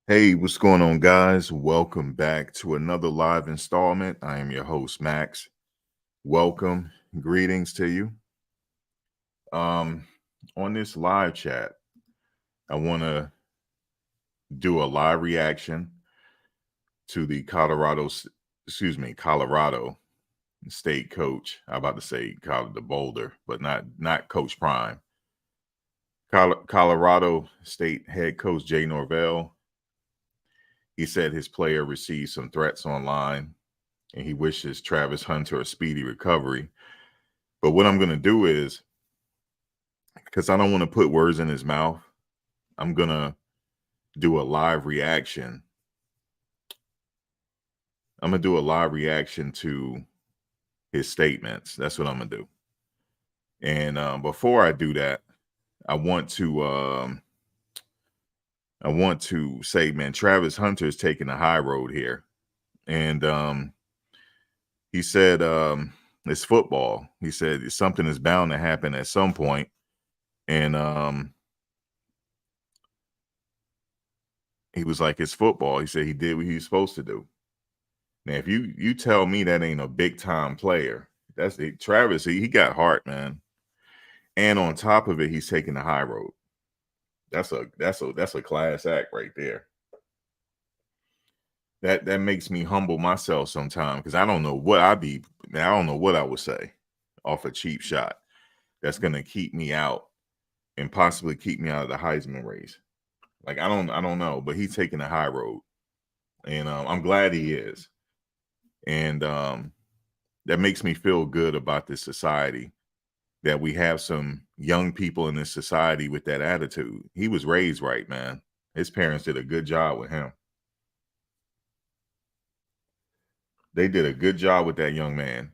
Hey, what's going on, guys? Welcome back to another live installment. I am your host, Max. Welcome, greetings to you. Um, on this live chat, I want to do a live reaction to the Colorado State coach. I'm about to say the Boulder, but not Coach Prime. Colorado State head coach Jay Norvell. He said his player received some threats online and he wishes Travis Hunter a speedy recovery. But what I'm going to do is, because I don't want to put words in his mouth, I'm going to do a live reaction. I'm going to do a live reaction to his statements. That's what I'm going to do. And before I do that, I want to say, man, Travis Hunter is taking the high road here. And he said it's football. He said something is bound to happen at some point. And he was like, it's football. He said he did what he was supposed to do. Now, if you tell me that ain't a big time player, that's it. Travis, he got heart, man. And on top of it, he's taking the high road. That's a class act right there. That makes me humble myself sometimes because I don't know what I don't know what I would say off a cheap shot that's gonna keep me out and possibly keep me out of the Heisman race. Like I don't know, but he's taking the high road, and I'm glad he is. And that makes me feel good about this society, that we have some young people in this society with that attitude. He was raised right, man. His parents did a good job with him. They did a good job with that young man.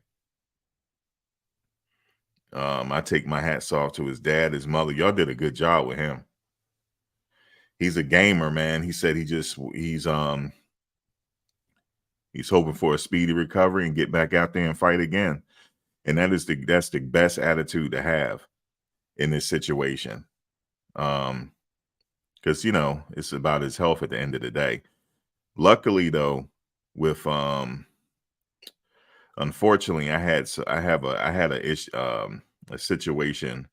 I take my hats off to his dad, his mother. Y'all did a good job with him. He's a gamer, man. He said he's hoping for a speedy recovery and get back out there and fight again. And that's the best attitude to have in this situation. Because it's about his health at the end of the day. Luckily, though, with unfortunately, I had a situation.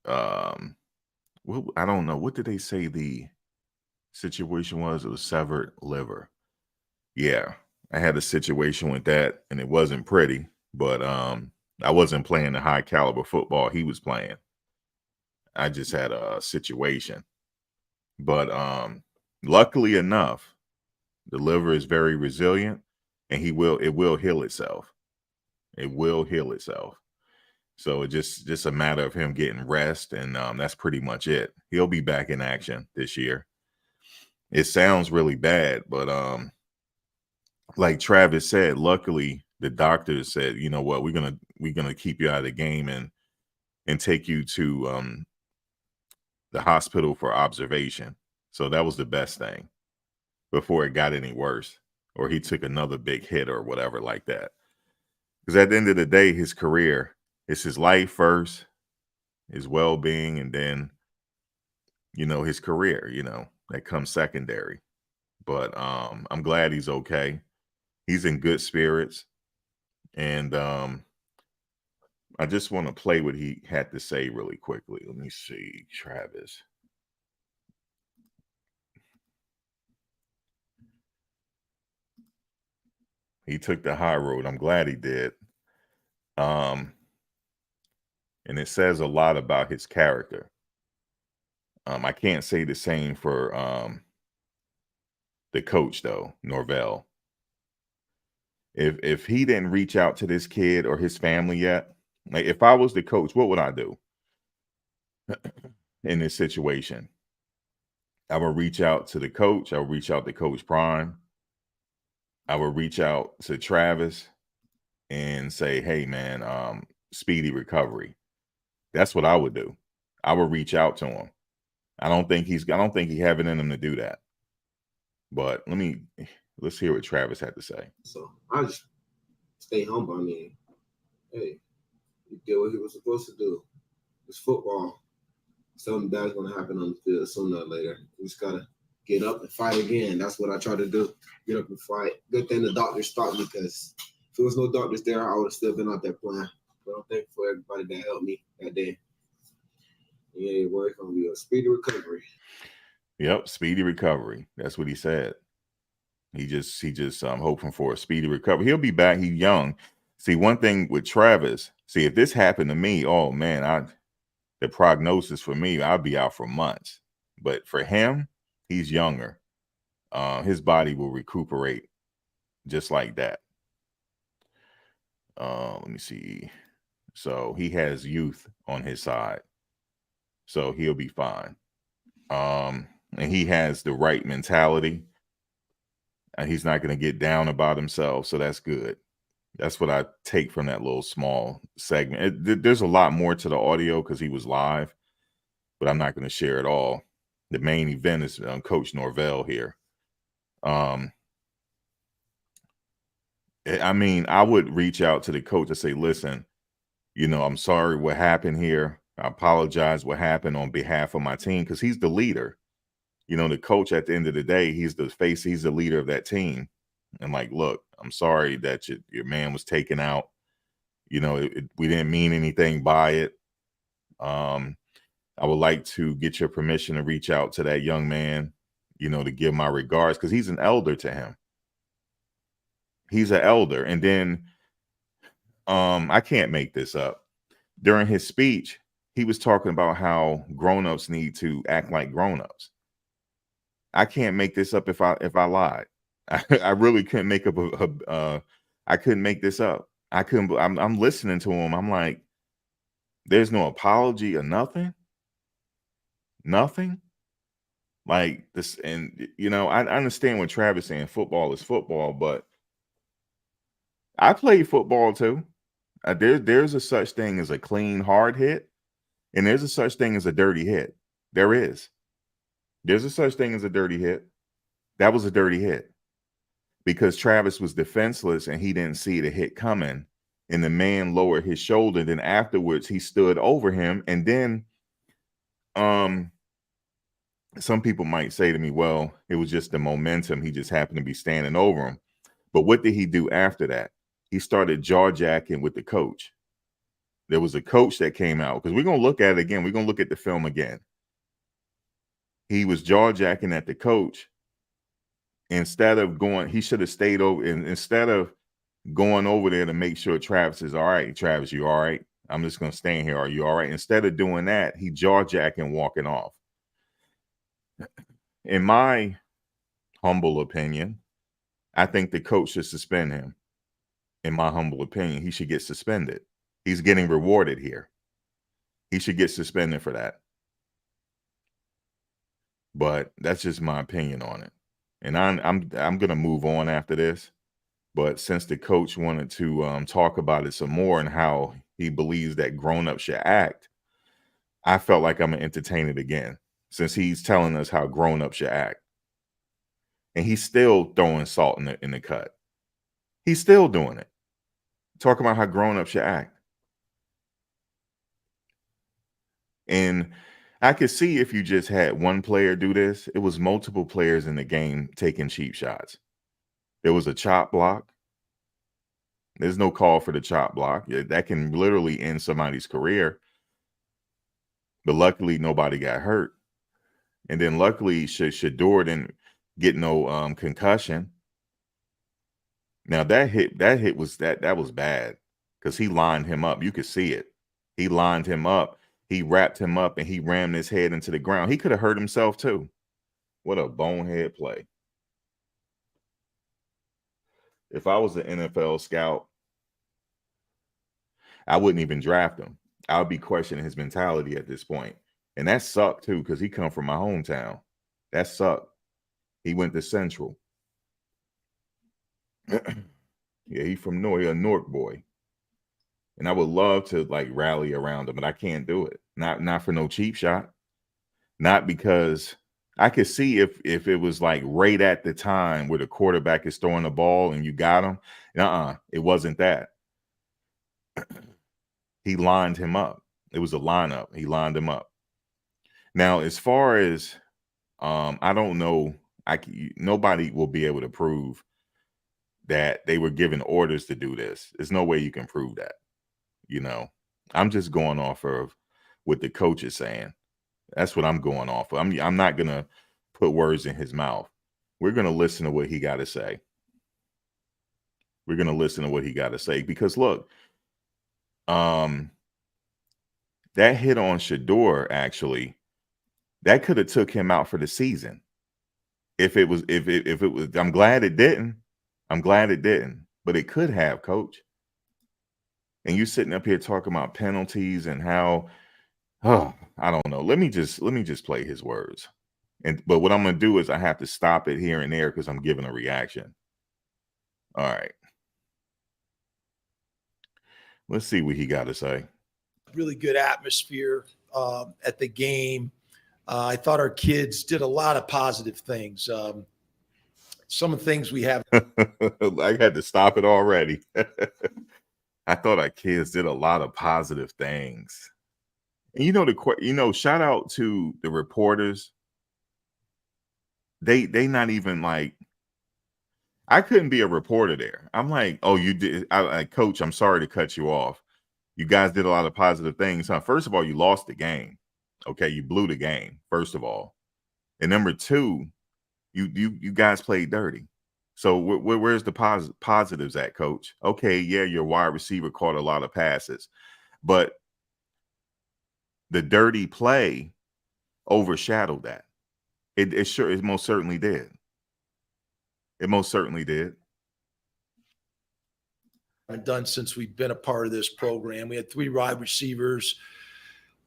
Well, I don't know, what did they say the situation was? It was severed liver. Yeah, I had a situation with that, and it wasn't pretty. But I wasn't playing the high caliber football he was playing. I just had a situation. But luckily enough, the liver is very resilient, and it will heal itself. It will heal itself. So it's just a matter of him getting rest, and that's pretty much it. He'll be back in action this year. It sounds really bad, but like Travis said, luckily the doctors said, you know what, we're gonna keep you out of the game and take you to the hospital for observation. So that was the best thing before it got any worse, or he took another big hit or whatever like that. Because at the end of the day, his career, it's his life first, his well-being, and then his career, that comes secondary. But I'm glad he's okay. He's in good spirits. And I just want to play what he had to say really quickly. Let me see, Travis. He took the high road. I'm glad he did. And it says a lot about his character. I can't say the same for the coach though, Norvell. If he didn't reach out to this kid or his family yet, like if I was the coach, what would I do in this situation? I would reach out to the coach. I would reach out to Coach Prime. I would reach out to Travis and say, "Hey, man, speedy recovery." That's what I would do. I would reach out to him. I don't think he have it in him to do that. But let's hear what Travis had to say. So I just stay humble. I mean, hey, he did what he was supposed to do. It's football. Something bad's gonna happen on the field sooner or later. We just gotta get up and fight again. That's what I try to do. Get up and fight. Good thing the doctors stopped me because if there was no doctors there, I would have still been out there playing. But I'm thankful for everybody that helped me that day. Yeah, well, it's gonna be a speedy recovery. Yep, speedy recovery. That's what he said. He just hoping for a speedy recovery. He'll be back. He's young. See, one thing with Travis, see, if this happened to me, oh man, the prognosis for me, I'd be out for months. But for him, he's younger. His body will recuperate just like that. Let me see. So he has youth on his side. So he'll be fine. And he has the right mentality. And he's not going to get down about himself. So that's good. That's what I take from that little small segment. There's a lot more to the audio because he was live, but I'm not going to share it all. The main event is Coach Norvell here. I mean, I would reach out to the coach and say, listen, I'm sorry what happened here. I apologize what happened on behalf of my team because he's the leader. The coach at the end of the day, he's the face, he's the leader of that team. And like, look, I'm sorry that your man was taken out. We didn't mean anything by it. I would like to get your permission to reach out to that young man, to give my regards because he's an elder to him. He's an elder. And then I can't make this up. During his speech, he was talking about how grown-ups need to act like grown-ups. I can't make this up if I lied. I really couldn't make up I couldn't make this up. I couldn't. I'm listening to him. I'm like, there's no apology or nothing. Nothing. Like this, and I understand what Travis saying. Football is football, but I played football too. There's a such thing as a clean hard hit, and there's a such thing as a dirty hit. There is. There's a such thing as a dirty hit. That was a dirty hit because Travis was defenseless and he didn't see the hit coming. And the man lowered his shoulder. Then afterwards, he stood over him. And then some people might say to me, well, it was just the momentum. He just happened to be standing over him. But what did he do after that? He started jaw-jacking with the coach. There was a coach that came out because we're going to look at it again. We're going to look at the film again. He was jaw-jacking at the coach. Instead of going, he should have stayed over. And instead of going over there to make sure Travis is all right, Travis, you all right? I'm just going to stay in here. Are you all right? Instead of doing that, he jaw-jacking, walking off. In my humble opinion, I think the coach should suspend him. In my humble opinion, he should get suspended. He's getting rewarded here. He should get suspended for that. But that's just my opinion on it. And I'm going to move on after this. But since the coach wanted to talk about it some more and how he believes that grown-ups should act, I felt like I'm going to entertain it again since he's telling us how grown-ups should act. And he's still throwing salt in the cut. He's still doing it. Talking about how grown-ups should act. And I could see if you just had one player do this, it was multiple players in the game taking cheap shots. There was a chop block. There's no call for the chop block. That can literally end somebody's career. But luckily, nobody got hurt. And then luckily, Shedeur didn't get no concussion. Now that hit was that was bad because he lined him up. You could see it. He lined him up. He wrapped him up and he rammed his head into the ground. He could have hurt himself too. What a bonehead play. If I was an NFL scout, I wouldn't even draft him. I would be questioning his mentality at this point. And that sucked too because he come from my hometown. That sucked. He went to Central. Yeah, he from North, a Newark boy. And I would love to like rally around him, but I can't do it. Not for no cheap shot. Not because I could see if it was like right at the time where the quarterback is throwing the ball and you got him. It wasn't that. He lined him up. It was a lineup. He lined him up. Now, as far as I don't know. Nobody will be able to prove that they were given orders to do this. There's no way you can prove that. I'm just going off of what the coach is saying. That's what I'm going off of. I'm not gonna put words in his mouth. We're gonna listen to what he got to say. We're gonna listen to what he got to say because look, that hit on Shedeur actually, that could have took him out for the season. If it was, I'm glad it didn't. I'm glad it didn't, but it could have, coach. And you sitting up here talking about penalties and how, I don't know. Let me just play his words. But what I'm gonna do is I have to stop it here and there because I'm giving a reaction. All right. Let's see what he got to say. Really good atmosphere at the game. I thought our kids did a lot of positive things. Some of the things we have. I had to stop it already. I thought our kids did a lot of positive things. And shout out to the reporters. They not even like, I couldn't be a reporter there. I'm like, oh, you did. Coach, I'm sorry to cut you off. You guys did a lot of positive things. Huh? First of all, you lost the game. Okay, you blew the game, first of all. And number two, you guys played dirty. So where's the positives at, coach? Okay, yeah, your wide receiver caught a lot of passes, but the dirty play overshadowed that. It most certainly did. It most certainly did. I've done since we've been a part of this program. We had 3 wide receivers,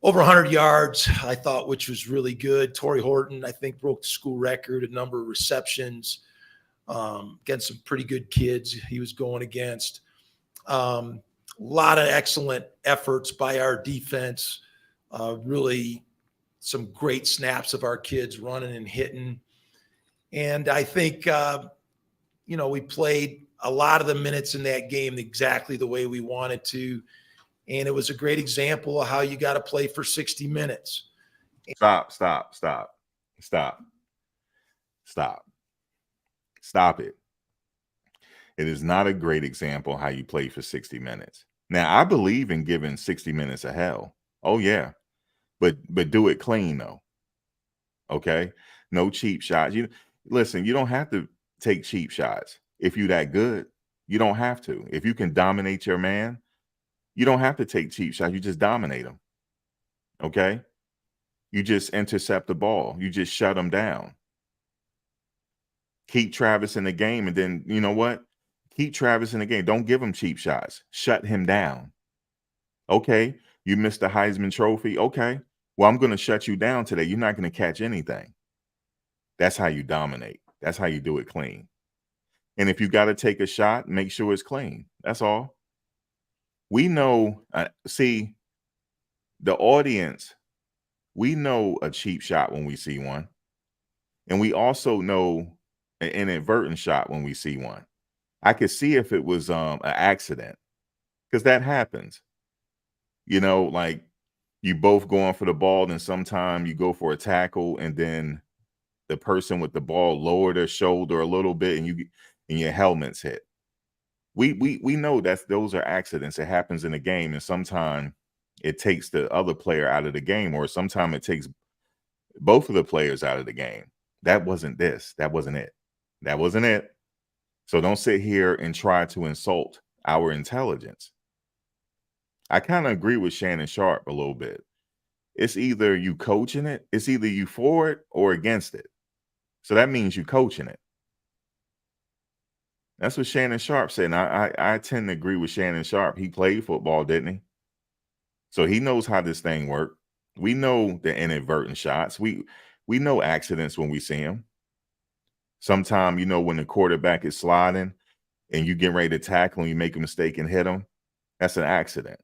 over 100 yards, I thought, which was really good. Torrey Horton, I think, broke the school record, a number of receptions against some pretty good kids he was going against. A lot of excellent efforts by our defense. Really some great snaps of our kids running and hitting. And I think, we played a lot of the minutes in that game exactly the way we wanted to. And it was a great example of how you got to play for 60 minutes. Stop it. It is not a great example how you play for 60 minutes. Now, I believe in giving 60 minutes of hell. Oh, yeah. But do it clean, though. Okay? No cheap shots. Listen, you don't have to take cheap shots. If you're that good, you don't have to. If you can dominate your man, you don't have to take cheap shots. You just dominate them. Okay? You just intercept the ball. You just shut them down. Keep Travis in the game, and then, you know what? Keep Travis in the game. Don't give him cheap shots. Shut him down. Okay, you missed the Heisman Trophy. Okay, well, I'm going to shut you down today. You're not going to catch anything. That's how you dominate. That's how you do it clean. And if you got to take a shot, make sure it's clean. That's all. We know, see, the audience, we know a cheap shot when we see one. And we also know an inadvertent shot when we see one. I could see if it was an accident, because that happens. Like you both going for the ball, and sometime you go for a tackle, and then the person with the ball lower their shoulder a little bit, and your helmet's hit. We know those are accidents. It happens in a game, and sometimes it takes the other player out of the game, or sometimes it takes both of the players out of the game. That wasn't this. That wasn't it. That wasn't it. So don't sit here and try to insult our intelligence. I kind of agree with Shannon Sharp a little bit. It's either you coaching it, it's either you for it or against it. So that means you coaching it. That's what Shannon Sharp said. And I tend to agree with Shannon Sharp. He played football, didn't he? So he knows how this thing works. We know the inadvertent shots. We know accidents when we see them. Sometimes, when the quarterback is sliding and you get ready to tackle and you make a mistake and hit him, that's an accident.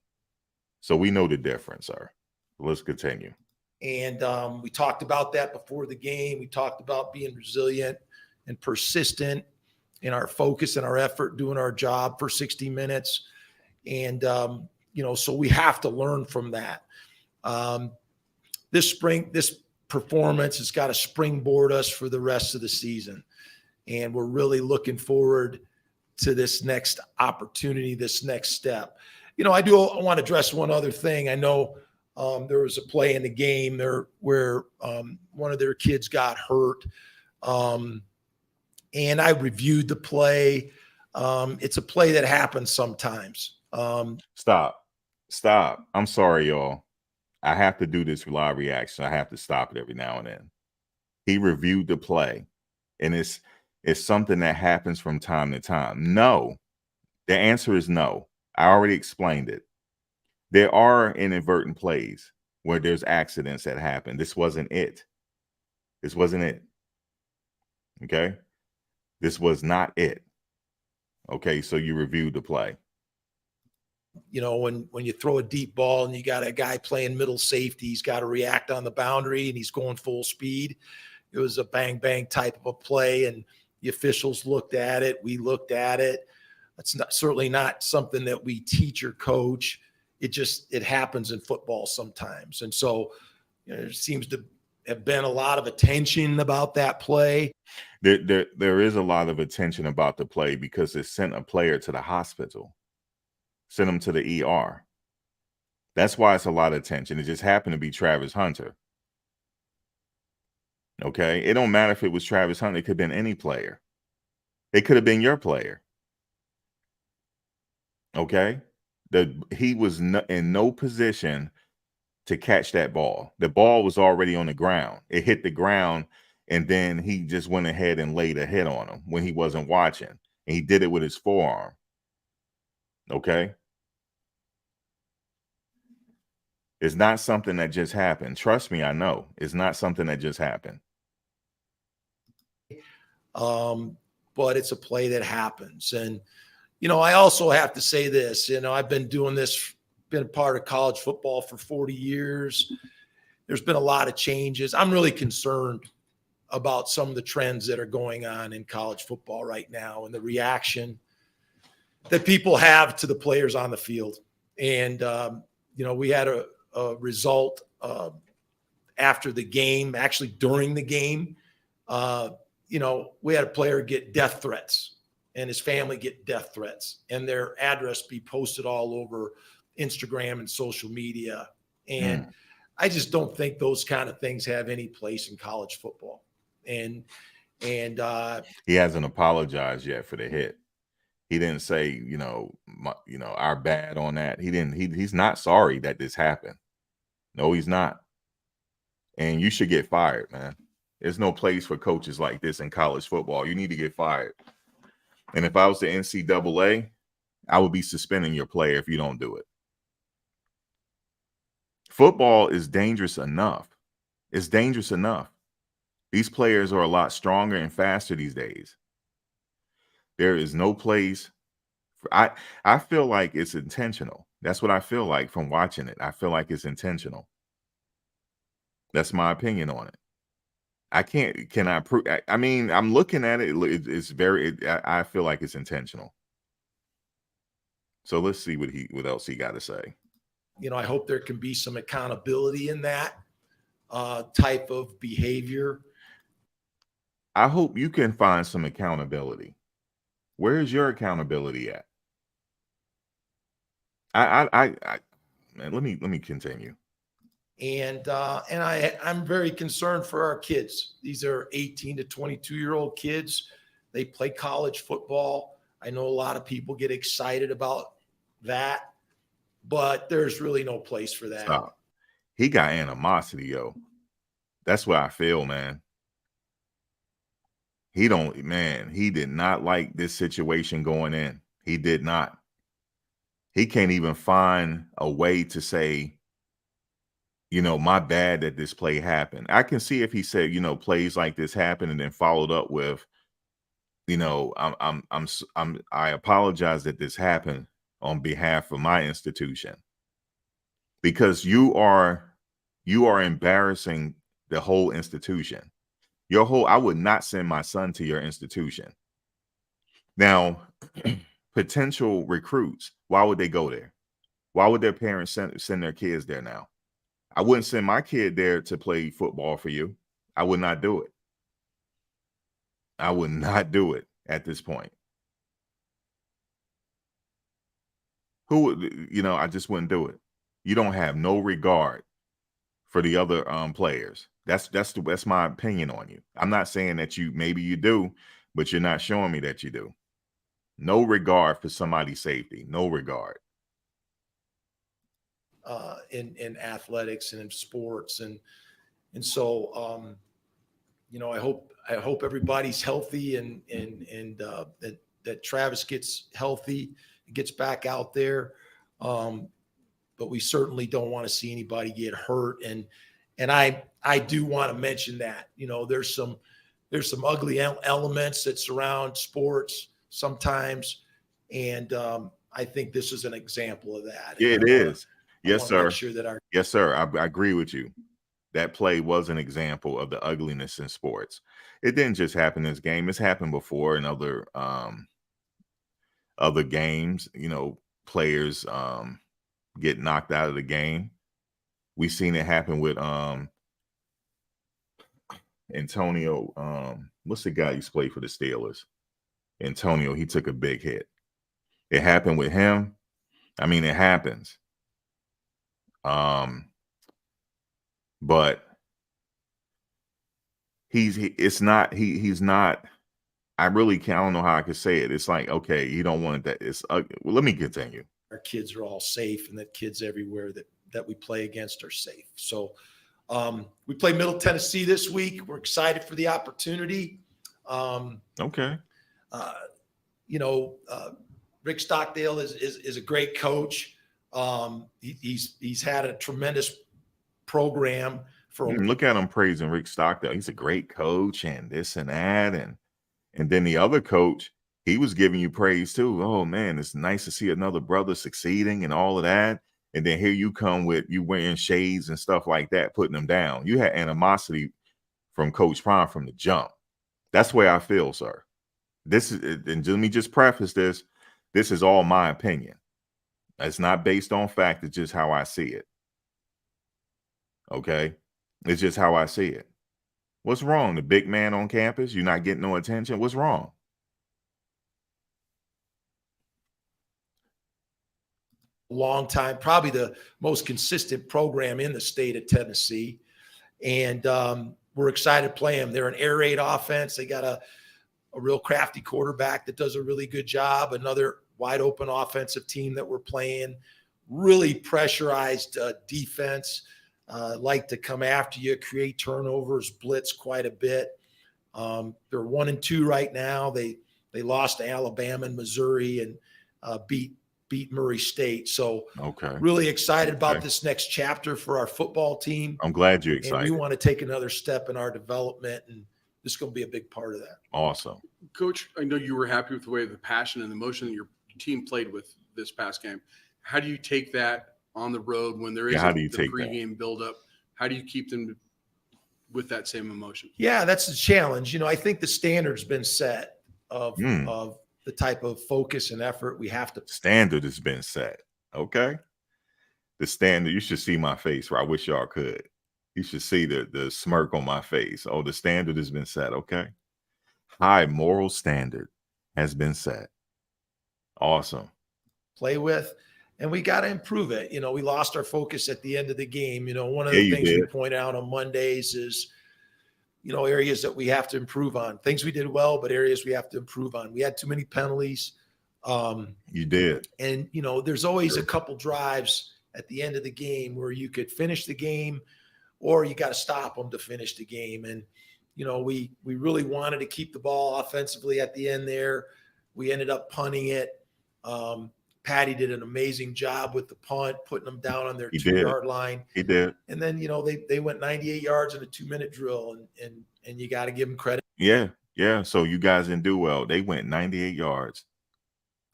So we know the difference, sir. Let's continue. And we talked about that before the game. We talked about being resilient and persistent in our focus and our effort, doing our job for 60 minutes. And, so we have to learn from that. This performance. It's got to springboard us for the rest of the season. And we're really looking forward to this next opportunity, this next step. I want to address one other thing. I know there was a play in the game there where one of their kids got hurt. And I reviewed the play. It's a play that happens sometimes. Stop. I'm sorry, y'all. I have to do this live reaction. I have to stop it every now and then. He reviewed the play, and it's something that happens from time to time. No, the answer is no. I already explained it. There are inadvertent plays where there's accidents that happen. This wasn't it. This wasn't it. Okay? This was not it. Okay, so you reviewed the play. When you throw a deep ball and you got a guy playing middle safety, he's got to react on the boundary and he's going full speed. It was a bang, bang type of a play, and the officials looked at it. We looked at it. It's certainly not something that we teach or coach. It happens in football sometimes. And so there seems to have been a lot of attention about that play. There is a lot of attention about the play because it sent a player to the hospital, sent him to the ER. That's why it's a lot of attention. It just happened to be Travis Hunter. Okay, it don't matter if it was Travis Hunter. It could have been any player. It could have been your player. Okay, he was in no position to catch that ball. The ball was already on the ground. It hit the ground, and then he just went ahead and laid a hit on him when he wasn't watching. And he did it with his forearm. Okay? It's not something that just happened. Trust me, I know. It's not something that just happened. But it's a play that happens. And, I also have to say this, I've been doing this, been a part of college football for 40 years. There's been a lot of changes. I'm really concerned about some of the trends that are going on in college football right now and the reaction that people have to the players on the field. And, we had a result after the game, actually during the game. We had a player get death threats and his family get death threats and their address be posted all over Instagram and social media. And I just don't think those kind of things have any place in college football. And he hasn't apologized yet for the hit. He didn't say, our bad on that. He didn't. He's not sorry that this happened. No, he's not. And you should get fired, man. There's no place for coaches like this in college football. You need to get fired. And if I was the NCAA, I would be suspending your player if you don't do it. Football is dangerous enough. It's dangerous enough. These players are a lot stronger and faster these days. There is no place for, I feel like it's intentional. That's what I feel like from watching it. I feel like it's intentional. That's my opinion on it. Can I prove? I mean, I'm looking at it. I feel like it's intentional. So let's see what else he got to say. I hope there can be some accountability in that type of behavior. I hope you can find some accountability. Where's your accountability at? Man, let me continue. And I'm very concerned for our kids. These are 18 to 22-year-old kids. They play college football. I know a lot of people get excited about that, but there's really no place for that. Stop. He got animosity, yo. That's what I feel, man. He did not like this situation going in. He did not. He can't even find a way to say, my bad that this play happened. I can see if he said, plays like this happen and then followed up with, I apologize that this happened on behalf of my institution, because you are embarrassing the whole institution. I would not send my son to your institution. Now, potential recruits, why would they go there? Why would their parents send their kids there now? I wouldn't send my kid there to play football for you. I would not do it. I would not do it at this point. Who would, I just wouldn't do it. You don't have no regard for the other players. That's my opinion on you. I'm not saying that maybe you do, but you're not showing me that you do. No regard for somebody's safety. No regard. In athletics and in sports, and so I hope everybody's healthy and that Travis gets healthy and gets back out there. But we certainly don't want to see anybody get hurt. And I do want to mention that, there's some ugly elements that surround sports sometimes. And I think this is an example of that. Yeah, it is. Yes, sir. Make sure that yes, sir. I agree with you. That play was an example of the ugliness in sports. It didn't just happen in this game. It's happened before in other games. Players get knocked out of the game. We've seen it happen with Antonio. What's the guy who used to play for the Steelers? Antonio. He took a big hit. It happened with him. I mean, it happens. But he's not. I really can't. I don't know how I could say it. It's like, okay, you don't want that. It's well, let me continue. Our kids are all safe, and that kids everywhere that we play against are safe. So we play Middle Tennessee this week. We're excited for the opportunity. Okay. Rick Stockdale is a great coach. He's had a tremendous program for. Look at him praising Rick Stockdale. He's a great coach, and this and that, and then the other coach, he was giving you praise too. Oh man, it's nice to see another brother succeeding and all of that. And then here you come with you wearing shades and stuff like that, putting them down. You had animosity from Coach Prime from the jump. That's the way I feel, sir. This is, and let me just preface this. This is all my opinion. It's not based on fact. It's just how I see it. Okay? It's just how I see it. What's wrong? The big man on campus? You're not getting no attention? What's wrong? Long time, probably the most consistent program in the state of Tennessee. And we're excited to play them. They're an air raid offense. They got a real crafty quarterback that does a really good job. Another wide open offensive team that we're playing. Really pressurized defense. Like to come after you, create turnovers, blitz quite a bit. They're 1-2 right now. They lost to Alabama and Missouri and beat Murray State. So okay, really excited about this next chapter for our football team. I'm glad you're excited. And we want to take another step in our development, and this is going to be a big part of that. Awesome. Coach, I know you were happy with the way the passion and the emotion that your team played with this past game. How do you take that on the road when there is the pregame buildup? How do you keep them with that same emotion? Yeah, that's the challenge. I think the standard's been set of the type of focus and effort we have to. Standard has been set. Okay. The standard, you should see my face, or I wish y'all could. You should see the smirk on my face. Oh, the standard has been set. Okay. High moral standard has been set. Awesome. Play with, and we got to improve it. We lost our focus at the end of the game. One of the things we point out on Mondays is, areas that we have to improve on. Things we did well, but areas we have to improve on. We had too many penalties. You did. And, there's always a couple drives at the end of the game where you could finish the game, or you got to stop them to finish the game. And, we really wanted to keep the ball offensively at the end there. We ended up punting it. Patty did an amazing job with the punt, putting them down on their 2-yard line. He did. And then, they went 98 yards in a 2-minute drill, and you got to give them credit. Yeah. Yeah. So you guys didn't do well. They went 98 yards.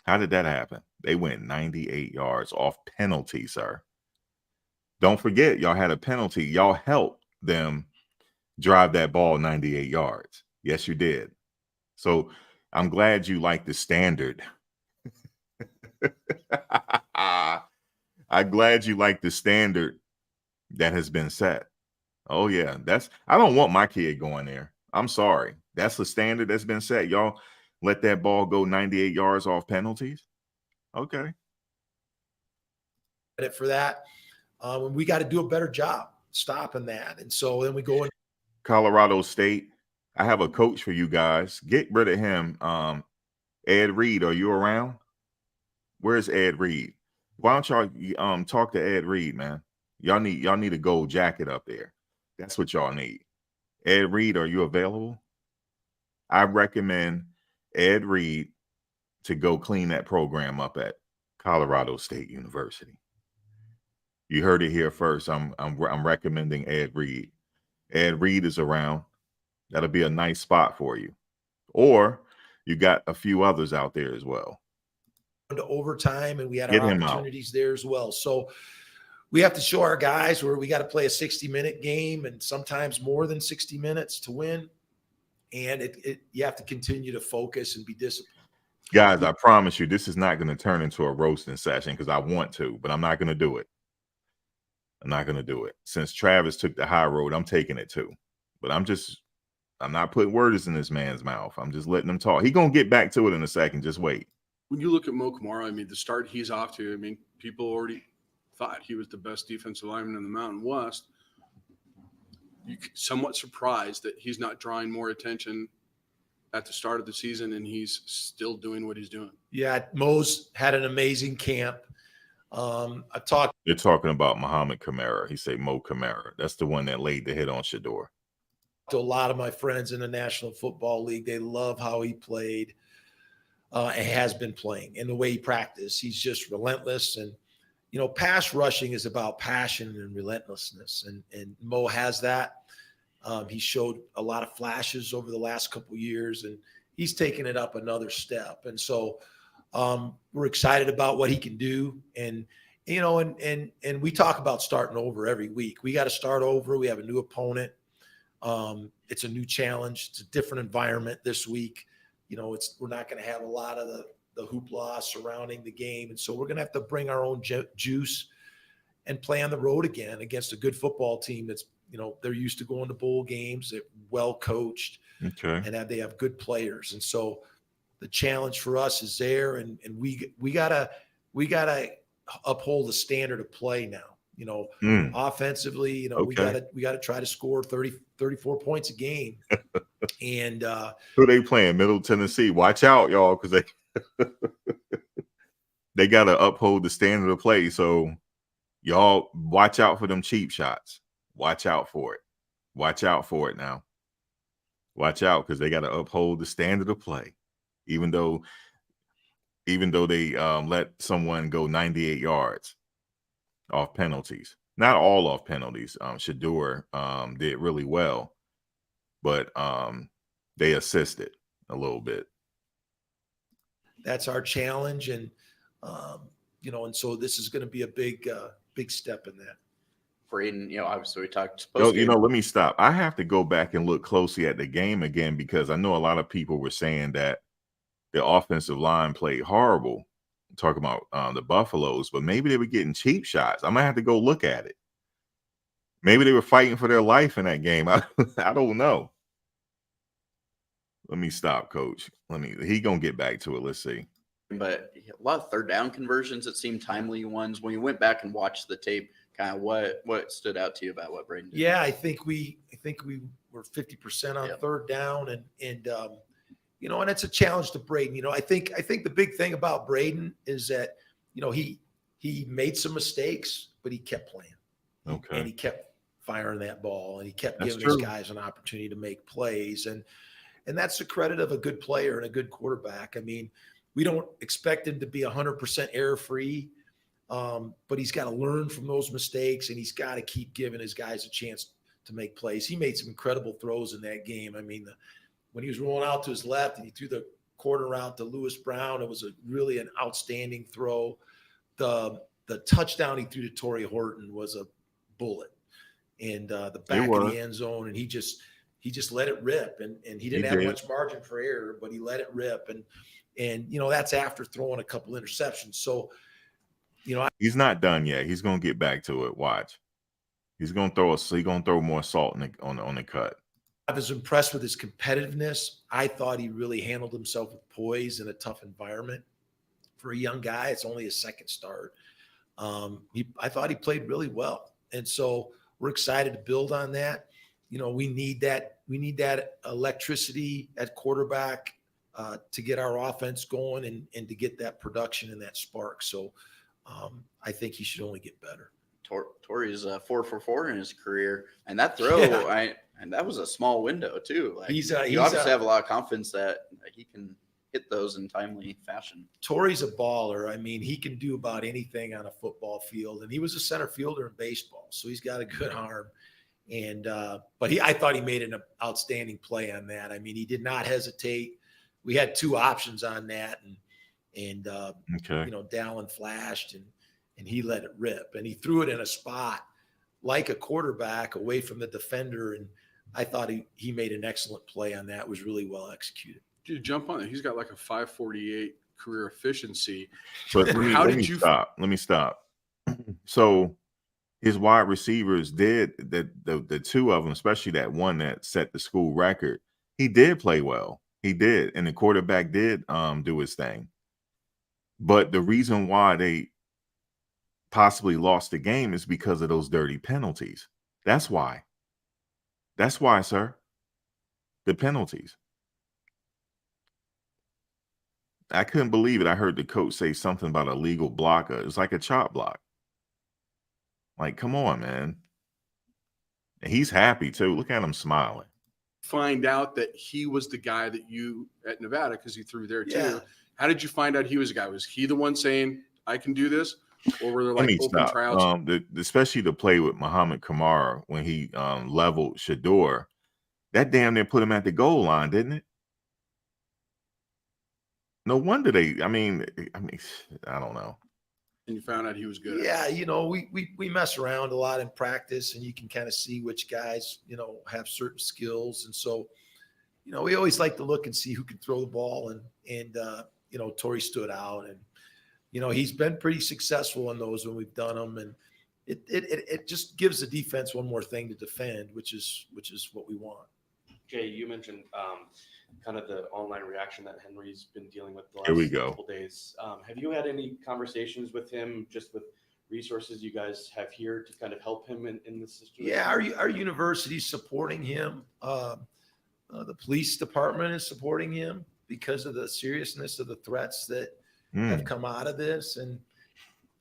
How did that happen? They went 98 yards off penalty, sir. Don't forget, y'all had a penalty. Y'all helped them drive that ball 98 yards. Yes, you did. So I'm glad you like the standard. I'm glad you like the standard that has been set. Oh yeah, I don't want my kid going there. I'm sorry. That's the standard that's been set. Y'all let that ball go 98 yards off penalties. Okay. For that, and we got to do a better job stopping that. And so then we go in Colorado State. I have a coach for you guys. Get rid of him. Ed Reed, are you around? Where's Ed Reed? Why don't y'all talk to Ed Reed, man? Y'all need a gold jacket up there. That's what y'all need. Ed Reed, are you available? I recommend Ed Reed to go clean that program up at Colorado State University. You heard it here first. I'm recommending Ed Reed. Ed Reed is around. That'll be a nice spot for you. Or you got a few others out there as well. Into overtime, and we had Get our him opportunities there as well. So we have to show our guys where we got to play a 60-minute game and sometimes more than 60 minutes to win. And you have to continue to focus and be disciplined. Guys, I promise you, this is not going to turn into a roasting session because I want to, but I'm not going to do it. I'm not going to do it. Since Travis took the high road, I'm taking it too. But I'm not putting words in this man's mouth. I'm just letting him talk. He's going to get back to it in a second. Just wait. When you look at Mo Kamara, I mean, the start he's off to, I mean, people already thought he was the best defensive lineman in the Mountain West. You're somewhat surprised that he's not drawing more attention at the start of the season, and he's still doing what he's doing. Yeah, Mo's had an amazing camp. They're talking about Muhammad Kamara. He said Mo Kamara. That's the one that laid the hit on Shedeur. To a lot of my friends in the National Football League, they love how he played and has been playing and the way he practiced. He's just relentless. And, pass rushing is about passion and relentlessness. And Mo has that. He showed a lot of flashes over the last couple of years, and he's taken it up another step. And so we're excited about what he can do. And, and we talk about starting over every week. We got to start over. We have a new opponent. It's a new challenge. It's a different environment this week. We're not going to have a lot of the hoopla surrounding the game. And so we're going to have to bring our own juice and play on the road again against a good football team that's, they're used to going to bowl games. They're well coached, okay, and they have good players. And so the challenge for us is there, and we gotta uphold the standard of play now. Offensively, okay. we gotta try to score 30, 34 points a game. And who they playing? Middle Tennessee. Watch out, y'all, because they gotta uphold the standard of play. So y'all watch out for them cheap shots. Watch out for it. Watch out for it now. Watch out, because they got to uphold the standard of play. Even though they let someone go 98 yards off penalties. Not all off penalties. Shedeur did really well, but they assisted a little bit. That's our challenge, and and so this is going to be a big step in that. Braden, obviously we talked. Let me stop. I have to go back and look closely at the game again, because I know a lot of people were saying that the offensive line played horrible. Talking about the Buffaloes, but maybe they were getting cheap shots. I might have to go look at it. Maybe they were fighting for their life in that game. I don't know. Let me stop, Coach. He gonna get back to it. Let's see. But a lot of third down conversions that seemed timely ones. When you went back and watched the tape, kind of what stood out to you about what Braden did? Yeah, I think we were 50% on third down, and and it's a challenge to Braden. I think the big thing about Braden is that he made some mistakes, but he kept playing. Okay. And he kept firing that ball, and he kept giving his guys an opportunity to make plays, and that's the credit of a good player and a good quarterback. I mean, we don't expect him to be 100% error free. But he's got to learn from those mistakes, and he's got to keep giving his guys a chance to make plays. He made some incredible throws in that game. I mean, when he was rolling out to his left and he threw the corner out to Lewis Brown, it was really an outstanding throw. The touchdown he threw to Torrey Horton was a bullet, and the back of the end zone, and he just let it rip, and he didn't have much margin for error, but he let it rip, and that's after throwing a couple interceptions. So. He's not done yet. He's going to get back to it. Watch. He's gonna throw more salt on the cut. I was impressed with his competitiveness. I thought he really handled himself with poise in a tough environment. For a young guy, it's only his second start. I thought he played really well. And so we're excited to build on that. We need that electricity at quarterback to get our offense going and to get that production and that spark. So I think he should only get better. Torrey's 4 for 4 in his career, and that throw, and that was a small window too. Like, you obviously have a lot of confidence that he can hit those in timely fashion. Torrey's a baller. I mean, he can do about anything on a football field, and he was a center fielder in baseball, so he's got a good arm. And but I thought he made an outstanding play on that. I mean, he did not hesitate. We had two options on that, and Dallin flashed and he let it rip, and he threw it in a spot like a quarterback away from the defender. And I thought he made an excellent play on that. It was really well executed. Dude, jump on it. He's got like a 548 career efficiency. But let me stop. So his wide receivers did the two of them, especially that one that set the school record. He did play well. He did, and the quarterback did do his thing. But the reason why they possibly lost the game is because of those dirty penalties. That's why. That's why, sir. The penalties. I couldn't believe it. I heard the coach say something about a legal blocker. It was like a chop block. Like, come on, man. And he's happy too. Look at him smiling. Find out that he was the guy that you at Nevada, because he threw there too. Yeah. How did you find out he was a guy? Was he the one saying, I can do this? Or were there like open tryouts? Especially the play with Muhammad Kamara when he leveled Shedeur, that damn near put him at the goal line, didn't it? No wonder I mean, I don't know. And you found out he was good. Yeah, we mess around a lot in practice, and you can kind of see which guys, have certain skills. And so, we always like to look and see who can throw the ball. And Torrey stood out, and, he's been pretty successful in those when we've done them. And it just gives the defense one more thing to defend, which is what we want. Jay, you mentioned kind of the online reaction that Henry's been dealing with the last couple days. Have you had any conversations with him, just with resources you guys have here to kind of help him in this situation? Yeah, our university's supporting him. The police department is supporting him because of the seriousness of the threats that have come out of this. And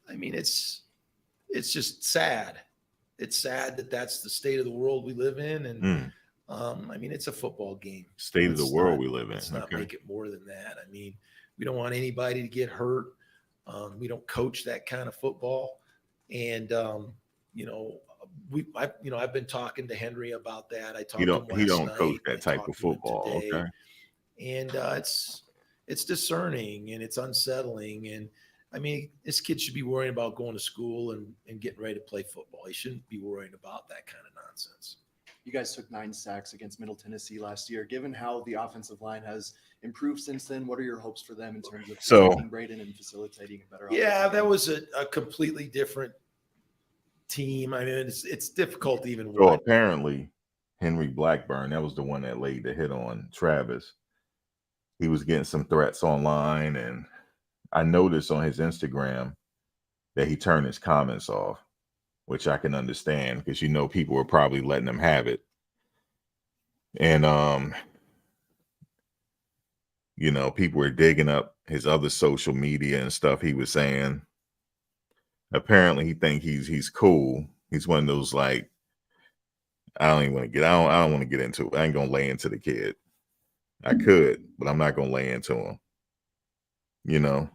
I mean, it's just sad. It's sad that that's the state of the world we live in. And I mean, it's a football game. State of the world we live in. Let's not make it more than that. I mean, we don't want anybody to get hurt. We don't coach that kind of football. And, I've been talking to Henry about that. I talked to him last he don't night. coach that type of football. Today. Okay. And it's discerning and it's unsettling. And I mean, this kid should be worrying about going to school and getting ready to play football. He shouldn't be worrying about that kind of nonsense. You guys took 9 sacks against Middle Tennessee last year. Given how the offensive line has improved since then, what are your hopes for them in terms of protecting Braden and facilitating a better offense? Yeah, that was a completely different team. I mean, it's difficult to even watch. So apparently, Henry Blackburn, that was the one that laid the hit on Travis. He was getting some threats online, and I noticed on his Instagram that he turned his comments off, which I can understand because people were probably letting him have it. And people were digging up his other social media and stuff he was saying. Apparently he think he's cool. He's one of those, like, I don't want to get into it. I ain't gonna lay into the kid. I could, but I'm not gonna lay into him. You know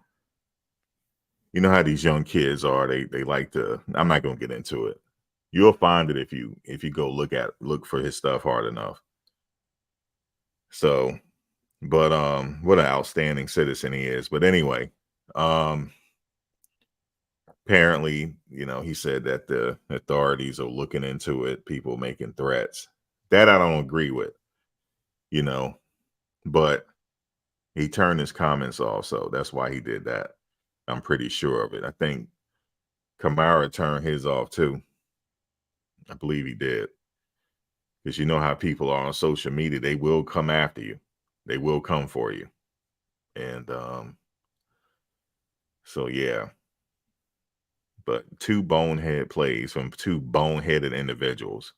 how these young kids are. They like to. I'm not gonna get into it. You'll find it if you go look for his stuff hard enough. So, but what an outstanding citizen he is. But anyway, apparently, he said that the authorities are looking into it. People making threats. That I don't agree with. But he turned his comments off, so that's why he did that. I'm pretty sure of it. I think Kamara turned his off too. I believe he did. Because you know how people are on social media. They will come after you. They will come for you. And so, yeah. But 2 bonehead plays from 2 boneheaded individuals.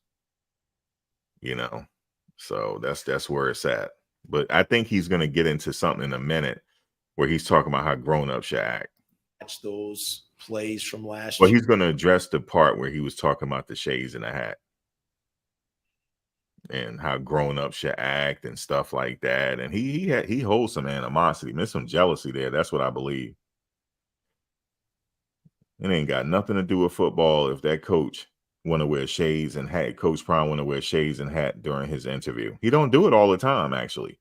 You know, so that's where it's at. But I think he's going to get into something in a minute where he's talking about how grown-ups should act. Watch those plays from last Well, year. he's going to address the part where he was talking about the shades in the hat and how grown-ups should act and stuff like that. And he holds some animosity, there's some jealousy there. That's what I believe. It ain't got nothing to do with football if that coach want to wear shades and hat. Coach Prime want to wear shades and hat during his interview. He don't do it all the time, actually.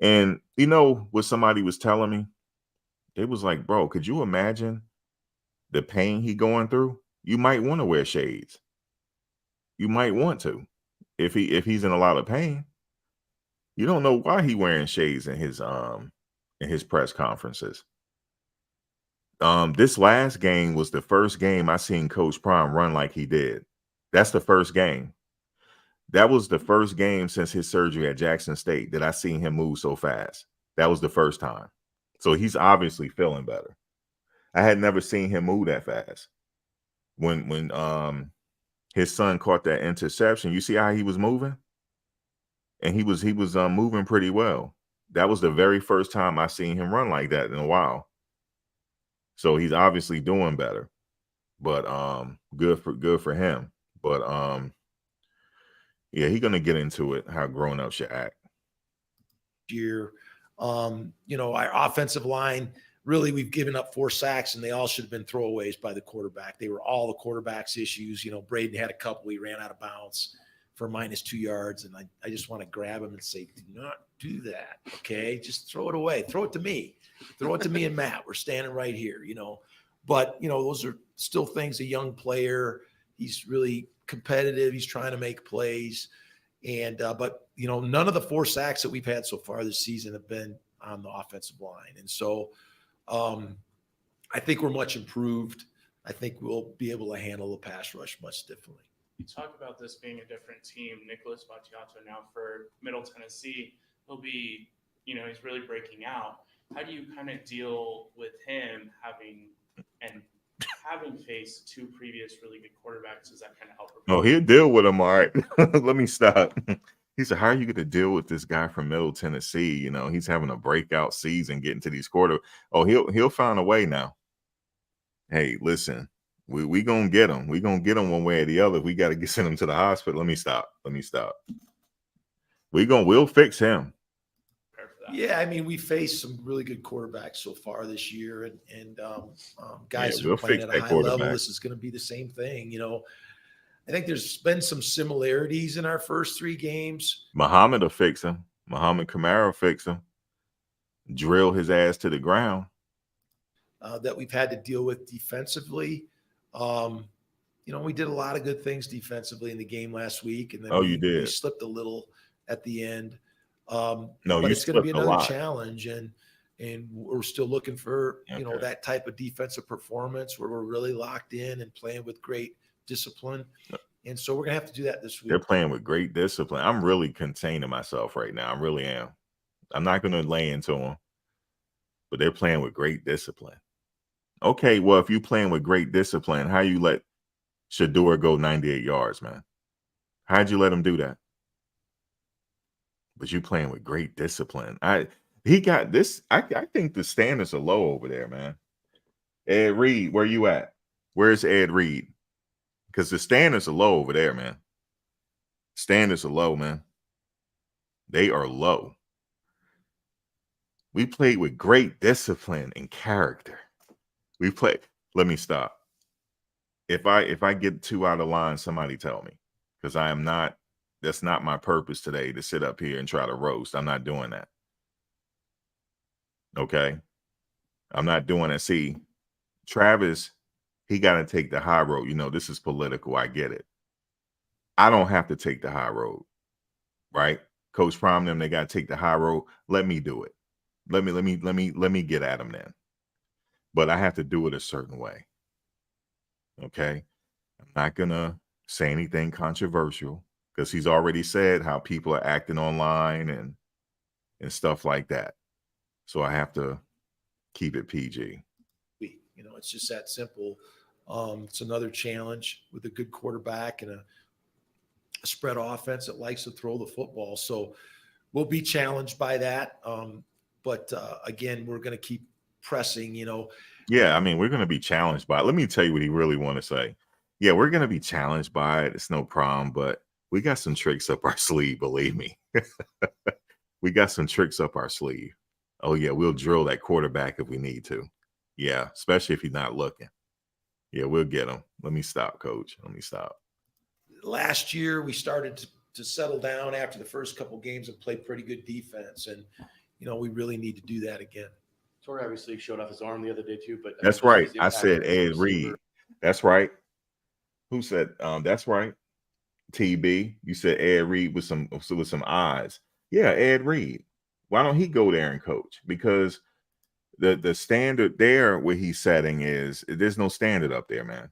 And you know what somebody was telling me? It was like, bro, could you imagine the pain he going through? You might want to wear shades. You might want to. If he's in a lot of pain. You don't know why he wearing shades in his press conferences. This last game was the first game I seen Coach Prime run like he did. That's the first game. That was the first game since his surgery at Jackson State that I seen him move so fast. That was the first time. So he's obviously feeling better. I had never seen him move that fast. When his son caught that interception, you see how he was moving? And he was moving pretty well. That was the very first time I seen him run like that in a while. So he's obviously doing better. But good for him. But yeah, he's gonna get into it, how grown-ups should act. Year. You know, our offensive line, really, we've given up 4 sacks, and they all should have been throwaways by the quarterback. They were all the quarterback's issues. You know, Braden had a couple. He ran out of bounds for -2 yards, and I just want to grab him and say, do not do that, okay? Just throw it away. Throw it to me. Throw it to me and Matt. We're standing right here, you know. But, you know, those are still things, a young player. He's really competitive. He's trying to make plays. And but, you know, none of the 4 sacks that we've had so far this season have been on the offensive line. And so I think we're much improved. I think we'll be able to handle the pass rush much differently. You talk about this being a different team. Nicholas Battiato now for Middle Tennessee, he'll be, you know, he's really breaking out. How do you kind of deal with him having faced 2 previous really good quarterbacks? Does that kind of help? Oh, he'll deal with him, all right. Let me stop. He said, how are you going to deal with this guy from Middle Tennessee? You know, he's having a breakout season, getting to these quarter. Oh, he'll find a way now. Hey, listen, we gonna get him. We gonna get him one way or the other. We got to send him to the hospital. Let me stop. We'll fix him. Yeah, I mean, we faced some really good quarterbacks so far this year, and guys who are playing at a high level. This is going to be the same thing, you know. I think there's been some similarities in our first 3 games. Muhammad will fix him. Muhammad Kamara will fix him. Drill his ass to the ground. That we've had to deal with defensively. You know, we did a lot of good things defensively in the game last week, and then we slipped a little at the end. But it's going to be another challenge, and we're still looking for you know, that type of defensive performance where we're really locked in and playing with great discipline. And so we're gonna have to do that this week. They're playing with great discipline. I'm really containing myself right now. I really am. I'm not gonna lay into them, but they're playing with great discipline. Okay, well, if you're playing with great discipline, how you let Shedeur go 98 yards, man? How'd you let him do that? But you playing with great discipline. He got this. I think the standards are low over there, man. Ed Reed, where you at? Where's Ed Reed? Because the standards are low over there, man. Standards are low, man. They are low. We played with great discipline and character. Let me stop. If I get 2 out of line, somebody tell me. Because I am not. That's not my purpose today, to sit up here and try to roast. I'm not doing that. Okay? I'm not doing it. See, Travis, he got to take the high road. You know, this is political. I get it. I don't have to take the high road, right? Coach Prime, them, they got to take the high road. Let me do it. Let me get at them then. But I have to do it a certain way. Okay? I'm not gonna say anything controversial because he's already said how people are acting online and stuff like that. So I have to keep it PG. You know, it's just that simple. It's another challenge with a good quarterback and a spread offense that likes to throw the football. So we'll be challenged by that. But again, we're going to keep pressing, you know. Yeah, I mean, we're going to be challenged by it. Let me tell you what he really want to say. Yeah, we're going to be challenged by it. It's no problem, but we got some tricks up our sleeve, believe me. We got some tricks up our sleeve. Oh, yeah, we'll drill that quarterback if we need to. Yeah, especially if he's not looking. Yeah, we'll get him. Let me stop, coach. Let me stop. Last year, we started to settle down after the first couple games and play pretty good defense. And, you know, we really need to do that again. Torrey obviously showed off his arm the other day too, but that's right. I said Ed Reed. That's right. Who said that's right? TB. You said Ed Reed with some eyes. Yeah, Ed Reed. Why don't he go there and coach? Because the standard there where he's setting is there's no standard up there, man.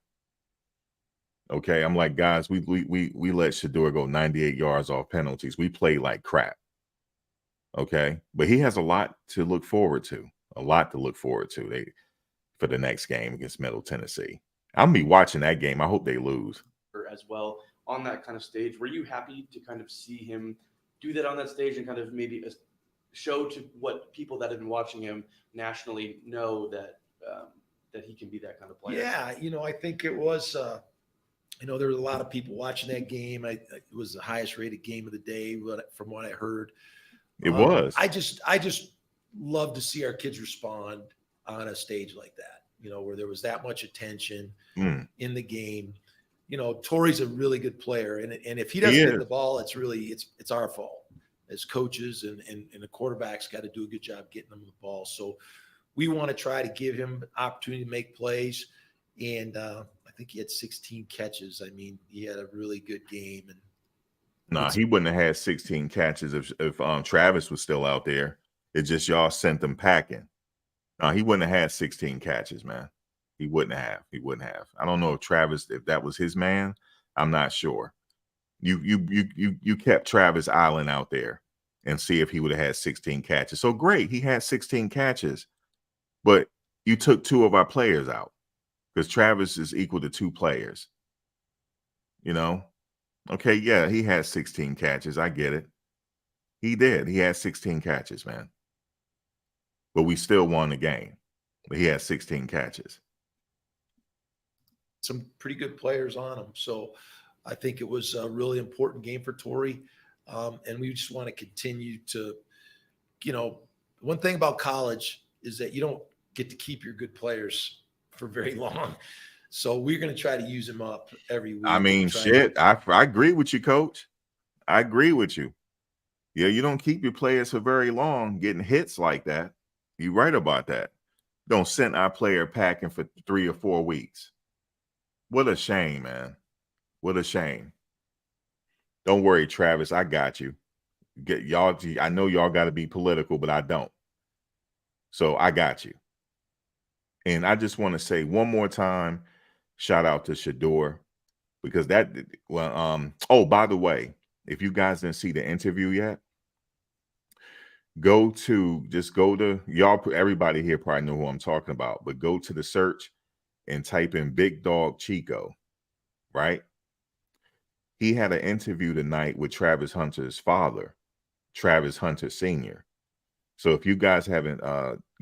Okay, I'm like, guys, we let Shedeur go 98 yards off penalties. We play like crap. Okay, but he has a lot to look forward to. For the next game against Middle Tennessee. I'm gonna be watching that game. I hope they lose. As well on that kind of stage, were you happy to kind of see him do that on that stage and kind of maybe show to what people that have been watching him nationally know that that he can be that kind of player? Yeah, you know, I think it was. You know, there were a lot of people watching that game. It was the highest rated game of the day, from what I heard. It was. I just love to see our kids respond on a stage like that, you know, where there was that much attention in the game. You know, Torrey's a really good player. And if he doesn't hit the ball, it's our fault as coaches, and the quarterback's got to do a good job getting them the ball. So we want to try to give him opportunity to make plays. And I think he had 16 catches. I mean, he had a really good game. And he wouldn't have had 16 catches if Travis was still out there. It's just y'all sent them packing. No, he wouldn't have had 16 catches, man. He wouldn't have. I don't know if that was his man. I'm not sure. You kept Travis Island out there and see if he would have had 16 catches. So great, he had 16 catches, but you took 2 of our players out because Travis is equal to 2 players. You know? Okay, yeah, he had 16 catches. I get it. He did. He had 16 catches, man. But we still won the game. But he had 16 catches. Some pretty good players on him. So I think it was a really important game for Torrey. And we just want to continue to, you know, one thing about college is that you don't get to keep your good players for very long. So we're going to try to use them up every week. I mean, shit, I agree with you, coach. I agree with you. Yeah, you don't keep your players for very long getting hits like that. You're right about that. Don't send our player packing for 3 or 4 weeks. What a shame, man. What a shame. Don't worry, Travis. I got you. Get y'all. I know y'all got to be political, but I don't. So I got you. And I just want to say one more time, shout out to Shedeur, because oh, by the way, if you guys didn't see the interview yet, go to y'all. Everybody here probably know who I'm talking about, but go to the search and type in Big Dog Chico, right? He had an interview tonight with Travis Hunter's father, Travis Hunter Sr. So if you guys haven't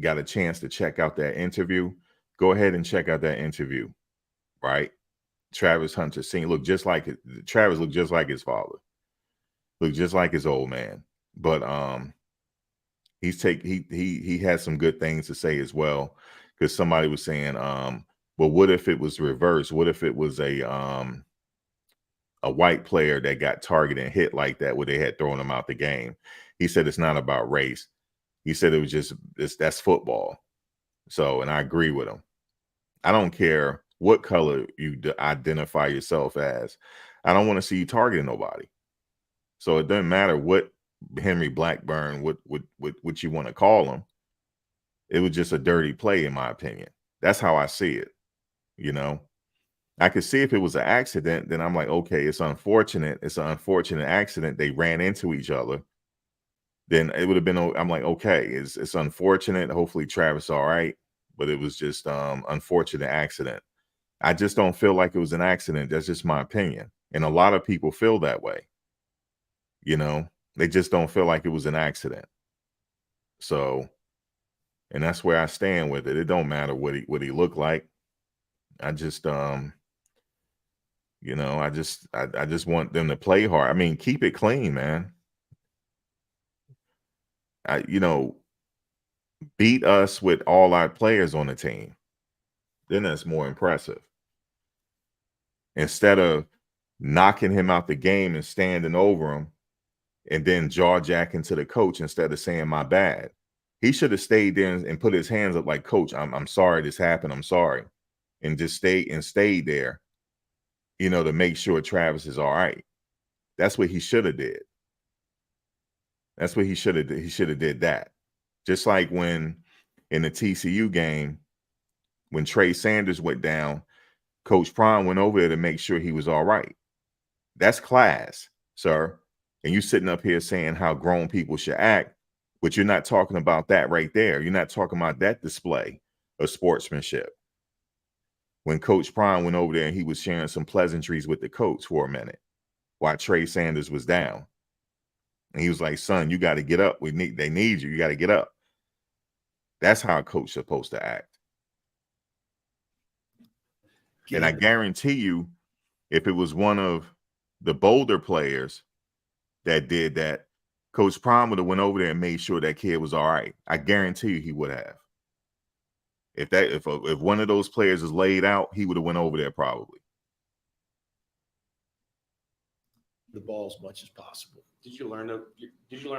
got a chance to check out that interview, go ahead and check out that interview, right? Travis Hunter Sr. Travis looked just like his father, looked just like his old man. But he has some good things to say as well, because somebody was saying, well, what if it was reversed? What if it was a white player that got targeted and hit like that, where they had thrown him out the game? He said it's not about race. He said it was that's football. So, and I agree with him. I don't care what color you identify yourself as. I don't want to see you targeting nobody. So it doesn't matter what Henry Blackburn, what you want to call him. It was just a dirty play, in my opinion. That's how I see it. You know, I could see if it was an accident, then I'm like, okay, it's unfortunate. It's an unfortunate accident. They ran into each other. Then it would have been, I'm like, okay, it's unfortunate. Hopefully Travis all right. But it was just unfortunate accident. I just don't feel like it was an accident. That's just my opinion. And a lot of people feel that way. You know, they just don't feel like it was an accident. So, and that's where I stand with it. It don't matter what he looked like. I just you know, I just want them to play hard. I mean, keep it clean, man. You know, beat us with all our players on the team. Then that's more impressive. Instead of knocking him out the game and standing over him and then jaw jacking to the coach instead of saying my bad. He should have stayed there and put his hands up like, coach, I'm sorry this happened. I'm sorry. And just stayed there, you know, to make sure Travis is all right. That's what he should have did. That's what he should have did. He should have did that. Just like when in the TCU game, when Trey Sanders went down, Coach Prime went over there to make sure he was all right. That's class, sir. And you sitting up here saying how grown people should act, but you're not talking about that right there. You're not talking about that display of sportsmanship. When Coach Prime went over there and he was sharing some pleasantries with the coach for a minute while Trey Sanders was down. And he was like, son, you got to get up. They need you. You got to get up. That's how a coach is supposed to act. And I guarantee you, if it was one of the bolder players that did that, Coach Prime would have went over there and made sure that kid was all right. I guarantee you he would have. If one of those players is laid out, he would have went over there probably. The ball as much as possible. Did you learn a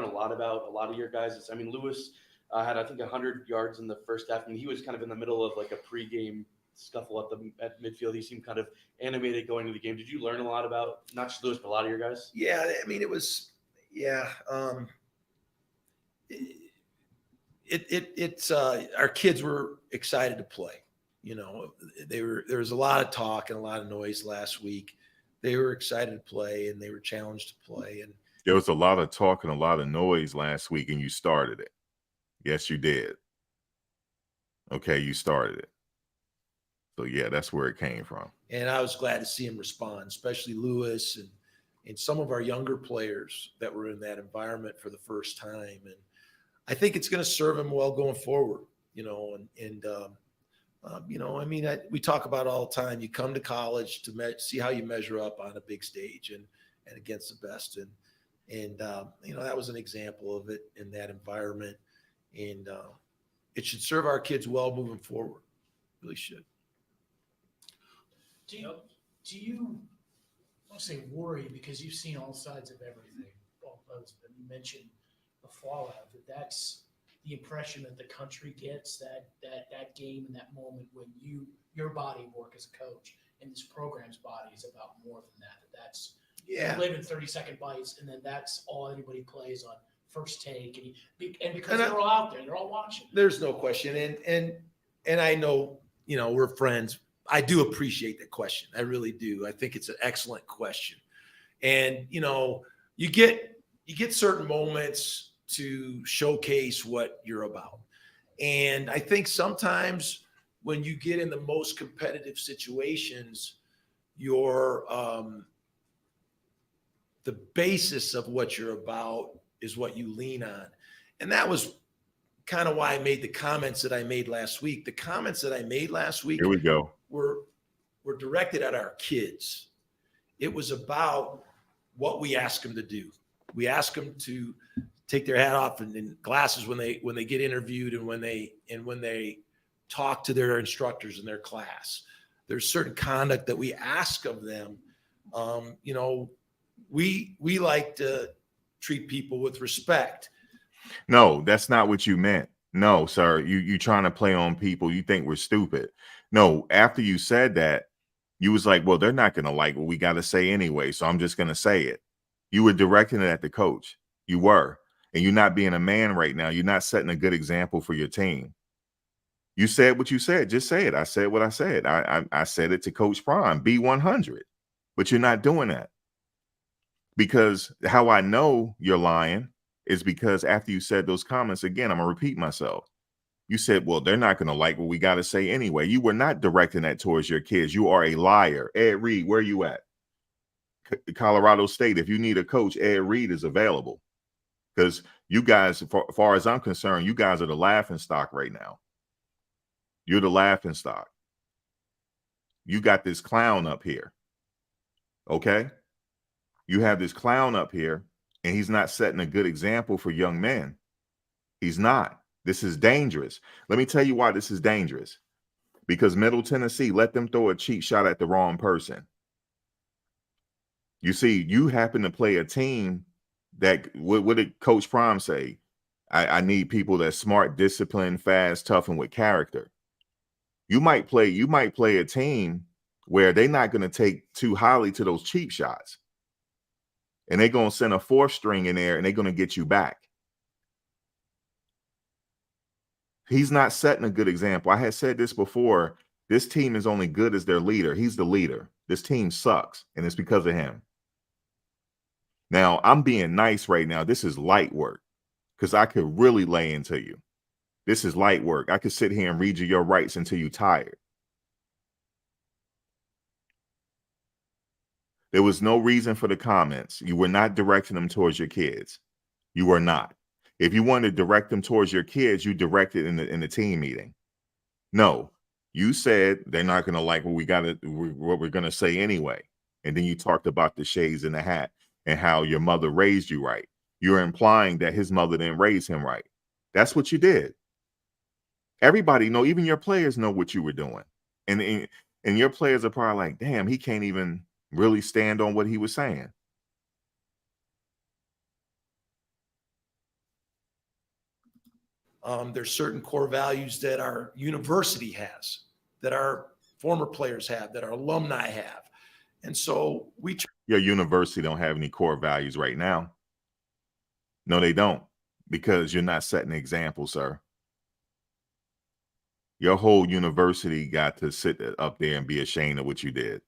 lot about a lot of your guys? I mean, Lewis had, I think, 100 yards in the first half, and he was kind of in the middle of like a pregame scuffle at midfield. He seemed kind of animated going into the game. Did you learn a lot about not just Lewis, but a lot of your guys? Yeah, I mean, it was, it's our kids were excited to play. You know, there was a lot of talk and a lot of noise last week. They were excited to play and they were challenged to play. And there was a lot of talk and a lot of noise last week, and you started it. Yes, you did. Okay, you started it. So yeah, that's where it came from. And I was glad to see him respond, especially Lewis and some of our younger players that were in that environment for the first time. And I think it's going to serve him well going forward, you know, you know, I mean, we talk about all the time, you come to college to see how you measure up on a big stage and against the best. And you know, that was an example of it in that environment. And it should serve our kids well moving forward. Really should. Do you I want to say worry, because you've seen all sides of everything. You mentioned the fallout, that's the impression that the country gets, that game and that moment when your body of work as a coach and this program's body is about more than that. That's you live in 30-second bites, and then that's all anybody plays on first take, and because they're all out there, they're all watching. There's no question, and I know, you know, we're friends. I do appreciate the question. I really do. I think it's an excellent question. And, you know, you get certain moments to showcase what you're about. And I think sometimes when you get in the most competitive situations, your the basis of what you're about is what you lean on. And that was kind of why I made the comments that I made last week. The comments that I made last week, here we go, were directed at our kids. It was about what we ask them to do. We ask them to take their hat off and glasses when they get interviewed and when they talk to their instructors in their class. There's certain conduct that we ask of them. You know, we like to treat people with respect. No, that's not what you meant. No, sir. You trying to play on people. You think we're stupid. No, after you said that, you was like, well, they're not going to like what we got to say anyway, so I'm just going to say it. You were directing it at the coach. You were. And you're not being a man right now. You're not setting a good example for your team. You said what you said. Just say it. I said what I said. I said it to Coach Prime. Be 100. But you're not doing that. Because how I know you're lying is because after you said those comments, again, I'm going to repeat myself. You said, well, they're not going to like what we got to say anyway. You were not directing that towards your kids. You are a liar. Ed Reed, where are you at? Colorado State. If you need a coach, Ed Reed is available. Because you guys, as far as I'm concerned, you guys are the laughing stock right now. You're the laughing stock. You got this clown up here. Okay? You have this clown up here, and he's not setting a good example for young men. He's not. This is dangerous. Let me tell you why this is dangerous. Because Middle Tennessee let them throw a cheap shot at the wrong person. You see, you happen to play a team that, what did Coach Prime say? I need people that's smart, disciplined, fast, tough, and with character. You might play a team where they're not going to take too highly to those cheap shots. And they're going to send a fourth string in there and they're going to get you back. He's not setting a good example. I had said this before. This team is only good as their leader. He's the leader. This team sucks, and it's because of him. Now, I'm being nice right now. This is light work because I could really lay into you. This is light work. I could sit here and read you your rights until you're tired. There was no reason for the comments. You were not directing them towards your kids. You were not. If you wanted to direct them towards your kids, you directed in the team meeting. No, you said they're not going to like what we're going to say anyway. And then you talked about the shades in the hat and how your mother raised you right. You're implying that his mother didn't raise him right. That's what you did. Everybody know, even your players know what you were doing. And your players are probably like, damn, he can't even really stand on what he was saying. There's certain core values that our university has, that our former players have, that our alumni have. And so your university don't have any core values right now. No, they don't, because you're not setting an example, sir. Your whole university got to sit up there and be ashamed of what you did.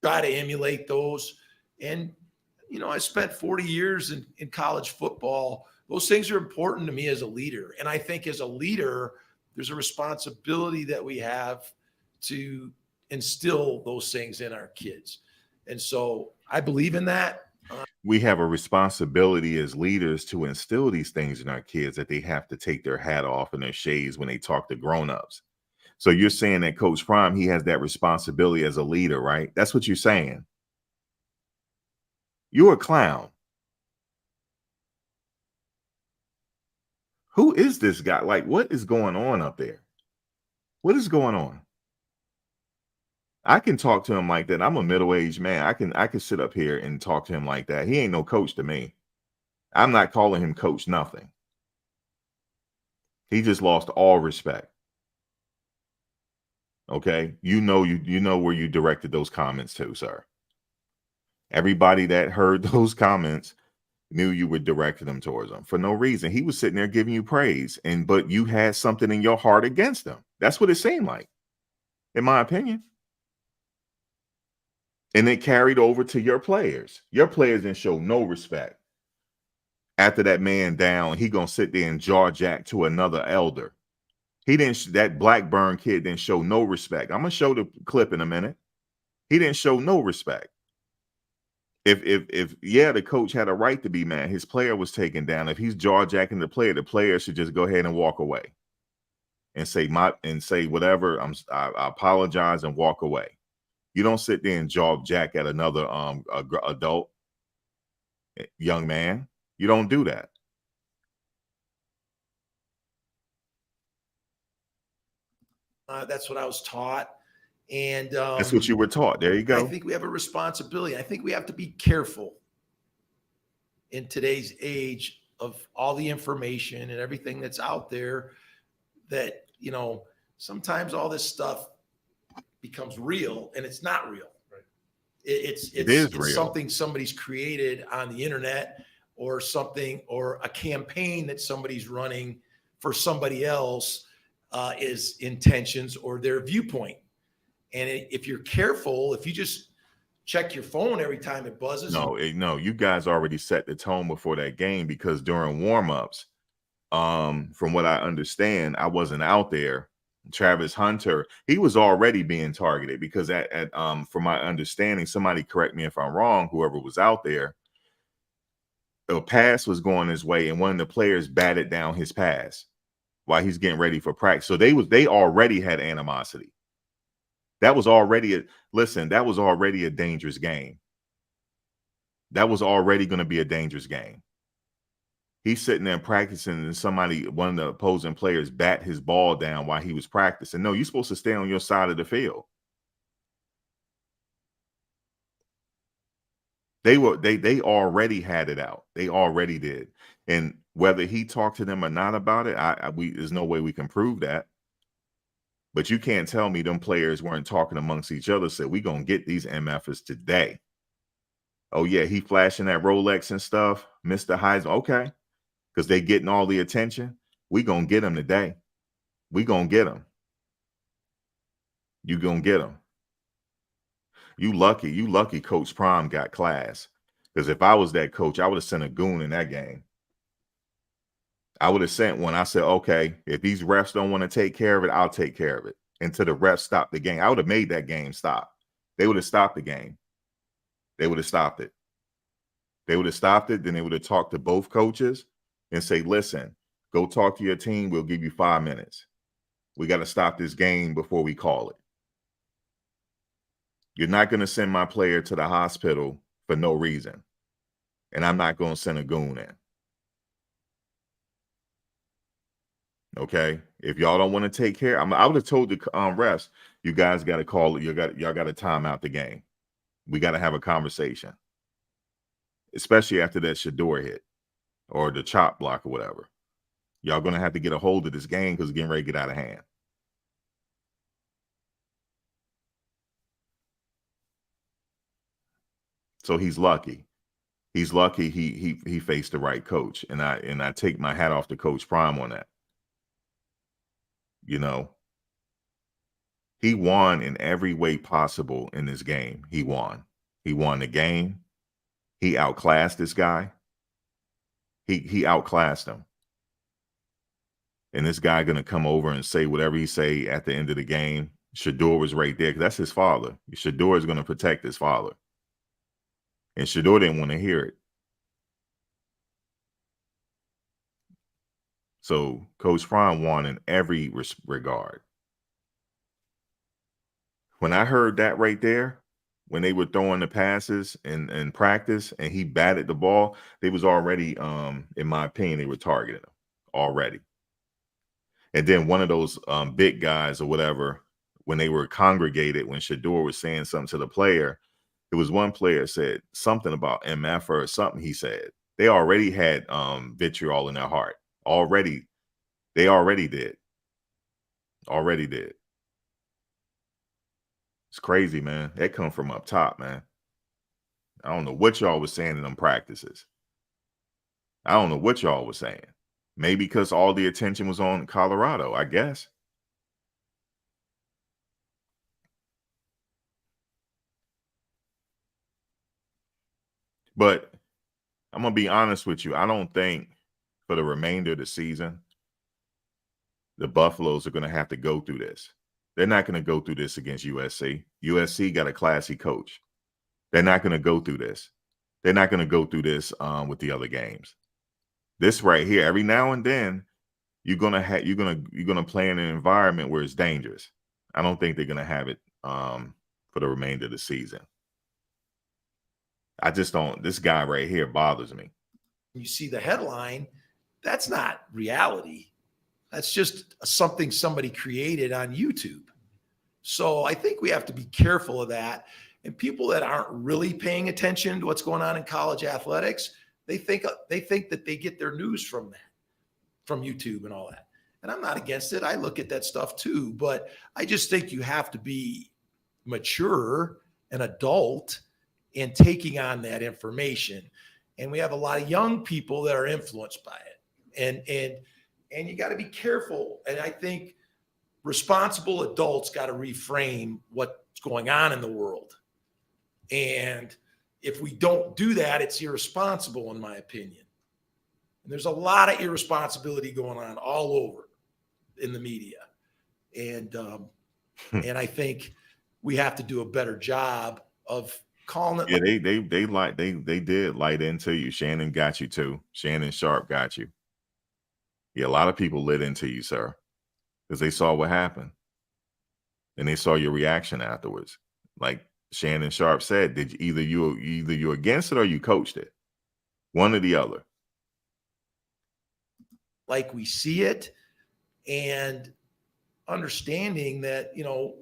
Try to emulate those. And, I spent 40 years in college football. Those things are important to me as a leader. And I think as a leader, there's a responsibility that we have to instill those things in our kids. And so I believe in that. We have a responsibility as leaders to instill these things in our kids, that they have to take their hat off and their shades when they talk to grownups. So you're saying that Coach Prime, he has that responsibility as a leader, right? That's what you're saying. You're a clown. Who is this guy? Like, what is going on up there? What is going on? I can talk to him like that. I'm a middle-aged man. I can sit up here and talk to him like that. He ain't no coach to me. I'm not calling him coach nothing. He just lost all respect. Okay? You know where you directed those comments to, sir. Everybody that heard those comments knew you were directing them towards him for no reason. He was sitting there giving you praise, but you had something in your heart against him. That's what it seemed like, in my opinion. And it carried over to your players. Your players didn't show no respect. After that man down, he gonna sit there and jaw jack to another elder. That Blackburn kid didn't show no respect. I'm gonna show the clip in a minute. He didn't show no respect. If the coach had a right to be mad. His player was taken down. If he's jaw jacking the player should just go ahead and walk away and say whatever. I apologize and walk away. You don't sit there and jaw jack at another adult young man. You don't do that. That's what I was taught. And that's what you were taught. There you go. I think we have a responsibility. I think we have to be careful in today's age of all the information and everything that's out there, that, sometimes all this stuff becomes real and it's not real. Right. It's real. Something somebody's created on the internet, or something, or a campaign that somebody's running for somebody else. is intentions or their viewpoint. And if you're careful, if you just check your phone every time it buzzes. No, you guys already set the tone before that game, because during warmups, from what I understand, I wasn't out there. Travis Hunter, he was already being targeted because from my understanding, somebody correct me if I'm wrong, whoever was out there, a pass was going his way and one of the players batted down his pass while he's getting ready for practice. So they already had animosity. That was already a dangerous game. That was already going to be a dangerous game. He's sitting there practicing and one of the opposing players bat his ball down while he was practicing. No, you're supposed to stay on your side of the field. They already had it out. They already did. And whether he talked to them or not about it, there's no way we can prove that. But you can't tell me them players weren't talking amongst each other, said, we going to get these MFers today. Oh, yeah, he flashing that Rolex and stuff, Mr. Heisman. Okay, because they getting all the attention. We going to get them today. We going to get them. You going to get them. You lucky Coach Prime got class. Because if I was that coach, I would have sent a goon in that game. I would have sent one. I said, okay, if these refs don't want to take care of it, I'll take care of it. Until the refs stop the game. I would have made that game stop. They would have stopped the game. They would have stopped it. They would have stopped it. Then they would have talked to both coaches and say, listen, go talk to your team. We'll give you 5 minutes. We got to stop this game before we call it. You're not going to send my player to the hospital for no reason. And I'm not going to send a goon in. Okay? If y'all don't want to take care, I would have told the refs, you guys got to call it. Y'all got to time out the game. We got to have a conversation. Especially after that Shedeur hit or the chop block or whatever. Y'all going to have to get a hold of this game because it's getting ready to get out of hand. So he's lucky. He's lucky he faced the right coach. And I take my hat off to Coach Prime on that. You know, he won in every way possible in this game. He won. He won the game. He outclassed this guy. He outclassed him. And this guy going to come over and say whatever he say at the end of the game. Shedeur was right there because that's his father. Shedeur is going to protect his father. And Shedeur didn't want to hear it. So Coach Prime won in every regard. When I heard that right there, when they were throwing the passes in practice and he batted the ball, they was already, in my opinion, they were targeting him already. And then one of those big guys or whatever, when they were congregated, when Shedeur was saying something to the player, it was one player said something about MF or something he said. They already had vitriol in their heart. They already did. It's crazy, man. That come from up top, man. I don't know what y'all was saying in them practices. I don't know what y'all was saying. Maybe because all the attention was on Colorado, I guess. But I'm going to be honest with you. I don't think for the remainder of the season, the Buffaloes are going to have to go through this. They're not going to go through this against USC. USC got a classy coach. They're not going to go through this. They're not going to go through this with the other games. This right here, every now and then, you're gonna play in an environment where it's dangerous. I don't think they're gonna have it for the remainder of the season. I just don't. This guy right here bothers me. You see the headline, that's not reality. That's just something somebody created on YouTube. So I think we have to be careful of that. And people that aren't really paying attention to what's going on in college athletics, they think that they get their news from that, from YouTube and all that. And I'm not against it. I look at that stuff too, but I just think you have to be mature and adult in taking on that information. And we have a lot of young people that are influenced by it. And you got to be careful. And I think responsible adults got to reframe what's going on in the world. And if we don't do that, it's irresponsible, in my opinion. And there's a lot of irresponsibility going on all over in the media. And and I think we have to do a better job of calling it. Yeah, they did light into you. Shannon got you too. Shannon Sharp got you. Yeah, a lot of people lit into you, sir, because they saw what happened. And they saw your reaction afterwards. Like Shannon Sharp said, did you either you against it or you coached it? One or the other. Like we see it, and understanding that, you know,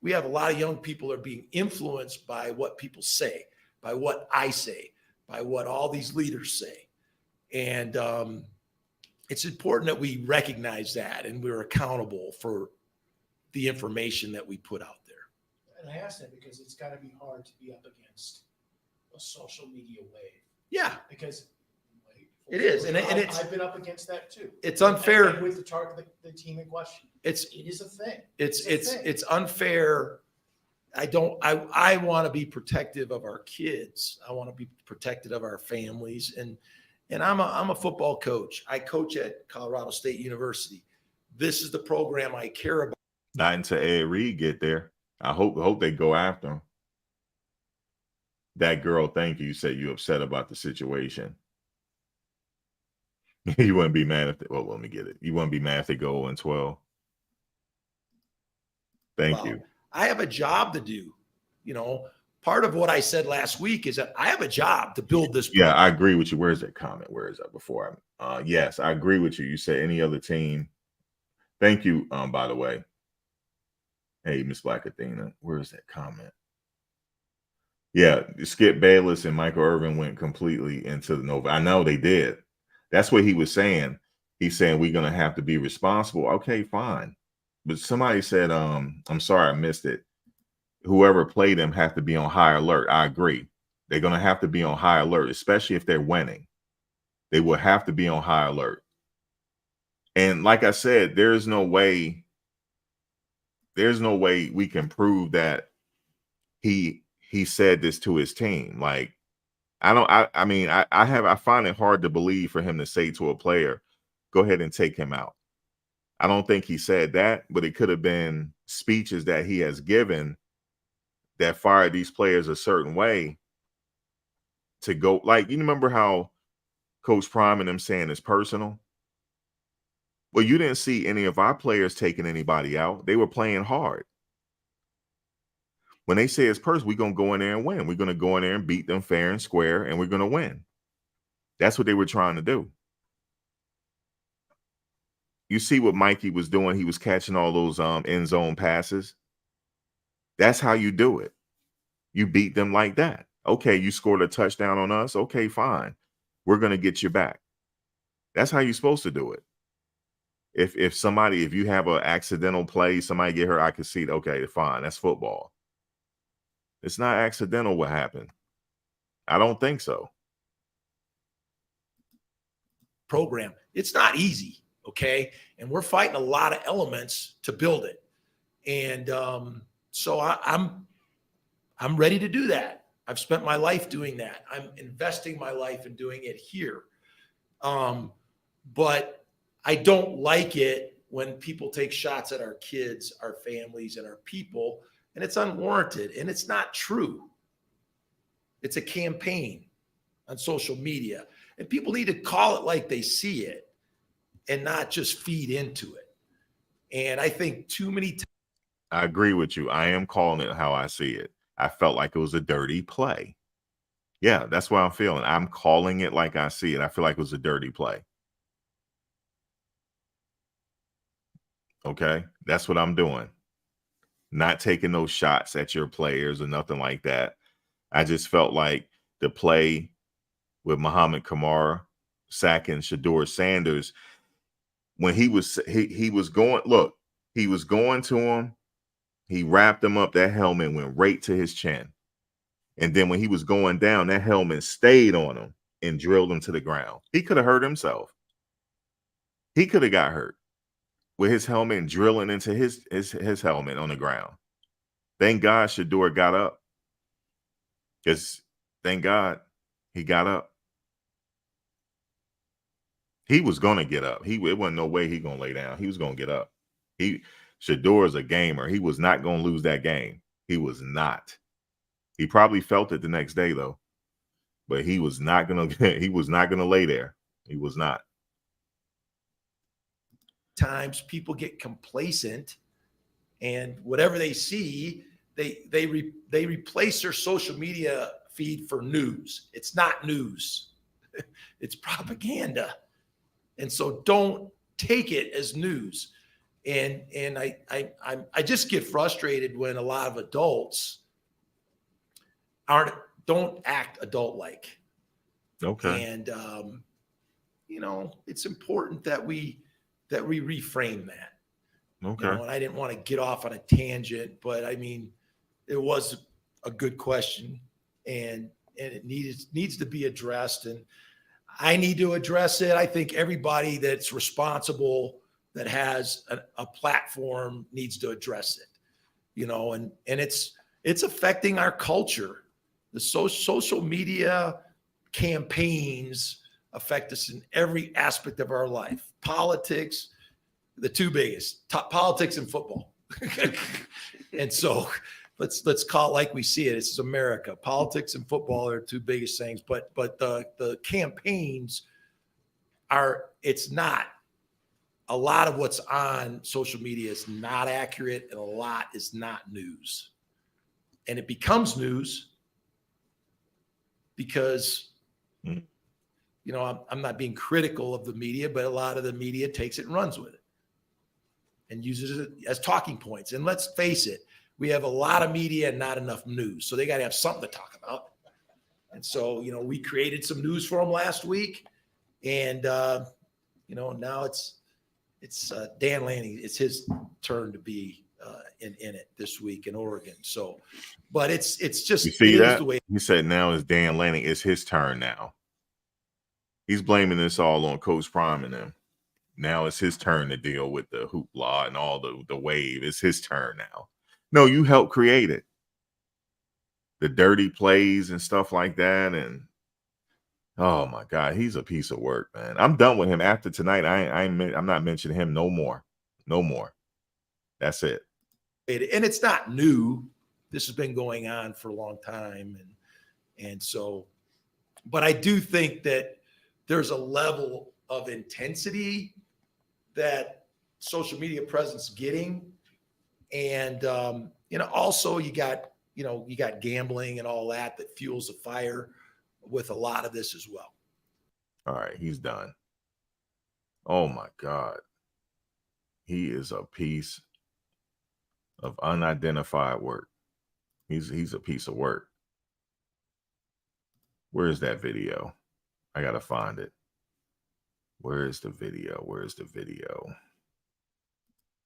we have a lot of young people that are being influenced by what people say, by what I say, by what all these leaders say. And it's important that we recognize that and we're accountable for the information that we put out there. And I ask that because it's got to be hard to be up against a social media wave. Yeah. Because it is. And it's, I've been up against that too. It's unfair. And with the team in question. It is a thing. It's unfair. I want to be protective of our kids. I want to be protective of our families. And I'm a football coach. I coach at Colorado State University. This is the program I care about. Not until Ed Reed get there. I hope they go after him. That girl, thank you, said you upset about the situation. You wouldn't be mad if let me get it. You wouldn't be mad if they go 0-12. Thank you. I have a job to do. You know, part of what I said last week is that I have a job to build this program. Yeah, I agree with you. Where's that comment? Where is that before? Yes, I agree with you. You said any other team. Thank you, by the way. Hey, Miss Black Athena, where's that comment? Yeah, Skip Bayless and Michael Irvin went completely into the Norvell. I know they did. That's what he was saying. He's saying we're going to have to be responsible. Okay, fine. But somebody said, I'm sorry, I missed it. Whoever played them have to be on high alert. I agree. They're going to have to be on high alert, especially if they're winning. They will have to be on high alert. And like I said, there's no way we can prove that he said this to his team. Like, I find it hard to believe for him to say to a player, go ahead and take him out. I don't think he said that, but it could have been speeches that he has given that fired these players a certain way to go. Like, you remember how Coach Prime and them saying it's personal? Well, you didn't see any of our players taking anybody out. They were playing hard. When they say it's personal, we're going to go in there and win. We're going to go in there and beat them fair and square, and we're going to win. That's what they were trying to do. You see what Mikey was doing? He was catching all those end zone passes. That's how you do it. You beat them like that. Okay, you scored a touchdown on us. Okay, fine. We're going to get you back. That's how you're supposed to do it. If you have an accidental play, somebody get hurt, I can see it. Okay, fine. That's football. It's not accidental what happened. I don't think so. Program. It's not easy, okay? And we're fighting a lot of elements to build it. And so I'm ready to do that. I've spent my life doing that. I'm investing my life in doing it here. But I don't like it when people take shots at our kids, our families, and our people, and it's unwarranted, and it's not true. It's a campaign on social media, and people need to call it like they see it and not just feed into it. And I think too many times. I agree with you. I am calling it how I see it. I felt like it was a dirty play. Yeah, that's what I'm feeling. I'm calling it like I see it. I feel like it was a dirty play. Okay, that's what I'm doing. Not taking those shots at your players or nothing like that. I just felt like the play with Muhammad Kamara sacking Shedeur Sanders, when he was going, look, he was going to him. He wrapped him up. That helmet went right to his chin. And then when he was going down, that helmet stayed on him and drilled him to the ground. He could have hurt himself. He could have got hurt. with his helmet and drilling into his helmet on the ground. Thank God Shedeur got up. Because thank God he got up. He was gonna get up. It wasn't no way he gonna lay down. He was gonna get up. Shedeur is a gamer. He was not gonna lose that game. He was not. He probably felt it the next day though, but he was not gonna. He was not gonna lay there. He was not. Times people get complacent, and whatever they see, they replace their social media feed for news. It's not news. It's propaganda. And so don't take it as news. And I just get frustrated when a lot of adults don't act adult-like. Okay. And it's important that we reframe that. Okay. And I didn't want to get off on a tangent, but I mean, it was a good question, and it needs to be addressed, and I need to address it. I think everybody that's responsible, that has a platform, needs to address it, and it's affecting our culture. The social media campaigns affect us in every aspect of our life. Politics, the two biggest, politics and football. And so let's call it like we see it. It's America. Politics and football are two biggest things, but the campaigns it's not. A lot of what's on social media is not accurate, and a lot is not news. And it becomes news because, I'm not being critical of the media, but a lot of the media takes it and runs with it and uses it as talking points. And let's face it, we have a lot of media and not enough news. So they got to have something to talk about. And so, we created some news for them last week. And, now it's Dan Lanning. It's his turn to be in it this week in Oregon. So, but it's just, you see that? The way he said now is Dan Lanning. It's his turn now. He's blaming this all on Coach Prime and them. Now it's his turn to deal with the hoopla and all the wave. It's his turn now. No, you helped create it. The dirty plays and stuff like that. And oh my God, he's a piece of work, man. I'm done with him after tonight. I'm not mentioning him no more. No more. That's it. And it's not new. This has been going on for a long time. And so, but I do think that there's a level of intensity that social media presence getting. And, also you got gambling and all that fuels the fire with a lot of this as well. All right. He's done. Oh my God. He is a piece of unidentified work. He's a piece of work. Where's that video? I got to find it. Where is the video? Where's the video?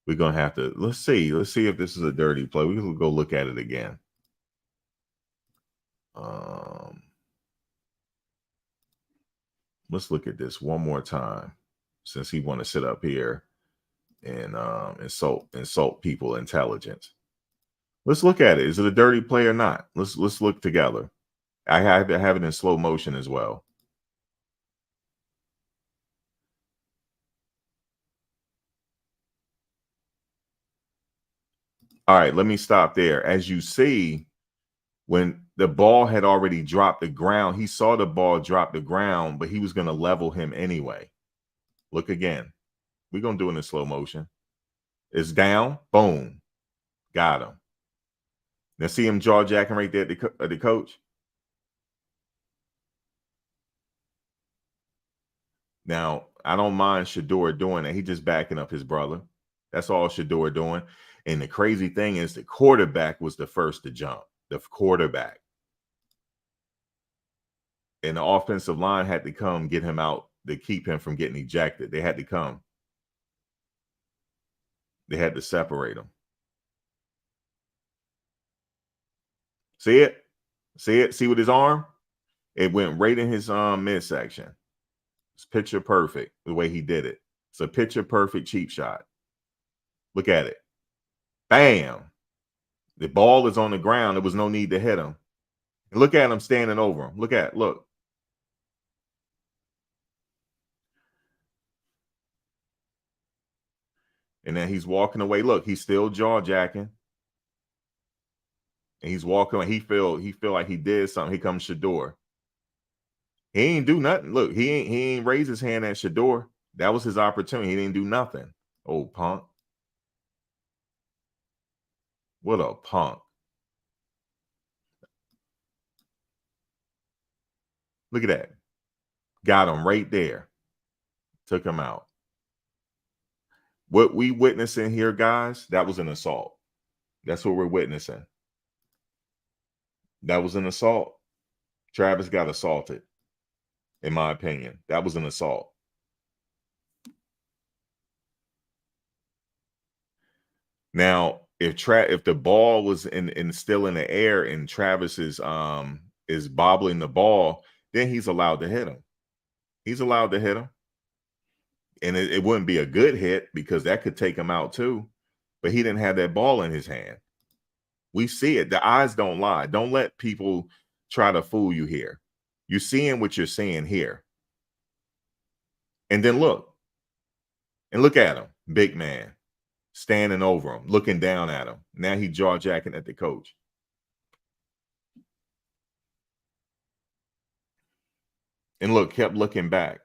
We're going to have to, let's see if this is a dirty play. We can go look at it again. Let's look at this one more time, since he want to sit up here and insult people intelligence. Let's look at it. Is it a dirty play or not? Let's look together. I have it in slow motion as well. All right, let me stop there. As you see, when the ball had already dropped the ground, he saw the ball drop the ground, but he was going to level him anyway. Look again. We're going to do it in slow motion. It's down. Boom. Got him. Now see him jaw jacking right there at the coach. Now, I don't mind Shedeur doing it. He just backing up his brother. That's all Shedeur doing. And the crazy thing is the quarterback was the first to jump. The quarterback. And the offensive line had to come get him out to keep him from getting ejected. They had to come. They had to separate him. See it? See it? See with his arm? It went right in his midsection. It's picture perfect the way he did it. It's a picture perfect cheap shot. Look at it. Bam. The ball is on the ground. There was no need to hit him. And look at him standing over him. Look. And then he's walking away. Look, he's still jaw jacking. And he's walking. He feel like he did something. Here comes Shedeur. He ain't do nothing. Look, he ain't raise his hand at Shedeur. That was his opportunity. He didn't do nothing. Old punk. What a punk. Look at that. Got him right there. Took him out. What we witnessing here, guys, that was an assault. That's what we're witnessing. That was an assault. Travis got assaulted, in my opinion. That was an assault. Now, if the ball was still in the air and Travis is bobbling the ball, then he's allowed to hit him. He's allowed to hit him. And it wouldn't be a good hit because that could take him out too. But he didn't have that ball in his hand. We see it. The eyes don't lie. Don't let people try to fool you here. You're seeing what you're seeing here. And then look. And look at him. Big man. Standing over him. Looking down at him. Now he's jaw jacking at the coach. And look, kept looking back.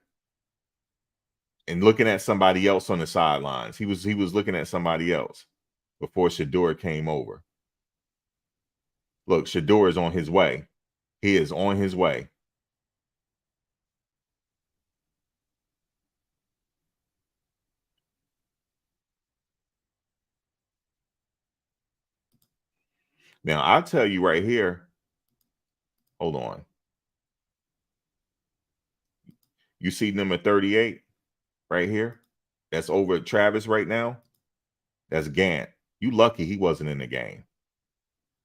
And looking at somebody else on the sidelines. He was looking at somebody else before Shedeur came over. Look, Shedeur is on his way. He is on his way. Now, I'll tell you right here. Hold on. You see number 38 right here? That's over at Travis right now. That's Gant. You lucky he wasn't in the game.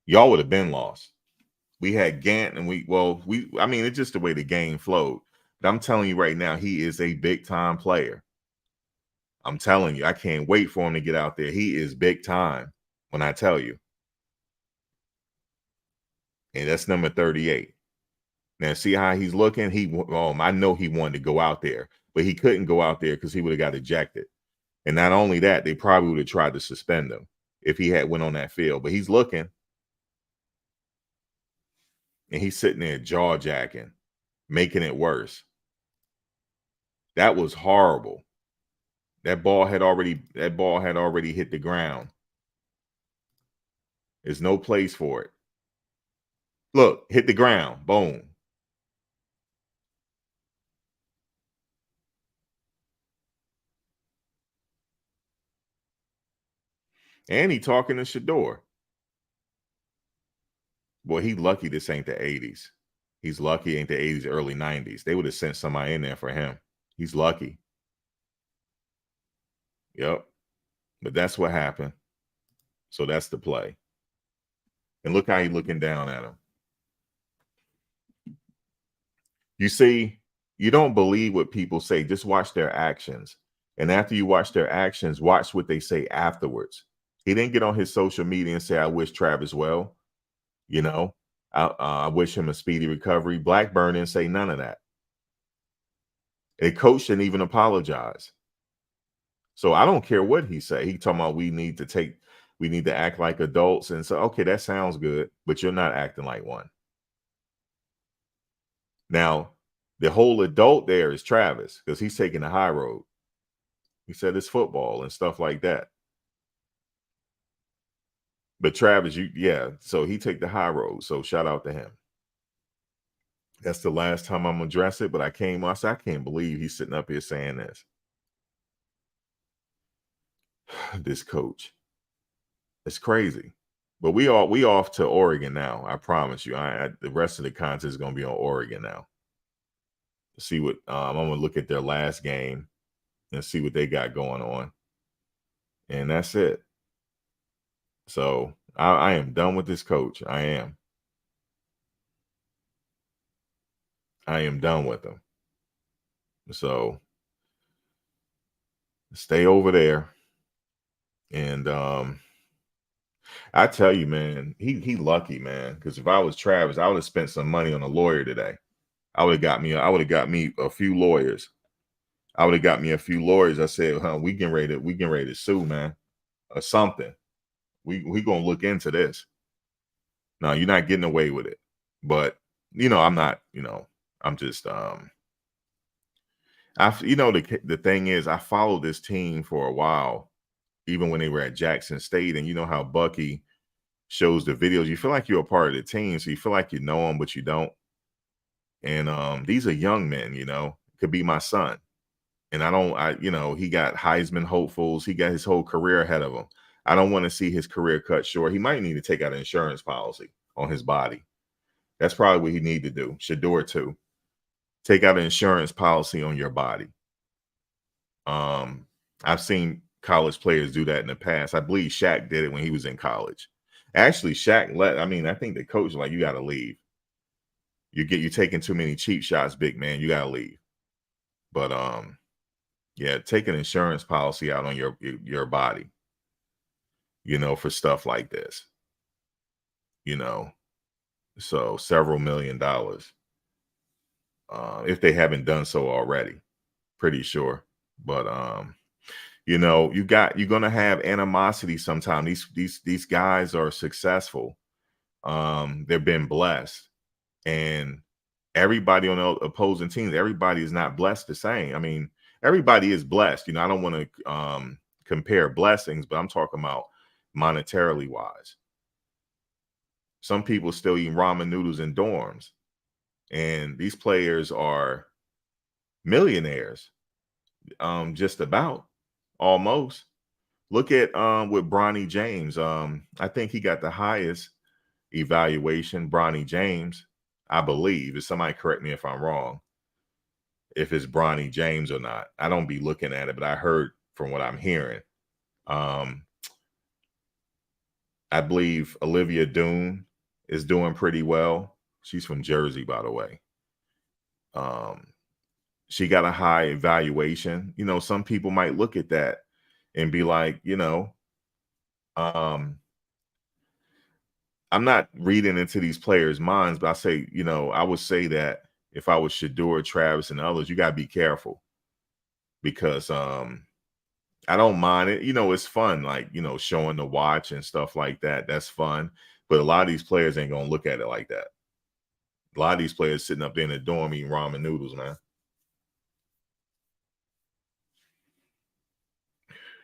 Y'all would have been lost. We had Gant and I mean, it's just the way the game flowed. But I'm telling you right now, he is a big time player. I'm telling you, I can't wait for him to get out there. He is big time when I tell you. And that's number 38. Now, see how he's looking? I know he wanted to go out there, but he couldn't go out there because he would have got ejected. And not only that, they probably would have tried to suspend him if he had went on that field. But he's looking. And he's sitting there jaw jacking, making it worse. That was horrible. That ball had already hit the ground. There's no place for it. Look, hit the ground. Boom. And he talking to Shedeur. Boy, he lucky this ain't the 80s. He's lucky it ain't the 80s, early 90s. They would have sent somebody in there for him. He's lucky. Yep. But that's what happened. So that's the play. And look how he's looking down at him. You see, you don't believe what people say. Just watch their actions. And after you watch their actions, watch what they say afterwards. He didn't get on his social media and say, I wish Travis well. You know, I wish him a speedy recovery. Blackburn didn't say none of that. A coach didn't even apologize. So I don't care what he said. He talking about we need to act like adults. And so, okay, that sounds good, but you're not acting like one. Now, the whole adult there is Travis because he's taking the high road. He said it's football and stuff like that. But Travis, so he take the high road. So shout out to him. That's the last time I'm going to address it, but I said, I can't believe he's sitting up here saying this. This coach. It's crazy. But we off to Oregon now. I promise you. The rest of the content is going to be on Oregon now. See what I'm going to look at their last game and see what they got going on. And that's it. So I am done with this coach. I am done with him. So stay over there. And I tell you, man, he lucky, man. Because if I was Travis, I would have spent some money on a lawyer today. I would have got me a few lawyers. I said, we getting ready to sue, man, or something. We gonna look into this. No, you're not getting away with it. But I'm not, I'm just the thing is, I followed this team for a while, even when they were at Jackson State, and you know how Bucky shows the videos. You feel like you're a part of the team, so you feel like you know them, but you don't. And these are young men, could be my son. And he got Heisman hopefuls. He got his whole career ahead of him. I don't want to see his career cut short. He might need to take out an insurance policy on his body. That's probably what he need to do. Shedeur too. Take out an insurance policy on your body. I've seen college players do that in the past. I believe Shaq did it when he was in college. Actually, Shaq I think the coach was like, you got to leave. You're taking too many cheap shots, big man. You got to leave. But yeah, take an insurance policy out on your body, for stuff like this, so several $1 million, if they haven't done so already, pretty sure. But you're going to have animosity sometimes. These guys are successful. They've been blessed, and everybody on the opposing teams, everybody is not blessed the same. I mean, everybody is blessed. I don't want to compare blessings, but I'm talking about monetarily wise. Some people still eat ramen noodles in dorms, and these players are millionaires, just about, almost. Look at with Bronny James. I think he got the highest evaluation, Bronny James, I believe. If somebody correct me if I'm wrong, if it's Bronny James or not. I don't be looking at it, but I heard from what I'm hearing. I believe Olivia Doon is doing pretty well. She's from Jersey, by the way. She got a high evaluation. Some people might look at that and be like, I'm not reading into these players' minds, but I say, I would say that if I was Shedeur, Travis, and others, you got to be careful, because I don't mind it. It's fun, like, showing the watch and stuff like that. That's fun. But a lot of these players ain't going to look at it like that. A lot of these players sitting up there in the dorm eating ramen noodles, man.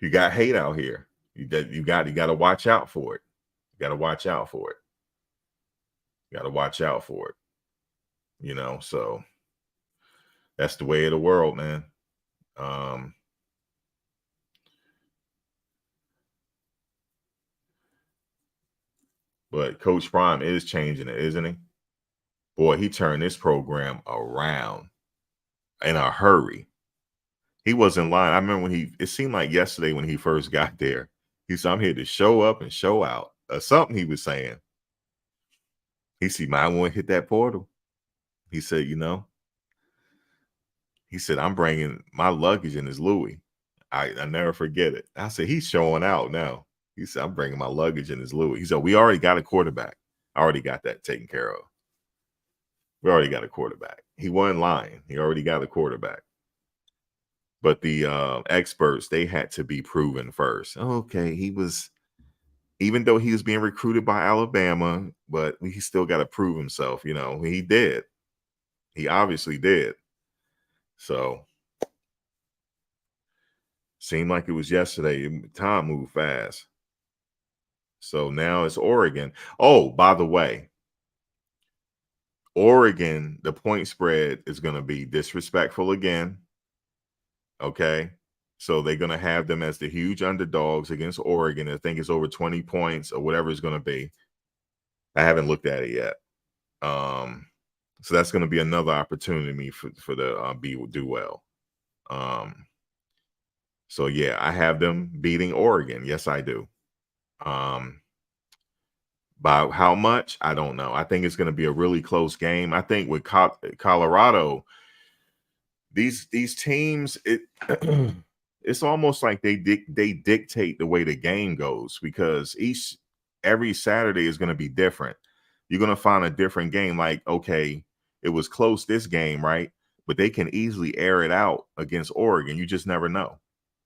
You got hate out here. You got to watch out for it. You got to watch out for it. You got to watch out for it. So that's the way of the world, man. But Coach Prime is changing it, isn't he? Boy, he turned this program around in a hurry. He wasn't lying. I remember it seemed like yesterday when he first got there, he said, I'm here to show up and show out, or something he was saying. He said, I want to hit that portal. He said, he said, I'm bringing my luggage in his Louis. I never forget it. I said, he's showing out now. He said, I'm bringing my luggage in his Louis. He said, we already got a quarterback. I already got that taken care of. We already got a quarterback. He wasn't lying. He already got a quarterback. But the experts, they had to be proven first. Okay, even though he was being recruited by Alabama, but he still got to prove himself. He did. He obviously did. So seemed like it was yesterday. Time moved fast. So now it's Oregon. Oh, by the way, Oregon, the point spread is going to be disrespectful again. Okay. So they're going to have them as the huge underdogs against Oregon. I think it's over 20 points or whatever it's going to be. I haven't looked at it yet. So that's going to be another opportunity for the do well. So yeah, I have them beating Oregon. Yes, I do. By how much? I don't know. I think it's going to be a really close game. I think with Colorado, these teams, it's almost like they dictate the way the game goes, because every Saturday is going to be different. You're going to find a different game. Like, okay, it was close this game, right? But they can easily air it out against Oregon. You just never know.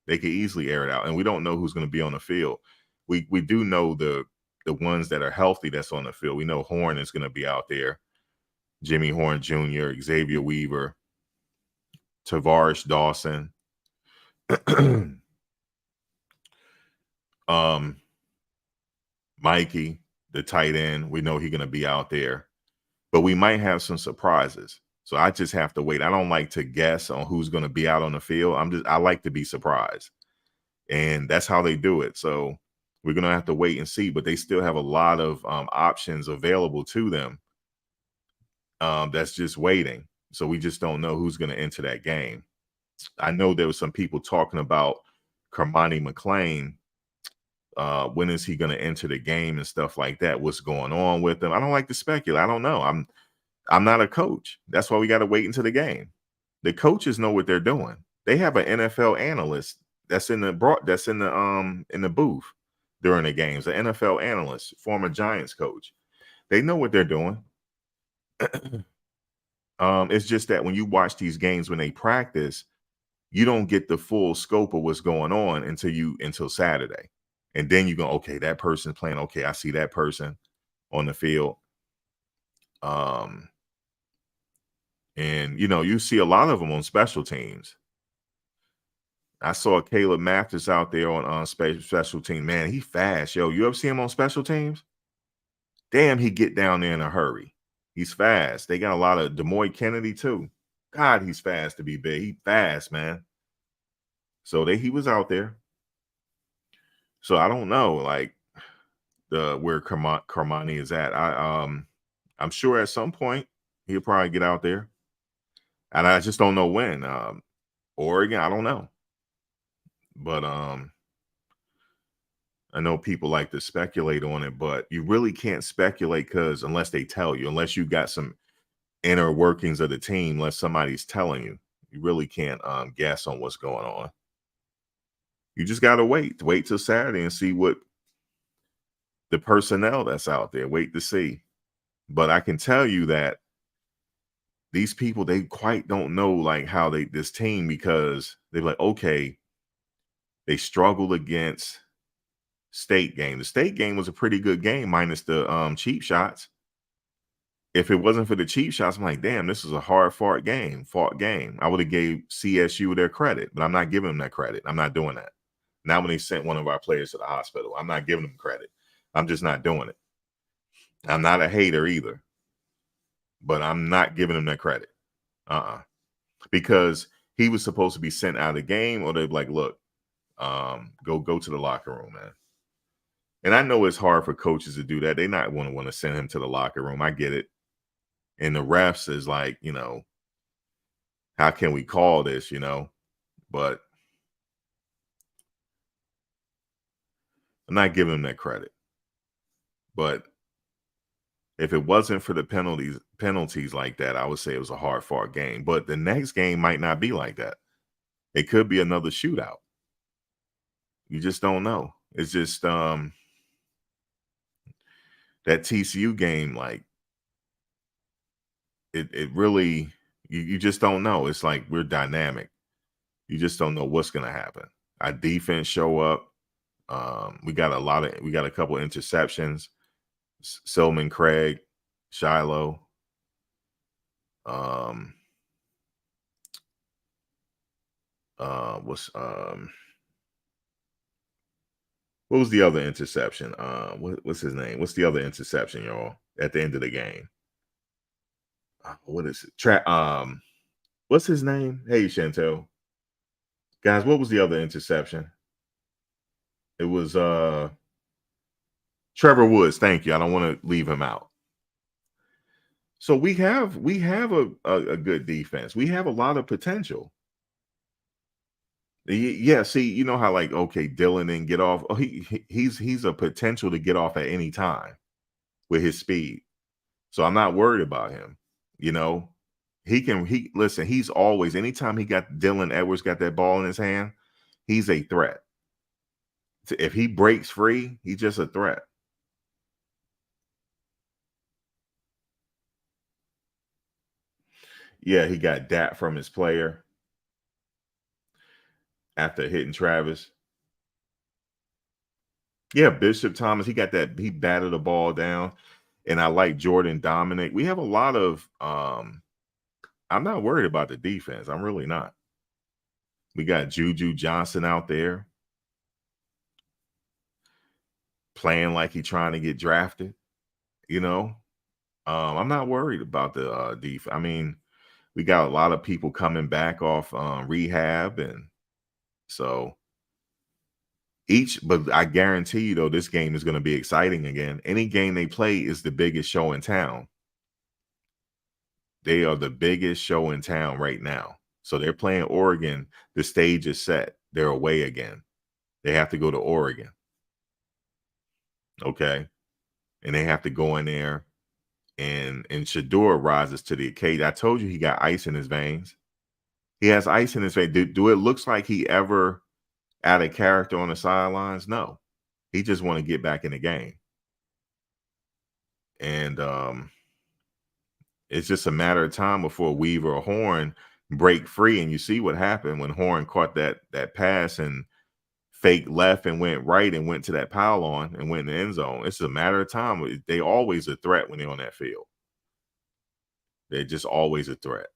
They could easily air it out, and we don't know who's going to be on the field. We do know the ones that are healthy that's on the field. We know Horn is going to be out there. Jimmy Horn Jr., Xavier Weaver, Tavares Dawson. Mikey, the tight end, we know he's going to be out there, but we might have some surprises. So I just have to wait. I don't like to guess on who's going to be out on the field. I like to be surprised, and that's how they do it. So we're going to have to wait and see, but they still have a lot of options available to them. That's just waiting. So we just don't know who's going to enter that game. I know there was some people talking about Kermani McClain. When is he going to enter the game and stuff like that? What's going on with him? I don't like to speculate. I don't know. I'm not a coach. That's why we got to wait until the game. The coaches know what they're doing. They have an NFL analyst that's in the booth during the games. An NFL analyst, former Giants coach. They know what they're doing. It's just that when you watch these games, when they practice, you don't get the full scope of what's going on until Saturday. And then you go, okay, that person's playing. Okay, I see that person on the field. And, you see a lot of them on special teams. I saw Caleb Mathis out there on special team. Man, he fast. Yo, you ever see him on special teams? Damn, he get down there in a hurry. He's fast. They got a lot of DeMoy Kennedy, too. God, he's fast to be big. He fast, man. So he was out there. So I don't know, like, where Kermani is at. I'm sure at some point he'll probably get out there, and I just don't know when. Oregon, I don't know, but I know people like to speculate on it, but you really can't speculate unless they tell you, unless you got some inner workings of the team, unless somebody's telling you, you really can't guess on what's going on. You just got to wait till Saturday and see what the personnel that's out there, wait to see. But I can tell you that these people, they quite don't know like how this team, because they're like, okay, they struggled against State game. The State game was a pretty good game minus the cheap shots. If it wasn't for the cheap shots, I'm like, damn, this is a fought game. I would have gave CSU their credit, but I'm not giving them that credit. I'm not doing that. Now when they sent one of our players to the hospital, I'm not giving them credit. I'm just not doing it. I'm not a hater either, but I'm not giving him that credit. Because he was supposed to be sent out of the game, or they'd be like, look, go to the locker room, man. And I know it's hard for coaches to do that. They not want to send him to the locker room. I get it. And the refs is like, how can we call this, But I'm not giving him that credit. But if it wasn't for the penalties like that, I would say it was a hard-fought game. But the next game might not be like that. It could be another shootout. You just don't know. It's just that TCU game, like, it really, you just don't know. It's like we're dynamic. You just don't know what's going to happen. Our defense show up. We got a couple interceptions. Silman Craig, Shiloh. What was the other interception? What's his name? What's the other interception, y'all, at the end of the game? What is it? What's his name? Hey, Chantel. Guys, what was the other interception? It was Trevor Woods. Thank you. I don't want to leave him out. So we have a good defense. We have a lot of potential. Yeah, see, you know how, like, okay, Dylan didn't get off. Oh, he's a potential to get off at any time with his speed. So I'm not worried about him. Listen, he's always, anytime Dylan Edwards got that ball in his hand, he's a threat. If he breaks free, he's just a threat. Yeah, he got dat from his player after hitting Travis. Yeah, Bishop Thomas, he batted the ball down. And I like Jordan Dominic. We have a lot of I'm not worried about the defense. I'm really not. We got Juju Johnson out there playing like he's trying to get drafted. You know, I'm not worried about the defense. I mean, we got a lot of people coming back off rehab, and so but I guarantee you, though, this game is going to be exciting again. Any game they play is the biggest show in town. They are the biggest show in town right now. So they're playing Oregon. The stage is set. They're away again. They have to go to Oregon. Okay. And they have to go in there, and Shedeur rises to the occasion. I told you he got ice in his veins. He has ice in his veins. Do it looks like he ever out of character on the sidelines? No. He just want to get back in the game. And it's just a matter of time before Weaver or Horn break free. And you see what happened when Horn caught that pass and fake left and went right and went to that pile on and went in the end zone. It's a matter of time. They always a threat when they're on that field. They're just always a threat.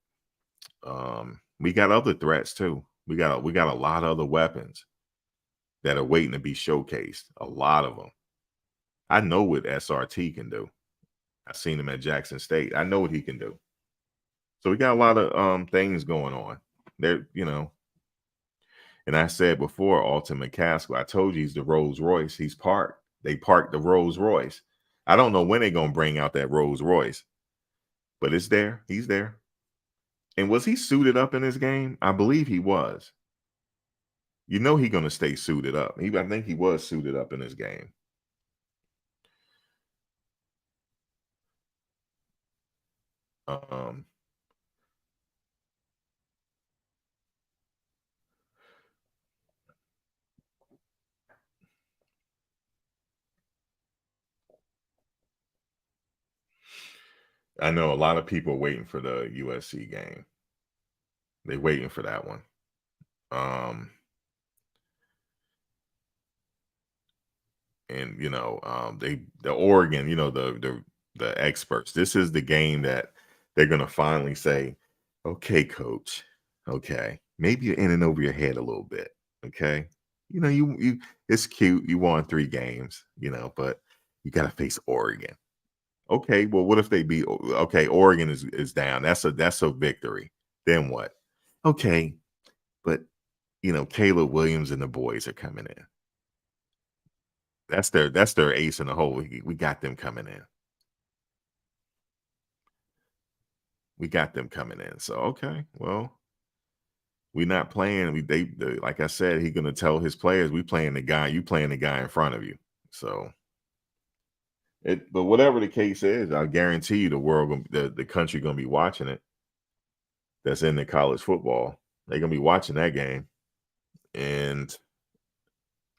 We got other threats too. We got a lot of other weapons that are waiting to be showcased. A lot of them. I know what SRT can do. I've seen him at Jackson State. I know what he can do. So we got a lot of things going on there, you know. And I said before, Alton McCaskill, I told you he's the Rolls Royce. He's parked. They parked the Rolls Royce. I don't know when they're going to bring out that Rolls Royce, but it's there. He's there. And was he suited up in this game? I believe he was. You know he's going to stay suited up. I think he was suited up in this game. I know a lot of people are waiting for the USC game. They're waiting for that one. And you know, the Oregon, you know, the experts. This is the game that they're gonna finally say, okay, coach, okay, maybe you're in and over your head a little bit. Okay. You know, you it's cute, you won 3 games, you know, but you gotta face Oregon. Okay, well, what if they beat? Okay, Oregon is down. That's a victory. Then what? Okay, but you know, Caleb Williams and the boys are coming in. That's their ace in the hole. We got them coming in. We got them coming in. So okay, well, we're not playing. Like I said, he's gonna tell his players, we playing the guy. You playing the guy in front of you. So. But whatever the case is, I guarantee you the country gonna be watching it. That's in the college football. They're gonna be watching that game, and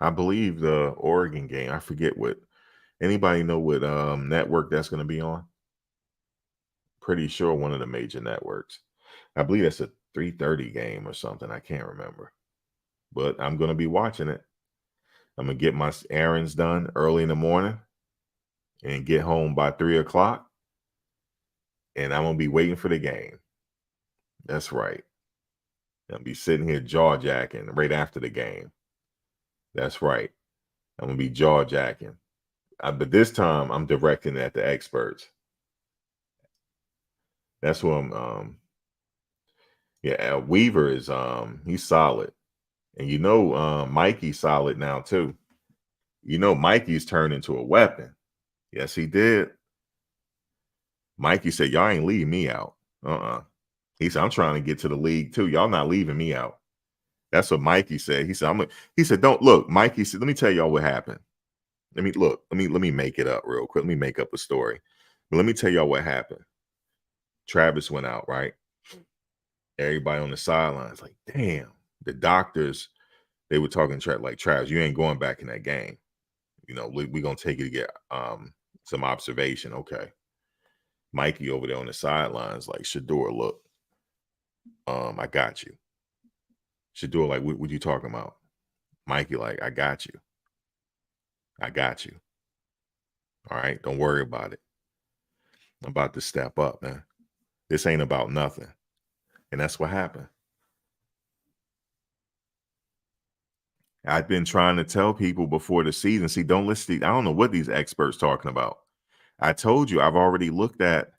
I believe the Oregon game. I forget what. Anybody know what network that's gonna be on? Pretty sure one of the major networks. I believe that's a 3:30 game or something. I can't remember, but I'm gonna be watching it. I'm gonna get my errands done early in the morning and get home by 3 o'clock. And I'm going to be waiting for the game. That's right. I'll be sitting here jaw-jacking right after the game. That's right. I'm going to be jaw-jacking. But this time, I'm directing at the experts. That's who I'm yeah, Weaver is he's solid. And you know Mikey's solid now too. You know Mikey's turned into a weapon. Yes, he did. Mikey said, y'all ain't leaving me out. He said, I'm trying to get to the league too. Y'all not leaving me out. That's what Mikey said. He said, don't look. Mikey said, let me tell y'all what happened. Let me make it up real quick. Let me make up a story. But let me tell y'all what happened. Travis went out, right? Everybody on the sidelines like, damn, the doctors, they were talking like, Travis, you ain't going back in that game. You know, we're going to take you to get some observation. Okay. Mikey over there on the sidelines, like, Shedeur, look, I got you. Shedeur, like, what you talking about? Mikey, like, I got you. I got you. All right. Don't worry about it. I'm about to step up, man. This ain't about nothing. And that's what happened. I've been trying to tell people before the season, see, don't listen to, I don't know what these experts talking about. I told you, I've already looked at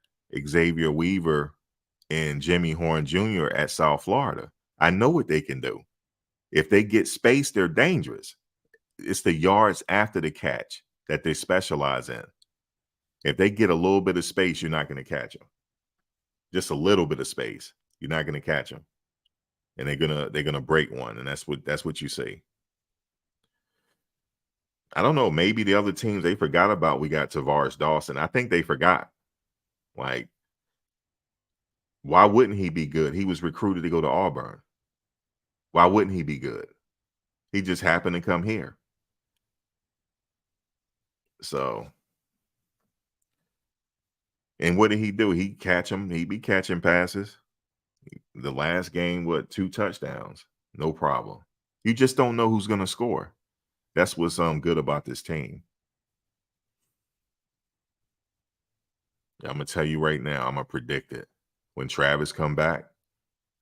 Xavier Weaver and Jimmy Horn Jr. at South Florida. I know what they can do. If they get space, they're dangerous. It's the yards after the catch that they specialize in. If they get a little bit of space, you're not going to catch them. Just a little bit of space, you're not going to catch them. And they're gonna break one, and that's what you see. I don't know. Maybe the other teams, they forgot about we got Tavares Dawson. I think they forgot. Like, why wouldn't he be good? He was recruited to go to Auburn. Why wouldn't he be good? He just happened to come here. So, and what did he do? He catch him. He be catching passes. The last game, 2 touchdowns? No problem. You just don't know who's going to score. That's what's good about this team. I'm going to tell you right now, I'm going to predict it. When Travis come back,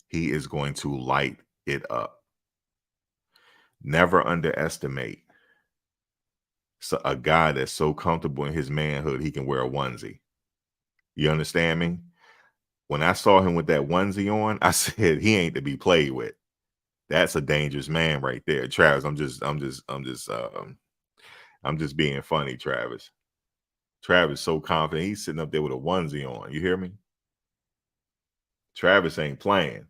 he is going to light it up. Never underestimate a guy that's so comfortable in his manhood, he can wear a onesie. You understand me? When I saw him with that onesie on, I said, he ain't to be played with. That's a dangerous man right there. Travis, I'm just being funny, Travis. Travis so confident. He's sitting up there with a onesie on. You hear me? Travis ain't playing.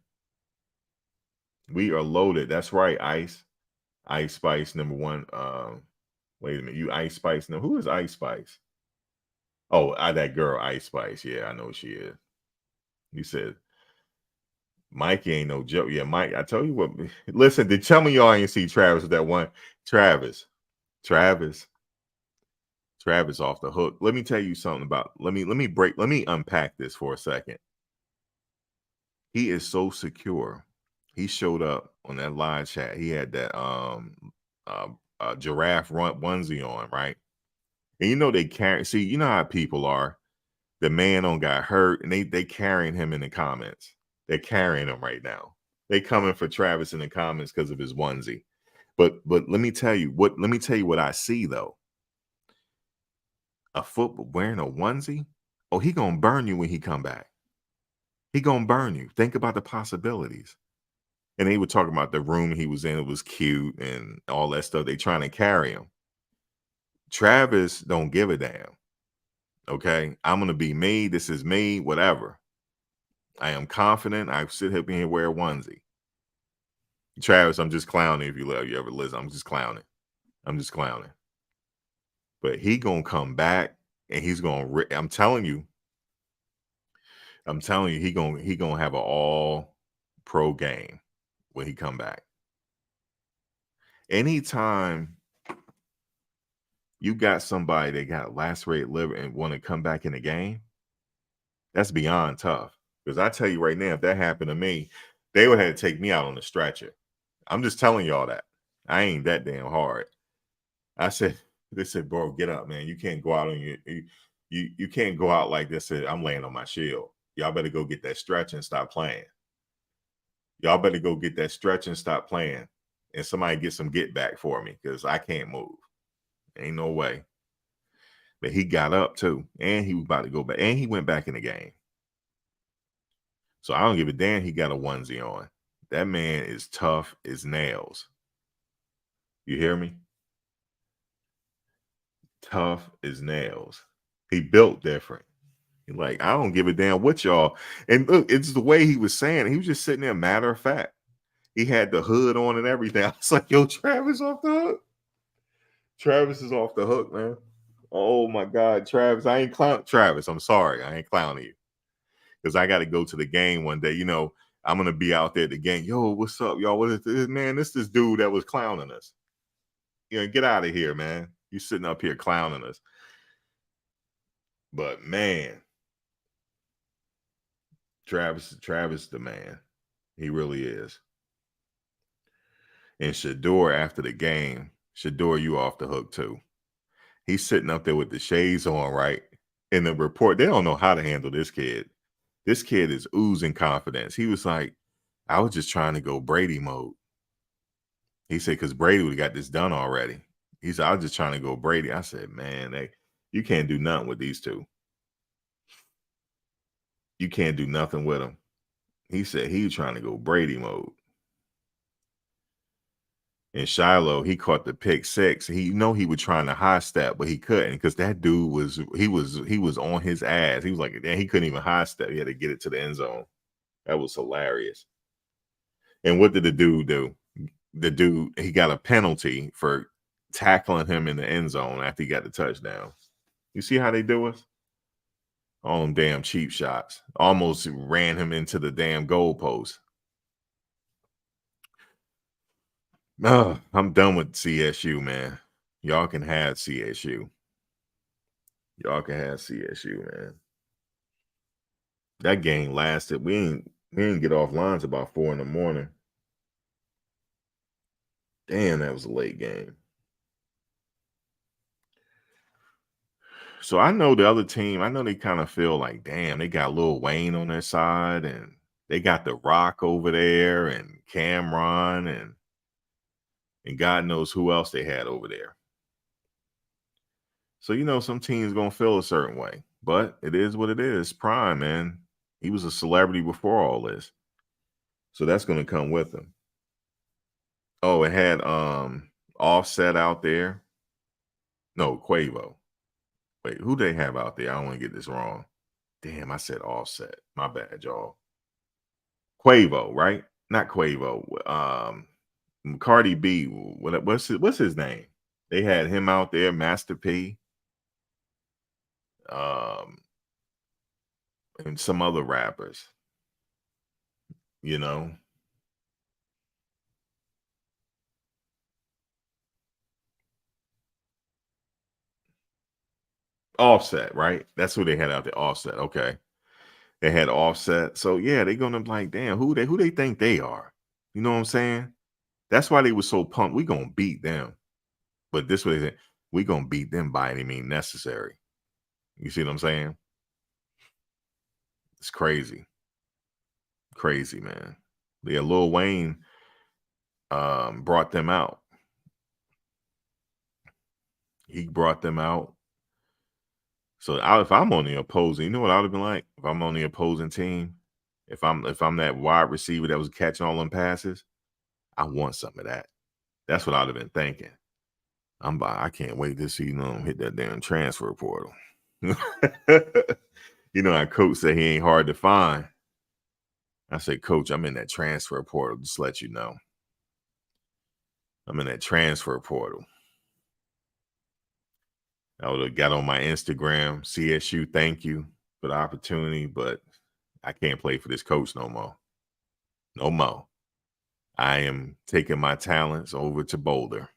We are loaded. That's right, Ice. Ice Spice, number one. Wait a minute. You Ice Spice. Now, who is Ice Spice? Oh, that girl, Ice Spice. Yeah, I know she is. He said, Mikey ain't no joke. Yeah, Mike, I tell you what. Listen, tell me y'all ain't see Travis with that one. Travis off the hook. Let me tell you something about, let me unpack this for a second. He is so secure. He showed up on that live chat. He had that giraffe onesie on, right? And you know they carry, see, you know how people are. The man got hurt, and they carrying him in the comments. They're carrying him right now. They coming for Travis in the comments because of his onesie. But let me tell you what I see though. A football wearing a onesie, oh, he gonna burn you when he come back. He gonna burn you. Think about the possibilities. And they were talking about the room he was in. It was cute and all that stuff. They trying to carry him. Travis don't give a damn. Okay, I'm gonna be me. This is me. Whatever. I am confident. I sit here and wear a onesie. Travis, I'm just clowning. If you ever listen, I'm just clowning. But he gonna come back and he's gonna. I'm telling you, he gonna have an all pro game when he come back. Anytime you got somebody that got lacerated liver and want to come back in the game, that's beyond tough. Because I tell you right now, if that happened to me, they would have to take me out on the stretcher. I'm just telling y'all that. I ain't that damn hard. They said, bro, get up, man. You can't go out on you can't go out like this. I'm laying on my shield. Y'all better go get that stretch and stop playing. And somebody get some get back for me because I can't move. Ain't no way. But he got up too. And he was about to go back. And he went back in the game. So I don't give a damn he got a onesie on. That man is tough as nails. You hear me? Tough as nails. He built different. Like, I don't give a damn what y'all. And look, it's the way he was saying it. He was just sitting there, matter of fact. He had the hood on and everything. I was like, yo, Travis off the hook. Travis is off the hook, man. Oh my God, Travis. Travis, I'm sorry. I ain't clowning you. Because I got to go to the game one day. You know, I'm gonna be out there at the game. Yo, what's up, y'all? What is this, man? This dude that was clowning us. Get out of here, man. You sitting up here clowning us. But man, Travis, the man. He really is. And Shedeur, after the game, Shedeur, you off the hook too. He's sitting up there with the shades on, right? In the report, they don't know how to handle this kid. This kid is oozing confidence. He was like, I was just trying to go Brady mode. He said, because Brady would have got this done already. He said, I was just trying to go Brady. I said, man, you can't do nothing with these two. You can't do nothing with them. He said he was trying to go Brady mode. And Shiloh, he caught the pick six. He was trying to high step, but he couldn't because that dude was on his ass. He was like, he couldn't even high step. He had to get it to the end zone. That was hilarious. And what did the dude do? The dude, he got a penalty for tackling him in the end zone after he got the touchdown. You see how they do us? All them damn cheap shots. Almost ran him into the damn goalpost. Oh, I'm done with CSU, man. Y'all can have CSU. Y'all can have CSU, man. That game lasted. We didn't get off lines about 4 a.m. Damn, that was a late game. So I know the other team, I know they kind of feel like, damn, they got Lil Wayne on their side, and they got The Rock over there, and Cameron, and God knows who else they had over there. So, some teams going to feel a certain way. But it is what it is. Prime, man. He was a celebrity before all this. So that's going to come with him. Oh, it had Offset out there. No, Quavo. Wait, who they have out there? I don't want to get this wrong. Damn, I said Offset. My bad, y'all. Quavo, right? Not Quavo. Cardi B. What's his name? They had him out there, Master P. And some other rappers. Offset, right? That's who they had out there. Offset. Okay. They had Offset. So yeah, they're gonna be like, damn, who they think they are? You know what I'm saying? That's why they were so pumped. We gonna beat them. But this way they said, we gonna beat them by any means necessary. You see what I'm saying? It's crazy. Crazy, man. Yeah, Lil Wayne brought them out. He brought them out. So if I'm on the opposing, you know what I would have been like? If I'm on the opposing team, if I'm that wide receiver that was catching all them passes, I want some of that. That's what I'd have been thinking. I can't wait to see hit that damn transfer portal. Our coach said he ain't hard to find. I said, Coach, I'm in that transfer portal. Just let you know. I'm in that transfer portal. I would have got on my Instagram, CSU, thank you for the opportunity, but I can't play for this coach no more. No more. I am taking my talents over to Boulder.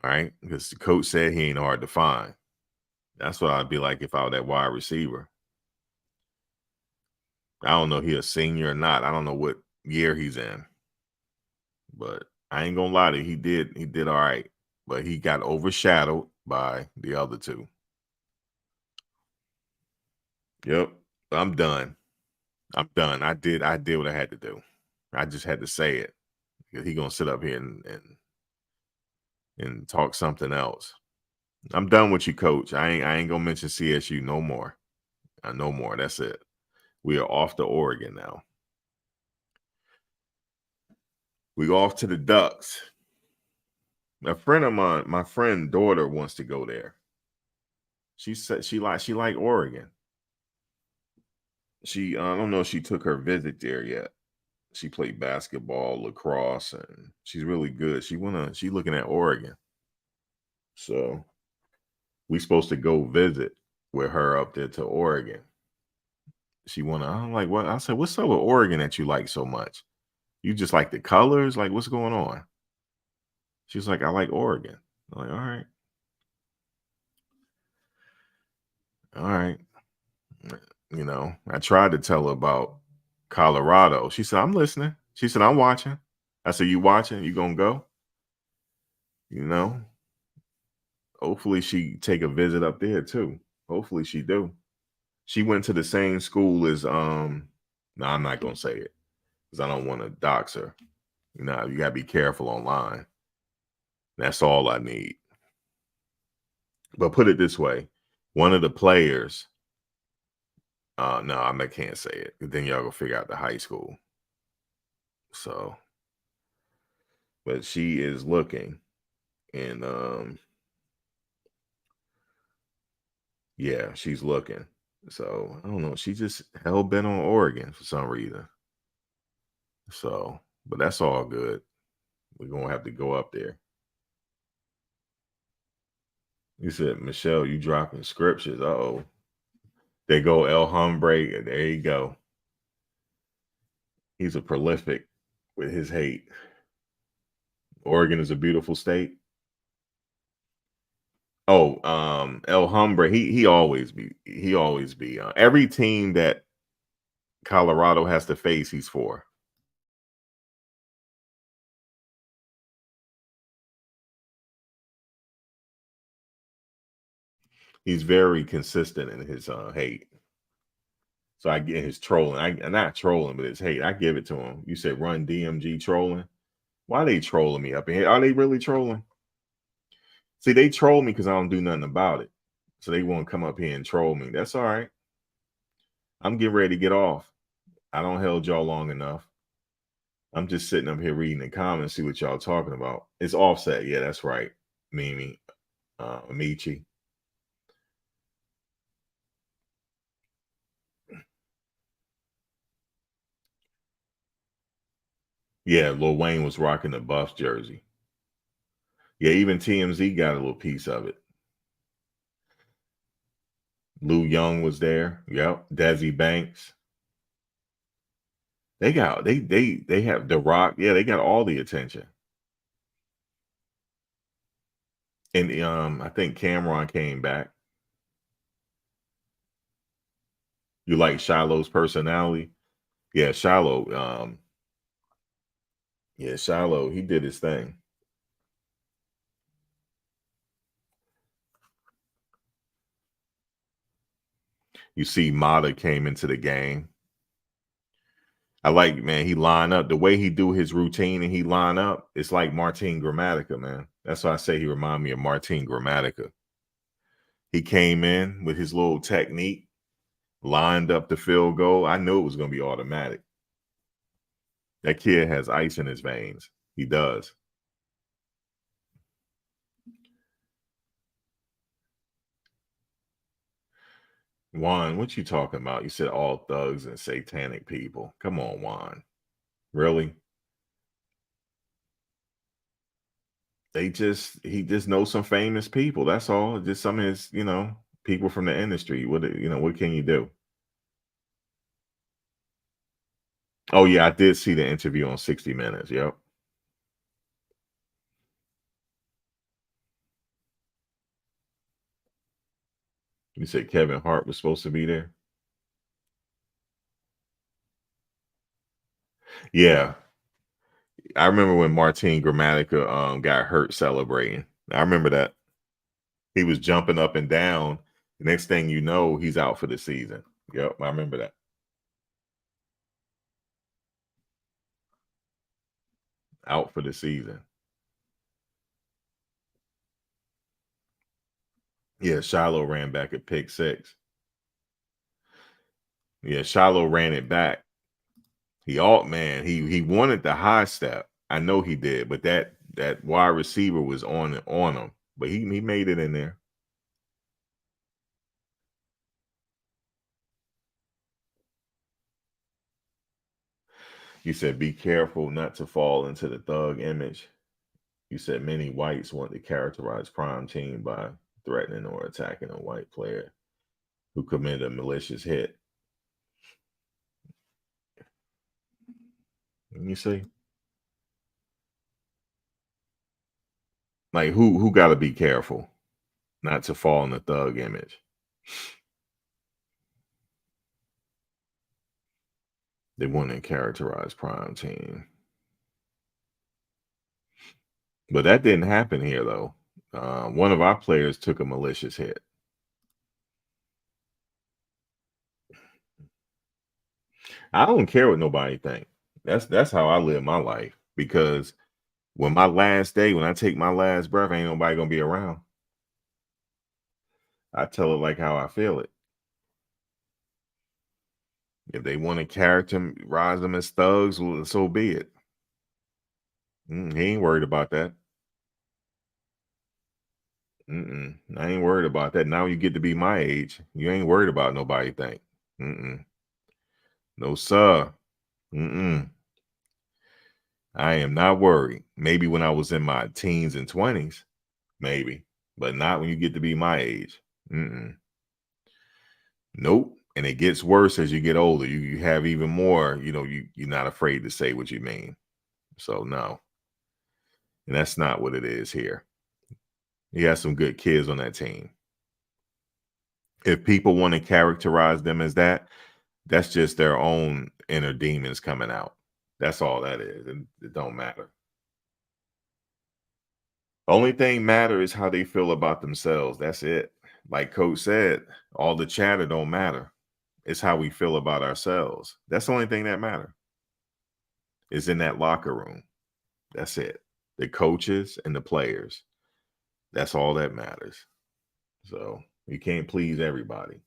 All right? Because the coach said he ain't hard to find. That's what I'd be like if I were that wide receiver. I don't know if he's a senior or not. I don't know what year he's in. But I ain't going to lie to you. He did all right. But he got overshadowed by the other two. Yep. I'm done. I did what I had to do. I just had to say it. Because he's going to sit up here and talk something else. I'm done with you, Coach. I ain't going to mention CSU no more. No more. That's it. We are off to Oregon now. We go off to the Ducks. A friend of mine, my friend's daughter wants to go there. She said she like Oregon. I don't know if she took her visit there yet. She played basketball, lacrosse, and she's really good. She's looking at Oregon. So we supposed to go visit with her up there to Oregon. she wanna. I'm like, what? I said, what's up with Oregon that you like so much? You just like the colors? Like, what's going on? She's like, I like Oregon. I'm like, all right. All right. You know, I tried to tell her about Colorado. She said, I'm listening. She said, I'm watching. I said, you watching? You gonna go? You know, hopefully she take a visit up there too. Hopefully she do. She went to the same school as no, I'm not gonna say it because I don't want to dox her. You know, you gotta be careful online. That's all I need. But put it this way, one of the players, no, I can't say it. Then y'all go figure out the high school. So, but she is looking, and yeah, she's looking. So I don't know. She just hell bent on Oregon for some reason. So, but that's all good. We're gonna have to go up there. You said, Michelle, you dropping scriptures. Uh-oh. They go El Hombre. There you go. He's a prolific with his hate. Oregon is a beautiful state. Oh, El Hombre, he always be every team that Colorado has to face, he's for. He's very consistent in his hate. So I get his trolling. I'm not trolling, but his hate. I give it to him. You said run DMG trolling. Why are they trolling me up in here? Are they really trolling? See, they troll me because I don't do nothing about it. So they won't come up here and troll me. That's all right. I'm getting ready to get off. I don't held y'all long enough. I'm just sitting up here reading the comments, see what y'all talking about. It's Offset. Yeah, that's right. Mimi, Amici. Yeah, Lil Wayne was rocking the Buffs jersey. Yeah, even TMZ got a little piece of it. Lou Young was there. Yep. Desi Banks. They have The Rock. Yeah, they got all the attention. And I think Cameron came back. You like Shiloh's personality? Yeah, Shiloh. Yeah, Shiloh, he did his thing. You see Mata came into the game. I like, man, he line up. The way he do his routine and he line up, it's like Martin Gramatica, man. That's why I say he remind me of Martin Gramatica. He came in with his little technique, lined up the field goal. I knew it was going to be automatic. That kid has ice in his veins. He does. Juan, what you talking about? You said all thugs and satanic people. Come on, Juan. Really? He just knows some famous people. That's all. Just some of his, people from the industry. What can you do? Oh yeah, I did see the interview on 60 Minutes. Yep. You said Kevin Hart was supposed to be there? Yeah. I remember when Martin Gramatica got hurt celebrating. I remember that. He was jumping up and down. The next thing you know, he's out for the season. Yep, I remember that. Out for the season. Yeah, Shiloh ran back at pick 6. Yeah, Shiloh ran it back. He wanted the high step. I know he did, but that wide receiver was on him. But he made it in there. You said be careful not to fall into the thug image. You said many whites want to characterize Prime Team by threatening or attacking a white player who committed a malicious hit. Let me see. Like who got to be careful not to fall in the thug image. They wouldn't characterize prime team. But that didn't happen here, though. One of our players took a malicious hit. I don't care what nobody think. That's how I live my life. Because when my last day, when I take my last breath, ain't nobody gonna be around. I tell it like how I feel it. If they want to characterize them as thugs, well, so be it. He ain't worried about that. I ain't worried about that. Now you get to be my age. You ain't worried about nobody think. No, sir. I am not worried. Maybe when I was in my teens and 20s, maybe, but not when you get to be my age. Nope. And it gets worse as you get older. You have even more, you're not afraid to say what you mean. So no. And that's not what it is here. You have some good kids on that team. If people want to characterize them as that, that's just their own inner demons coming out. That's all that is. It don't matter. Only thing matter is how they feel about themselves. That's it. Like Coach said, all the chatter don't matter. It's how we feel about ourselves. That's the only thing that matters. Is in that locker room. That's it. The coaches and the players. That's all that matters. So you can't please everybody.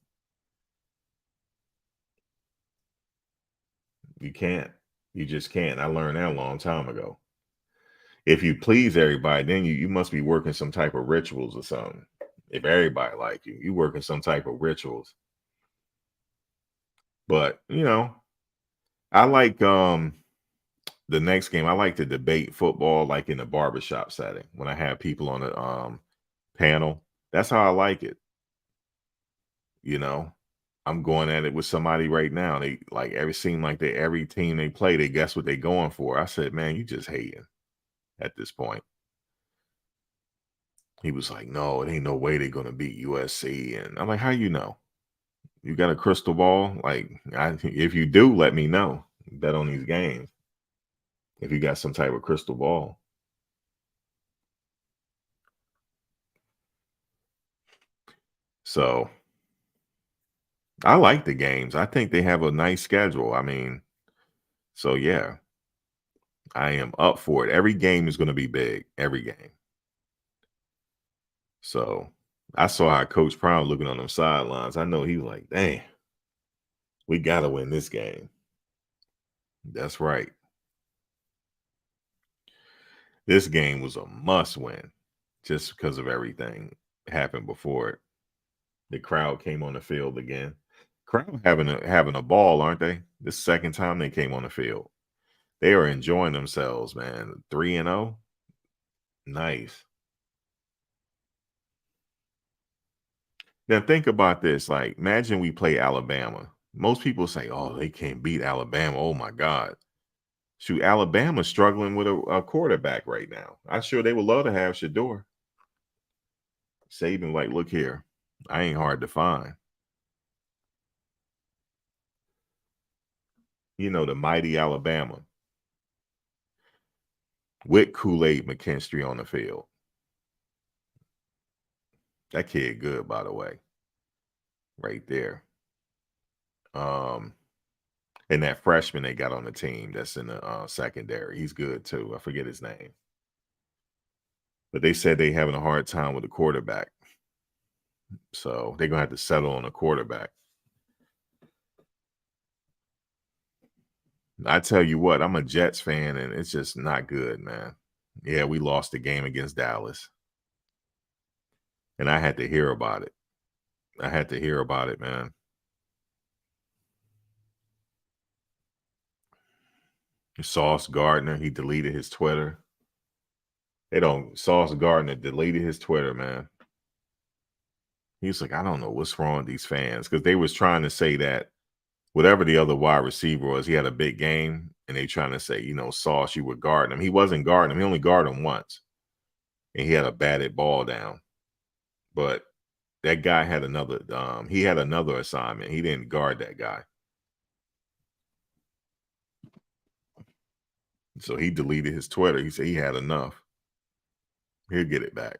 You can't. You just can't. I learned that a long time ago. If you please everybody, then you must be working some type of rituals or something. If everybody like you working some type of rituals. But, I like the next game. I like to debate football like in a barbershop setting when I have people on the panel. That's how I like it. I'm going at it with somebody right now. They like every team they play, they guess what they're going for. I said, man, you just hating at this point. He was like, no, it ain't no way they're going to beat USC. And I'm like, how you know? You got a crystal ball? Like, if you do, let me know. Bet on these games. If you got some type of crystal ball. So, I like the games. I think they have a nice schedule. I mean, so yeah. I am up for it. Every game is going to be big. Every game. So I saw how Coach Brown looking on them sidelines. I know he was like, dang, we got to win this game. That's right. This game was a must win just because of everything happened before it. The crowd came on the field again. Crowd having a ball, aren't they? This second time they came on the field. They are enjoying themselves, man. 3-0. Nice. Now think about this. Like, imagine we play Alabama. Most people say, oh, they can't beat Alabama. Oh, my God. Shoot, Alabama's struggling with a quarterback right now. I'm sure they would love to have Shedeur. Saban, like, look here. I ain't hard to find. The mighty Alabama. With Kool-Aid McKinstry on the field. That kid good, by the way. Right there. And that freshman they got on the team that's in the secondary. He's good too. I forget his name. But they said they having a hard time with the quarterback. So they're going to have to settle on a quarterback. I tell you what, I'm a Jets fan, and it's just not good, man. Yeah, we lost the game against Dallas. And I had to hear about it. Man. Sauce Gardner, he deleted his Twitter. Sauce Gardner deleted his Twitter, man. He was like, I don't know what's wrong with these fans. Because they was trying to say that whatever the other wide receiver was, he had a big game, and they trying to say, Sauce, you were guarding him. He wasn't guarding him. He only guarded him once, and he had a batted ball down. But that guy had another. He had another assignment. He didn't guard that guy, so he deleted his Twitter. He said he had enough. He'll get it back.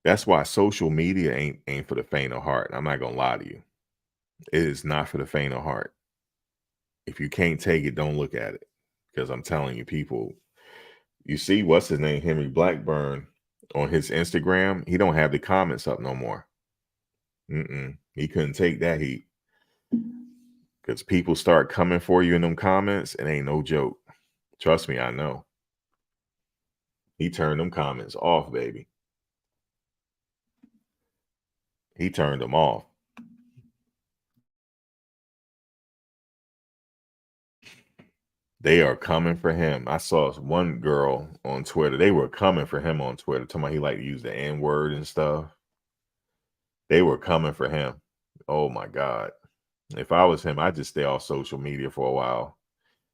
That's why social media ain't for the faint of heart. I'm not gonna lie to you. It is not for the faint of heart. If you can't take it, don't look at it. Because I'm telling you, people, you see what's his name, Henry Blackburn, on his Instagram, he don't have the comments up no more. He couldn't take that heat. Because people start coming for you in them comments, it ain't no joke. Trust me, I know. He turned them comments off, baby. He turned them off. They are coming for him. I saw one girl on Twitter. They were coming for him on Twitter, talking about he liked to use the N-word and stuff. They were coming for him. Oh, my God. If I was him, I'd just stay off social media for a while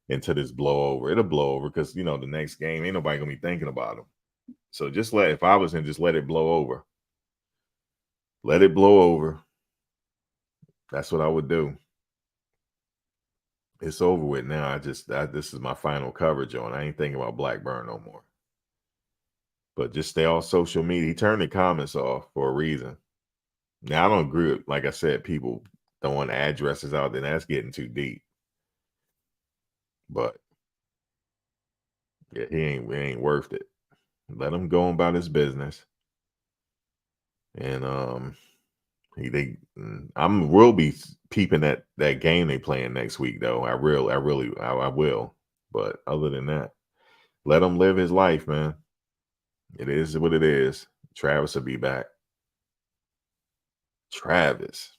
until this blow over. It'll blow over because, the next game, ain't nobody going to be thinking about him. So if I was him, just let it blow over. Let it blow over. That's what I would do. It's over with now. This is my final coverage on. I ain't thinking about Blackburn no more. But just stay off social media. He turned the comments off for a reason. Now, I don't agree with, like I said, people throwing addresses out there. That's getting too deep. But yeah, it ain't worth it. Let him go about his business. And I'm will be peeping at that game they playing next week though. I will. But other than that, let him live his life, man. It is what it is. Travis will be back. Travis,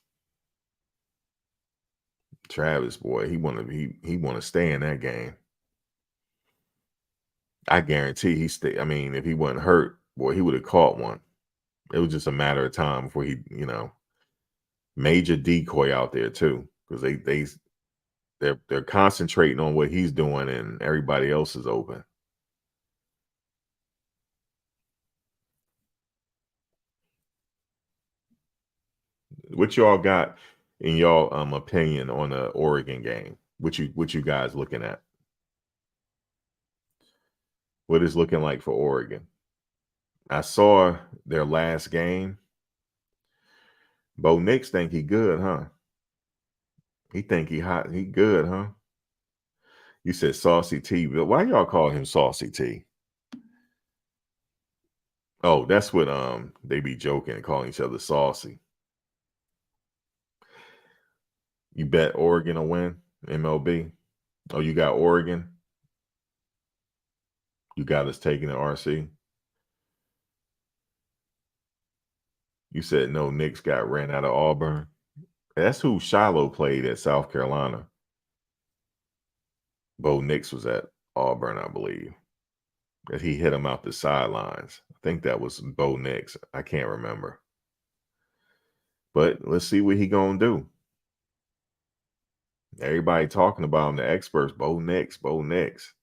boy, he wanna stay in that game. I guarantee he stay. I mean, if he wasn't hurt, boy, he would have caught one. It was just a matter of time before he, major decoy out there too, because they're concentrating on what he's doing and everybody else is open. What y'all got in y'all opinion on the Oregon game? What you guys looking at? What is looking like for Oregon? I saw their last game. Bo Nix think he good, huh? He think he hot. He good, huh? You said Saucy T. But why y'all call him Saucy T? Oh, that's what they be joking and calling each other saucy. You bet Oregon will win MLB? Oh, you got Oregon? You got us taking the RC? You said no, Knicks got ran out of Auburn. That's who Shiloh played at South Carolina. Bo Nix was at Auburn, I believe. That he hit him out the sidelines. I think that was Bo Nix. I can't remember. But let's see what he gonna do. Everybody talking about him, the experts, Bo Nix. Bo Nix.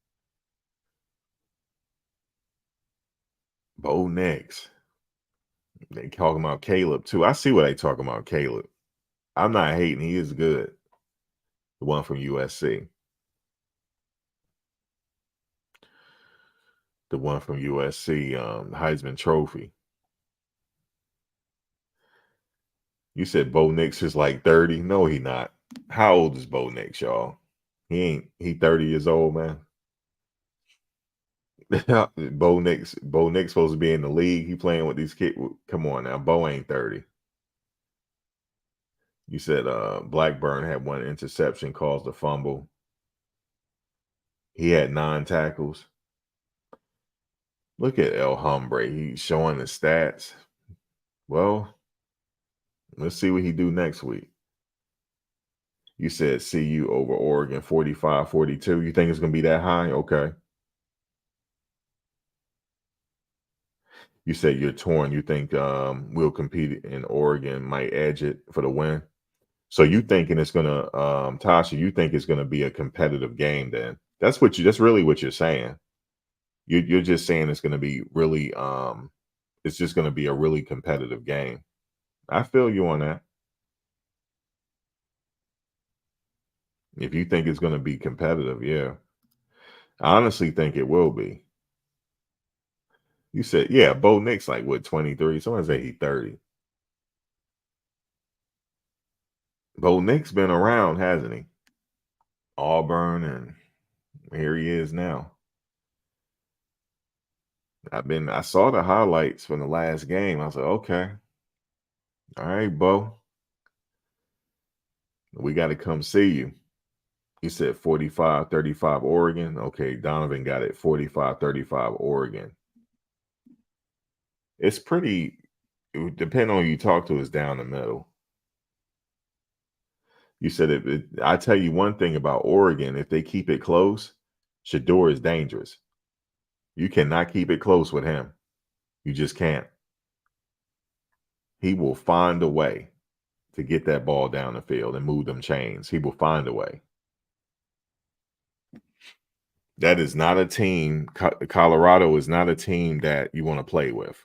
They talking about Caleb too. I see what they talking about Caleb. I'm not hating. He is good. The one from USC. The one from USC, Heisman Trophy. You said Bo Nix is like 30. No, he not. How old is Bo Nix, y'all? He 30 years old, man. Bo Nix supposed to be in the league. He playing with these kids. Come on now. Bo ain't 30. You said Blackburn had one interception, caused a fumble. He had 9 tackles. Look at El Hombre. He's showing the stats. Well, let's see what he do next week. You said CU over Oregon 45-42. You think it's going to be that high? Okay. You said you're torn. You think we'll compete in Oregon, might edge it for the win. So you thinking it's gonna, Tasha? You think it's gonna be a competitive game? Then that's really what you're saying. You're just saying it's gonna be really, it's just gonna be a really competitive game. I feel you on that. If you think it's gonna be competitive, yeah, I honestly think it will be. You said, yeah, Bo Nick's like what 23. Someone say he's 30. Bo Nick's been around, hasn't he? Auburn, and here he is now. I saw the highlights from the last game. I was like, okay. All right, Bo. We got to come see you. He said 45-35 Oregon. Okay, Donovan got it 45-35 Oregon. It's pretty, depending on who you talk to, is down the middle. You said I tell you one thing about Oregon, if they keep it close, Shedeur is dangerous. You cannot keep it close with him. You just can't. He will find a way to get that ball down the field and move them chains. He will find a way. That is not a team. Colorado is not a team that you want to play with.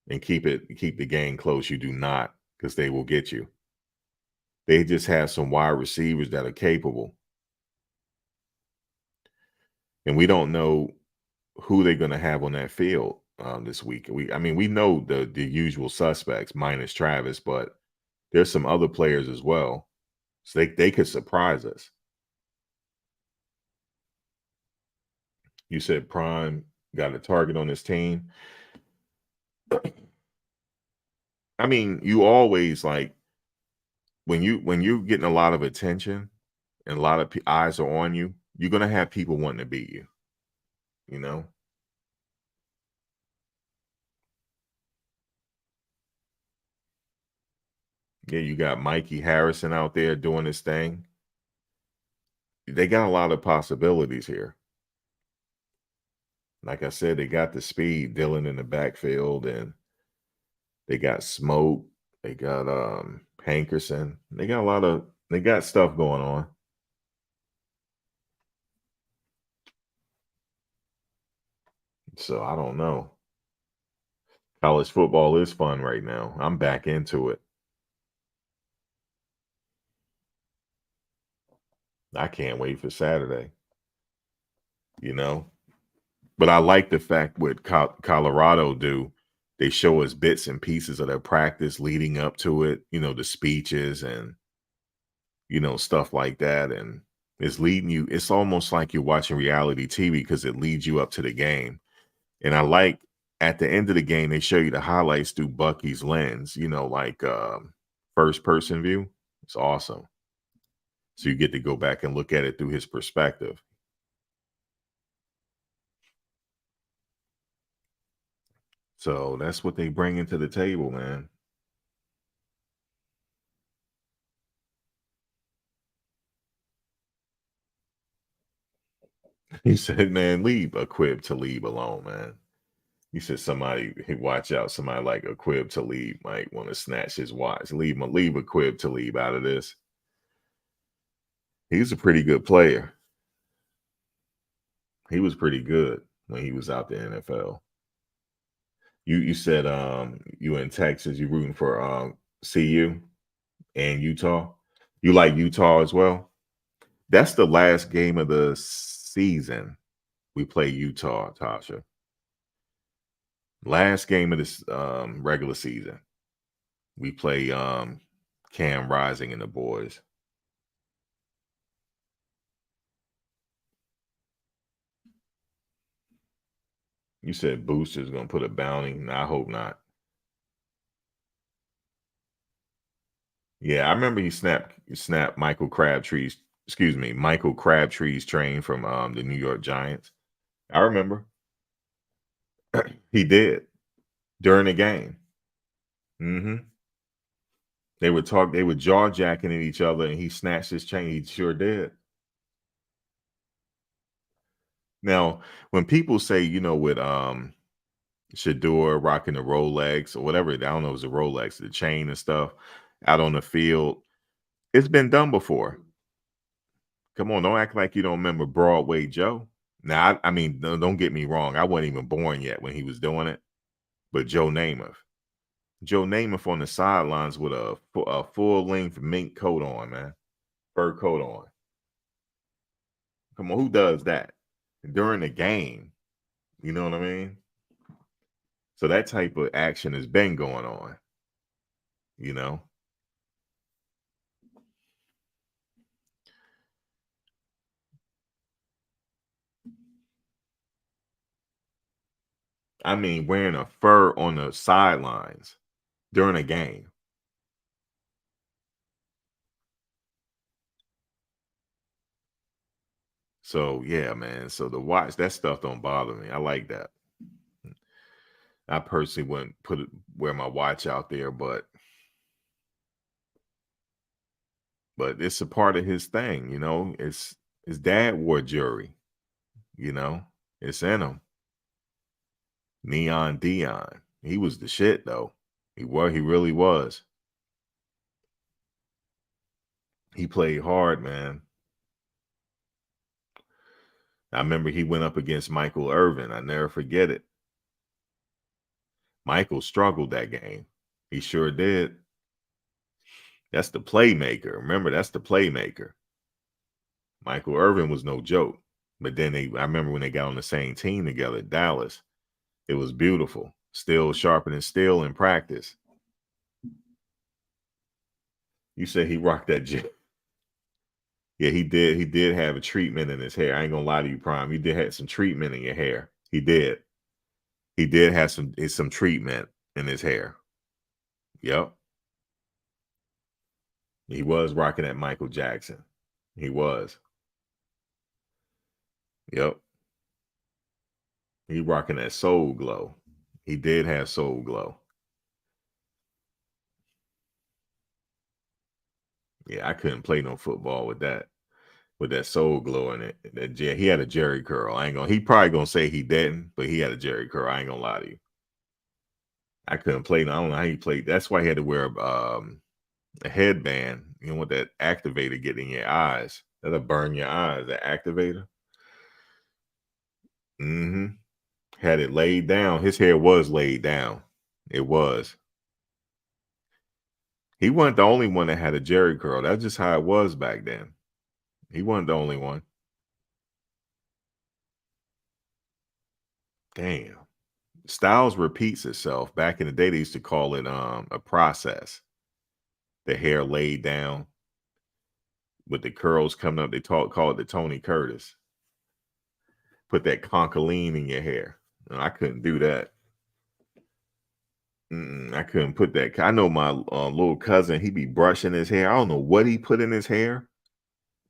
And keep the game close. You do not, because they will get you. They just have some wide receivers that are capable. And we don't know who they're going to have on that field this week. We know the usual suspects minus Travis, but there's some other players as well. So they could surprise us. You said Prime got a target on his team. I mean, you always like when you're getting a lot of attention and a lot of eyes are on you, you're going to have people wanting to beat you, you know? Yeah, you got Mikey Harrison out there doing his thing. They got a lot of possibilities here. Like I said, they got the speed, Dylan in the backfield, and they got Smoke. They got Hankerson. They got stuff going on. So I don't know. College football is fun right now. I'm back into it. I can't wait for Saturday. You know? But I like the fact what Colorado do. They show us bits and pieces of their practice leading up to it, the speeches and, stuff like that. And it's leading you. It's almost like you're watching reality TV because it leads you up to the game. And I like at the end of the game, they show you the highlights through Bucky's lens, like first person view. It's awesome. So you get to go back and look at it through his perspective. So that's what they bring into the table, man. He said, man, leave Aqib Talib alone, man. He said watch out, somebody like Aqib Talib might want to snatch his watch. Leave Aqib Talib out of this. He's a pretty good player. He was pretty good when he was out the NFL. You said you in Texas, you rooting for CU and Utah. You like Utah as well? That's the last game of the season. We play Utah, Tasha. Last game of this regular season. We play Cam Rising and the boys. You said Booster's going to put a bounty. No, I hope not. Yeah, I remember he snapped Michael Crabtree's train from the New York Giants. I remember. He did during the game. Mm-hmm. They would jaw jacking at each other, and he snatched his chain. He sure did. Now, when people say, with Shedeur rocking the Rolex or whatever, I don't know, it was a Rolex, the chain and stuff out on the field, It's been done before. Come on, don't act like you don't remember Broadway Joe. Now, I mean, don't get me wrong. I wasn't even born yet when he was doing it. But Joe Namath on the sidelines with a full-length mink coat on, man. Fur coat on. Come on, who does that? During the game. You know what I mean? So that type of action has been going on. You know? I mean, wearing a fur on the sidelines during a game. So yeah, man. So the watch, that stuff don't bother me. I like that. I personally wouldn't wear my watch out there, but it's a part of his thing, you know. His dad wore jewelry, you know. It's in him. Neon Dion. He was the shit though. He really was. He played hard, man. I remember he went up against Michael Irvin. I never forget it. Michael struggled that game. He sure did. That's the playmaker. Remember, that's the playmaker. Michael Irvin was no joke. But then I remember when they got on the same team together at Dallas, it was beautiful. Still sharpening steel in practice. You said he rocked that gym. Yeah, he did. He did have a treatment in his hair. I ain't gonna lie to you, Prime. You did have some treatment in your hair. He did. He did have some treatment in his hair. Yep. He was rocking that Michael Jackson. He was. Yep. He rocking that soul glow. He did have soul glow. Yeah, I couldn't play no football with that soul glow in it. He had a Jerry curl. He probably gonna say he didn't, but he had a Jerry curl. I ain't gonna lie to you. I couldn't play. I don't know how he played. That's why he had to wear a headband. You know, with that activator getting in your eyes. That'll burn your eyes. That activator. Mm-hmm. Had it laid down. His hair was laid down. It was. He wasn't the only one that had a Jerry curl. That's just how it was back then. He wasn't the only one. Damn. Styles repeats itself. Back in the day, they used to call it a process. The hair laid down with the curls coming up. They call it the Tony Curtis. Put that concholine in your hair. No, I couldn't do that. I couldn't put that. I know my little cousin, he be brushing his hair. I don't know what he put in his hair,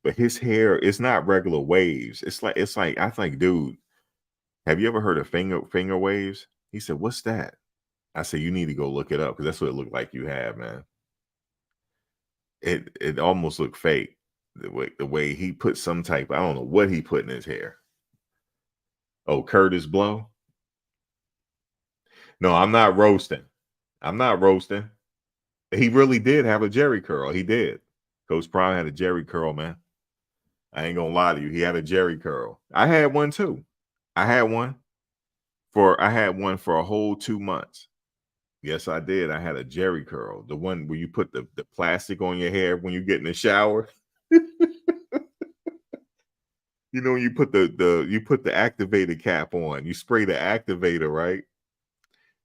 but his hair, it's not regular waves. It's like I think, dude, have you ever heard of finger waves? He said, "What's that?" I said, "You need to go look it up because that's what it looked like you have, man." It almost looked fake. The way he put some type, I don't know what he put in his hair. Oh, Curtis Blow. No, I'm not roasting. He really did have a Jerry curl. He did. Coach Prime had a Jerry curl, man. I ain't gonna lie to you. He had a Jerry curl. I had one too. I had one for a whole 2 months. Yes, I did. I had a Jerry curl. The one where you put the plastic on your hair when you get in the shower. You know, you put the activator cap on. You spray the activator, right?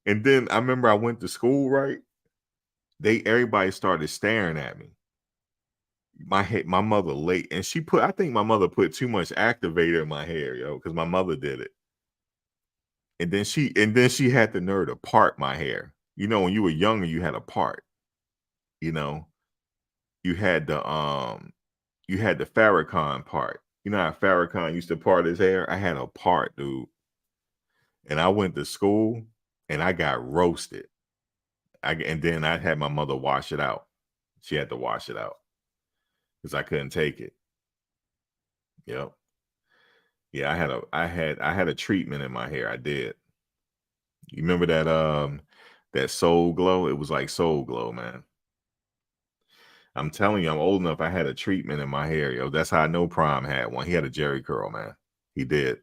And then I remember I went to school, right? Everybody started staring at me. My mother late, and I think my mother put too much activator in my hair, yo, because my mother did it. And then she had the nerve to part my hair. You know, when you were younger, you had a part. You know, you had the Farrakhan part. You know how Farrakhan used to part his hair? I had a part, dude. And I went to school and I got roasted. And then I had my mother wash it out. She had to wash it out because I couldn't take it. Yep. Yeah, I had a treatment in my hair. I did. You remember that soul glow? It was like soul glow, man. I'm telling you, I'm old enough. I had a treatment in my hair, yo. That's how I know Prime had one. He had a Jerry curl, man. He did.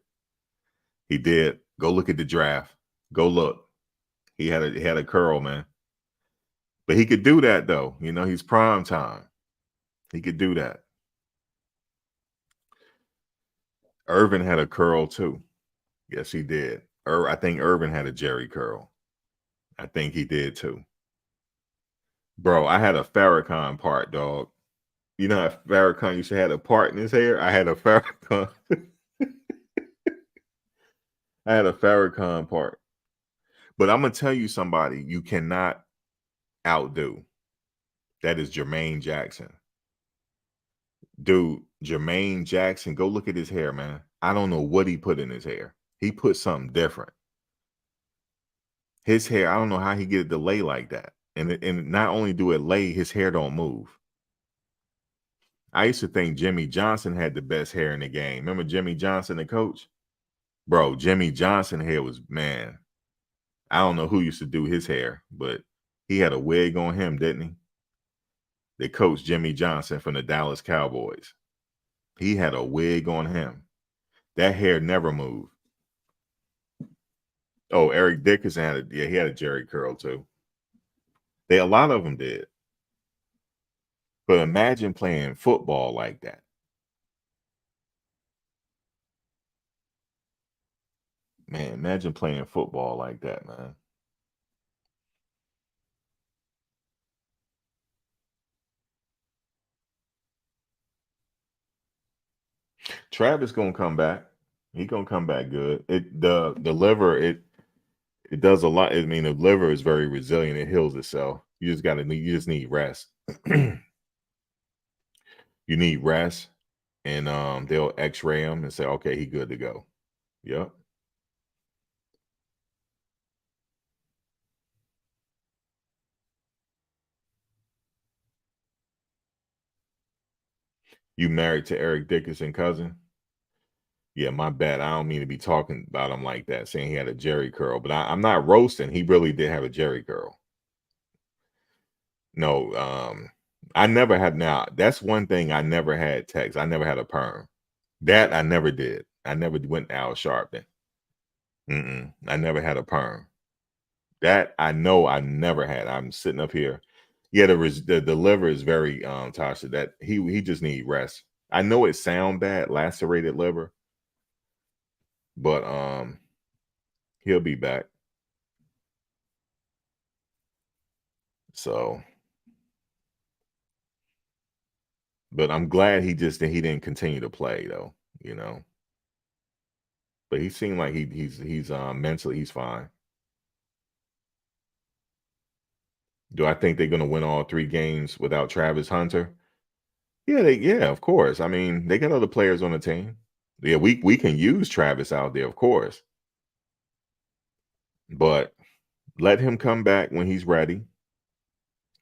He did. Go look at the draft. Go look. He had a curl, man. But he could do that though. You know, he's prime time. He could do that. Irvin had a curl too. Yes, he did. I think Irvin had a Jerry curl. I think he did too. Bro, I had a Farrakhan part, dog. You know how Farrakhan used to have a part in his hair? I had a Farrakhan. I had a Farrakhan part. But I'm going to tell you somebody you cannot outdo. That is Jermaine Jackson. Dude, Jermaine Jackson, go look at his hair, man. I don't know what he put in his hair. He put something different. His hair, I don't know how he get it to lay like that. And not only do it lay, his hair don't move. I used to think Jimmy Johnson had the best hair in the game. Remember Jimmy Johnson, the coach? Bro, Jimmy Johnson hair was, man, I don't know who used to do his hair, but he had a wig on him, didn't he? The coach, Jimmy Johnson from the Dallas Cowboys. He had a wig on him. That hair never moved. Oh, Eric Dickerson he had a Jerry curl too. A lot of them did. But imagine playing football like that. Man, imagine playing football like that, man. Travis gonna come back. He gonna come back good. The liver, it does a lot. I mean, the liver is very resilient. It heals itself. You just need rest. You need rest, and they'll X-ray him and say, okay, he good to go. Yep. You married to Eric Dickerson cousin? Yeah, my bad. I don't mean to be talking about him like that, saying he had a Jerry curl, but I'm not roasting. He really did have a Jerry curl. No, I never had. Now, that's one thing I never had text. I never had a perm. That I never did. I never went Al Sharpton. I never had a perm. That I know I never had. I'm sitting up here. Yeah, the liver is very Tasha. That he just need rest. I know it sound bad, lacerated liver, but he'll be back. So, but I'm glad he didn't continue to play though, you know. But he seemed like he's mentally he's fine. Do I think they're gonna win all 3 games without Travis Hunter? Yeah, of course. I mean, they got other players on the team. Yeah, we can use Travis out there, of course. But let him come back when he's ready.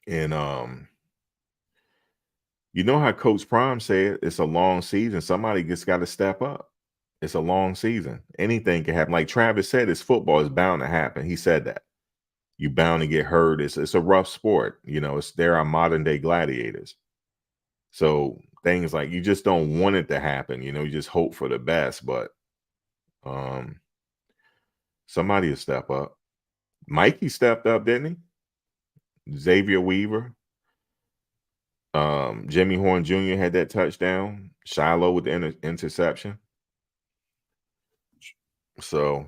And you know how Coach Prime said it's a long season. Somebody just got to step up. It's a long season. Anything can happen. Like Travis said, it's football. It's bound to happen. He said that. You're bound to get hurt. It's a rough sport. You know, there are modern day gladiators. So things like you just don't want it to happen. You know, you just hope for the best. But somebody will step up. Mikey stepped up, didn't he? Xavier Weaver. Jimmy Horn Jr. had that touchdown. Shiloh with the interception. So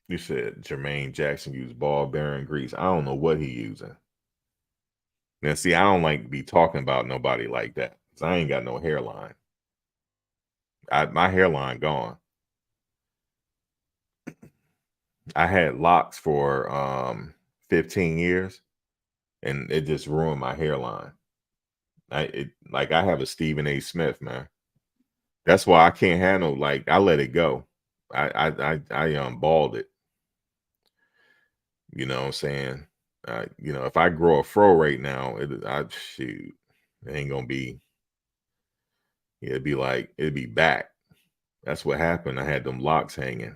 you said Jermaine Jackson used ball bearing grease. I don't know what he using. Now, see, I don't like to be talking about nobody like that. I ain't got no hairline. My hairline gone. I had locks for 15 years, and it just ruined my hairline. I have a Stephen A. Smith, man. That's why I can't handle, like, I let it go. I bald it. You know what I'm saying? You know, if I grow a fro right now, it ain't gonna be. Yeah, it'd be back. That's what happened. I had them locks hanging.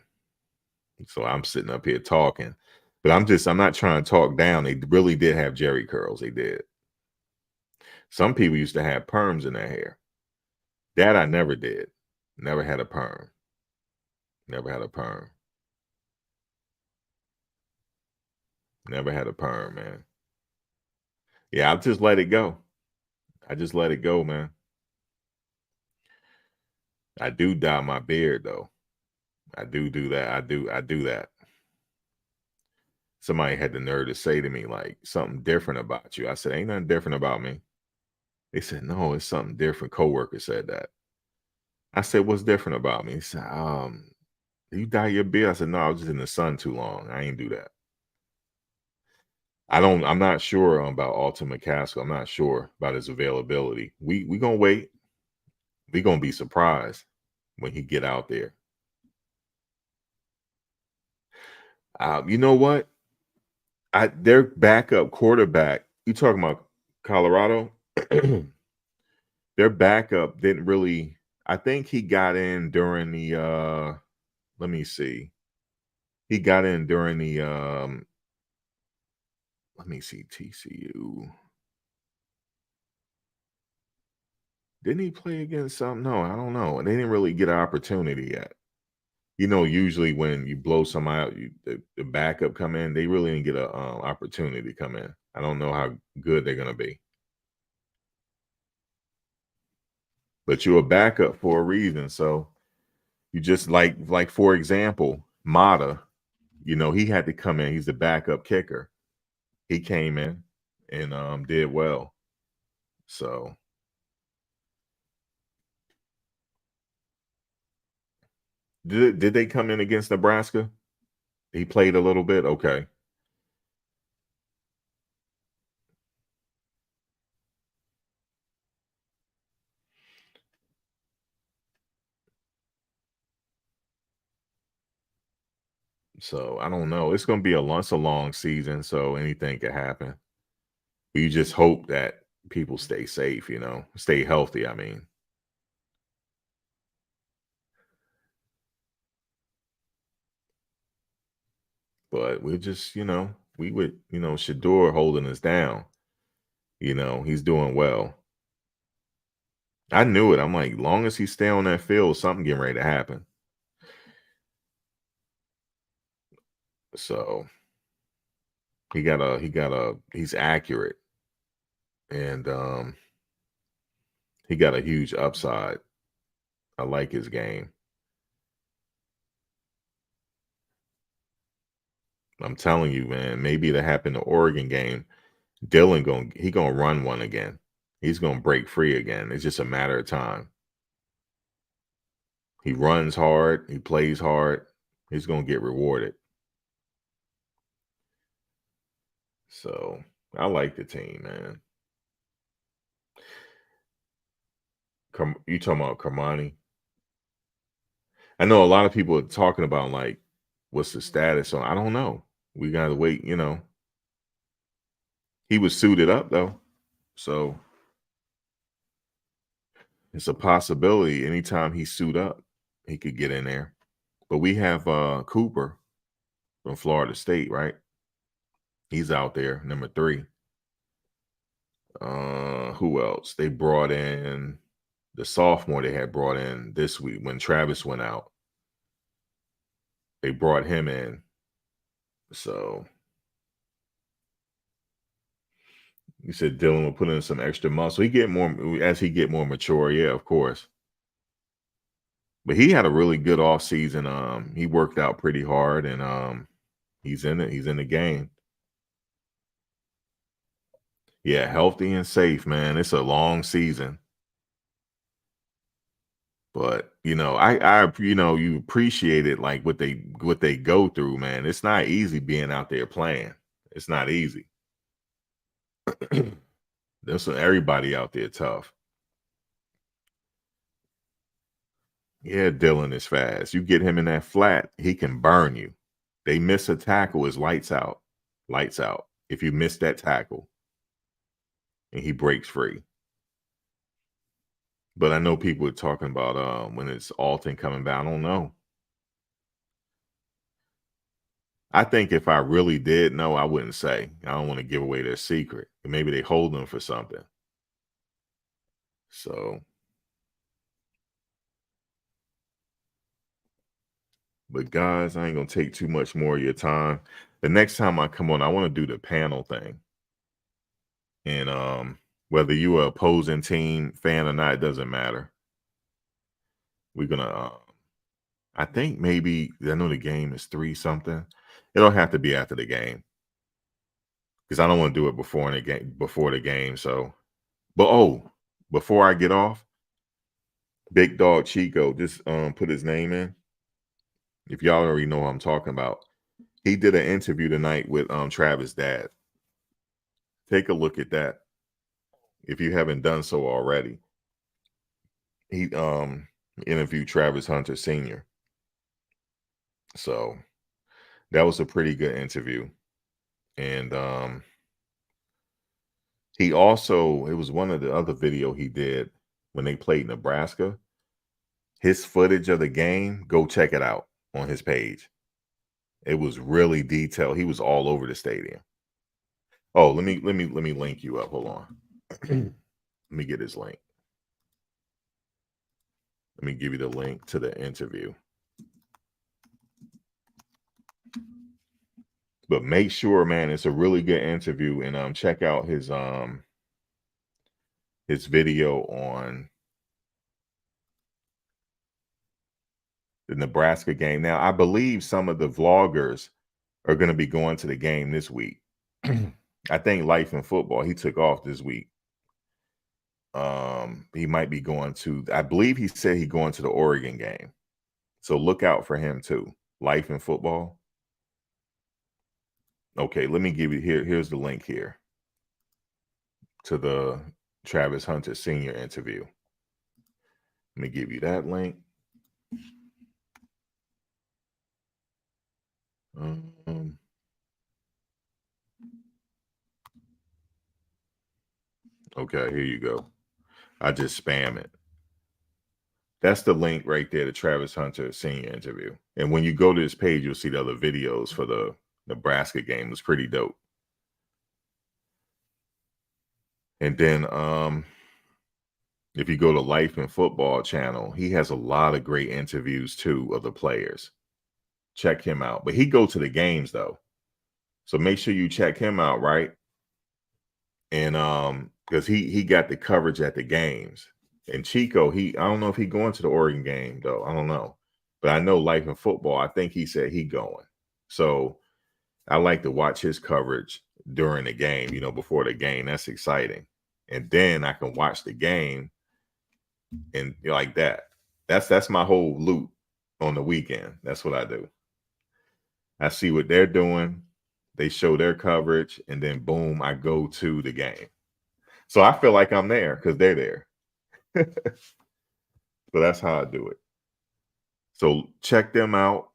So I'm sitting up here talking, but I'm not trying to talk down. They really did have jerry curls. They did. Some people used to have perms in their hair. That I never did. Never had a perm. Never had a perm. Never had a perm, man. Yeah, I just let it go. I just let it go, man. I do dye my beard though. I do that. I do that. Somebody had the nerve to say to me like something different about you. I said, ain't nothing different about me. They said, no, it's something different. Coworker said that. I said, what's different about me? He said, you dye your beard? I said, no, I was just in the sun too long. I ain't do that. I'm not sure about Alton McCaskill. I'm not sure about his availability. We gonna wait. We gonna be surprised when he get out there. You know what? Their backup quarterback, you talking about Colorado? Their backup didn't really, I think he got in during the let me see. He got in during the let me see, TCU. Didn't he play against something? No, I don't know. They didn't really get an opportunity yet. You know, usually when you blow somebody out, the backup come in, they really didn't get an opportunity to come in. I don't know how good they're going to be. But you're a backup for a reason. So you just like for example, Mata, you know, he had to come in. He's the backup kicker. He came in and did well. So did they come in against Nebraska? He played a little bit. Okay. So I don't know. It's going to be a long season, so anything could happen. But you just hope that people stay safe, you know, stay healthy. I mean, but we're just, you know, we would, you know, Shedeur holding us down. You know, he's doing well. I knew it. I'm like, long as he stay on that field, something getting ready to happen. So he's accurate. And he got a huge upside. I like his game. I'm telling you, man, maybe it'll happen in the Oregon game. Dylan gonna run one again. He's gonna break free again. It's just a matter of time. He runs hard, he plays hard, he's gonna get rewarded. So I like the team, man. You talking about Carmani? I know a lot of people are talking about like what's the status on. I don't know. We gotta wait, you know. He was suited up though. So it's a possibility anytime he suit up, he could get in there. But we have Cooper from Florida State, right? He's out there, number 3. Who else? They brought in the sophomore they had brought in this week when Travis went out. They brought him in. So you said Dylan will put in some extra muscle. He get more as he get more mature, yeah, of course. But he had a really good off season. He worked out pretty hard and he's in it. He's in the game. Yeah, healthy and safe, man. It's a long season. But you know, I you know, you appreciate it like what they go through, man. It's not easy being out there playing. It's not easy. There's everybody out there tough. Yeah, Dylan is fast. You get him in that flat, he can burn you. They miss a tackle, is lights out. Lights out. If you miss that tackle and he breaks free. But I know people are talking about when it's Alton coming back. I don't know. I think if I really did know, I wouldn't say. I don't want to give away their secret. Maybe they hold them for something. So, but guys, I ain't gonna take too much more of your time. The next time I come on, I want to do the panel thing. And whether you are opposing team fan or not, it doesn't matter. We're gonna I think maybe I know the game is 3 something. It'll have to be after the game. Because I don't want to do it before the game. So, but before I get off, Big Dog Chico just put his name in. If y'all already know what I'm talking about, he did an interview tonight with Travis' dad. Take a look at that if you haven't done so already. He interviewed Travis Hunter Sr. So that was a pretty good interview. And he also, it was one of the other video he did when they played Nebraska. His footage of the game, go check it out on his page. It was really detailed. He was all over the stadium. Oh, let me link you up. Hold on. Let me get his link. Let me give you the link to the interview. But make sure, man, it's a really good interview, and check out his video on the Nebraska game. Now, I believe some of the vloggers are going to be going to the game this week. I think Life in Football, he took off this week. He might be going to, I believe he said he's going to the Oregon game. So look out for him too. Life in Football. Okay, let me give you here's the link here to the Travis Hunter Sr. interview. Let me give you that link. Okay, here you go. I just spam it. That's the link right there, the Travis Hunter Sr. interview. And when you go to this page, you'll see the other videos for the Nebraska game. It was pretty dope. And then if you go to Life in Football channel, he has a lot of great interviews too of the players. Check him out. But he go to the games though. So make sure you check him out, right? And because he got the coverage at the games. And Chico, I don't know if he going to the Oregon game though. I don't know. But I know Life in Football, I think he said he going. So I like to watch his coverage during the game, before the game. That's exciting. And then I can watch the game and like that. That's my whole loop on the weekend. That's what I do. I see what they're doing. They show their coverage, and then boom, I go to the game. So I feel like I'm there because they're there. So that's how I do it. So check them out.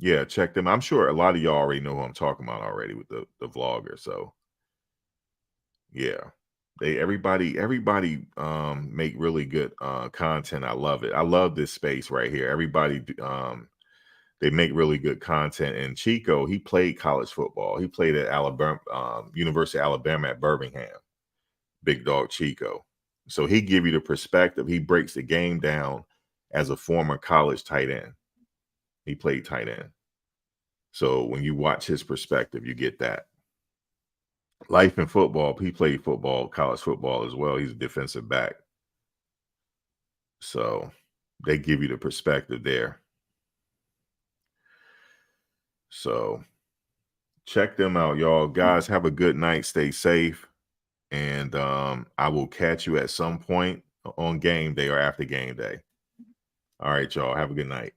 Yeah, check them. I'm sure a lot of y'all already know who I'm talking about already with the vlogger. So yeah, everybody make really good content. I love it. I love this space right here. Everybody they make really good content. And Chico, he played college football. He played at Alabama, University of Alabama at Birmingham. Big Dog Chico. So he give you the perspective. He breaks the game down as a former college tight end. He played tight end. So when you watch his perspective, you get that. Life in Football, he played football, college football as well. He's a defensive back. So they give you the perspective there. So check them out, y'all. Guys, have a good night. Stay safe. And I will catch you at some point on game day or after game day. All right, y'all. Have a good night.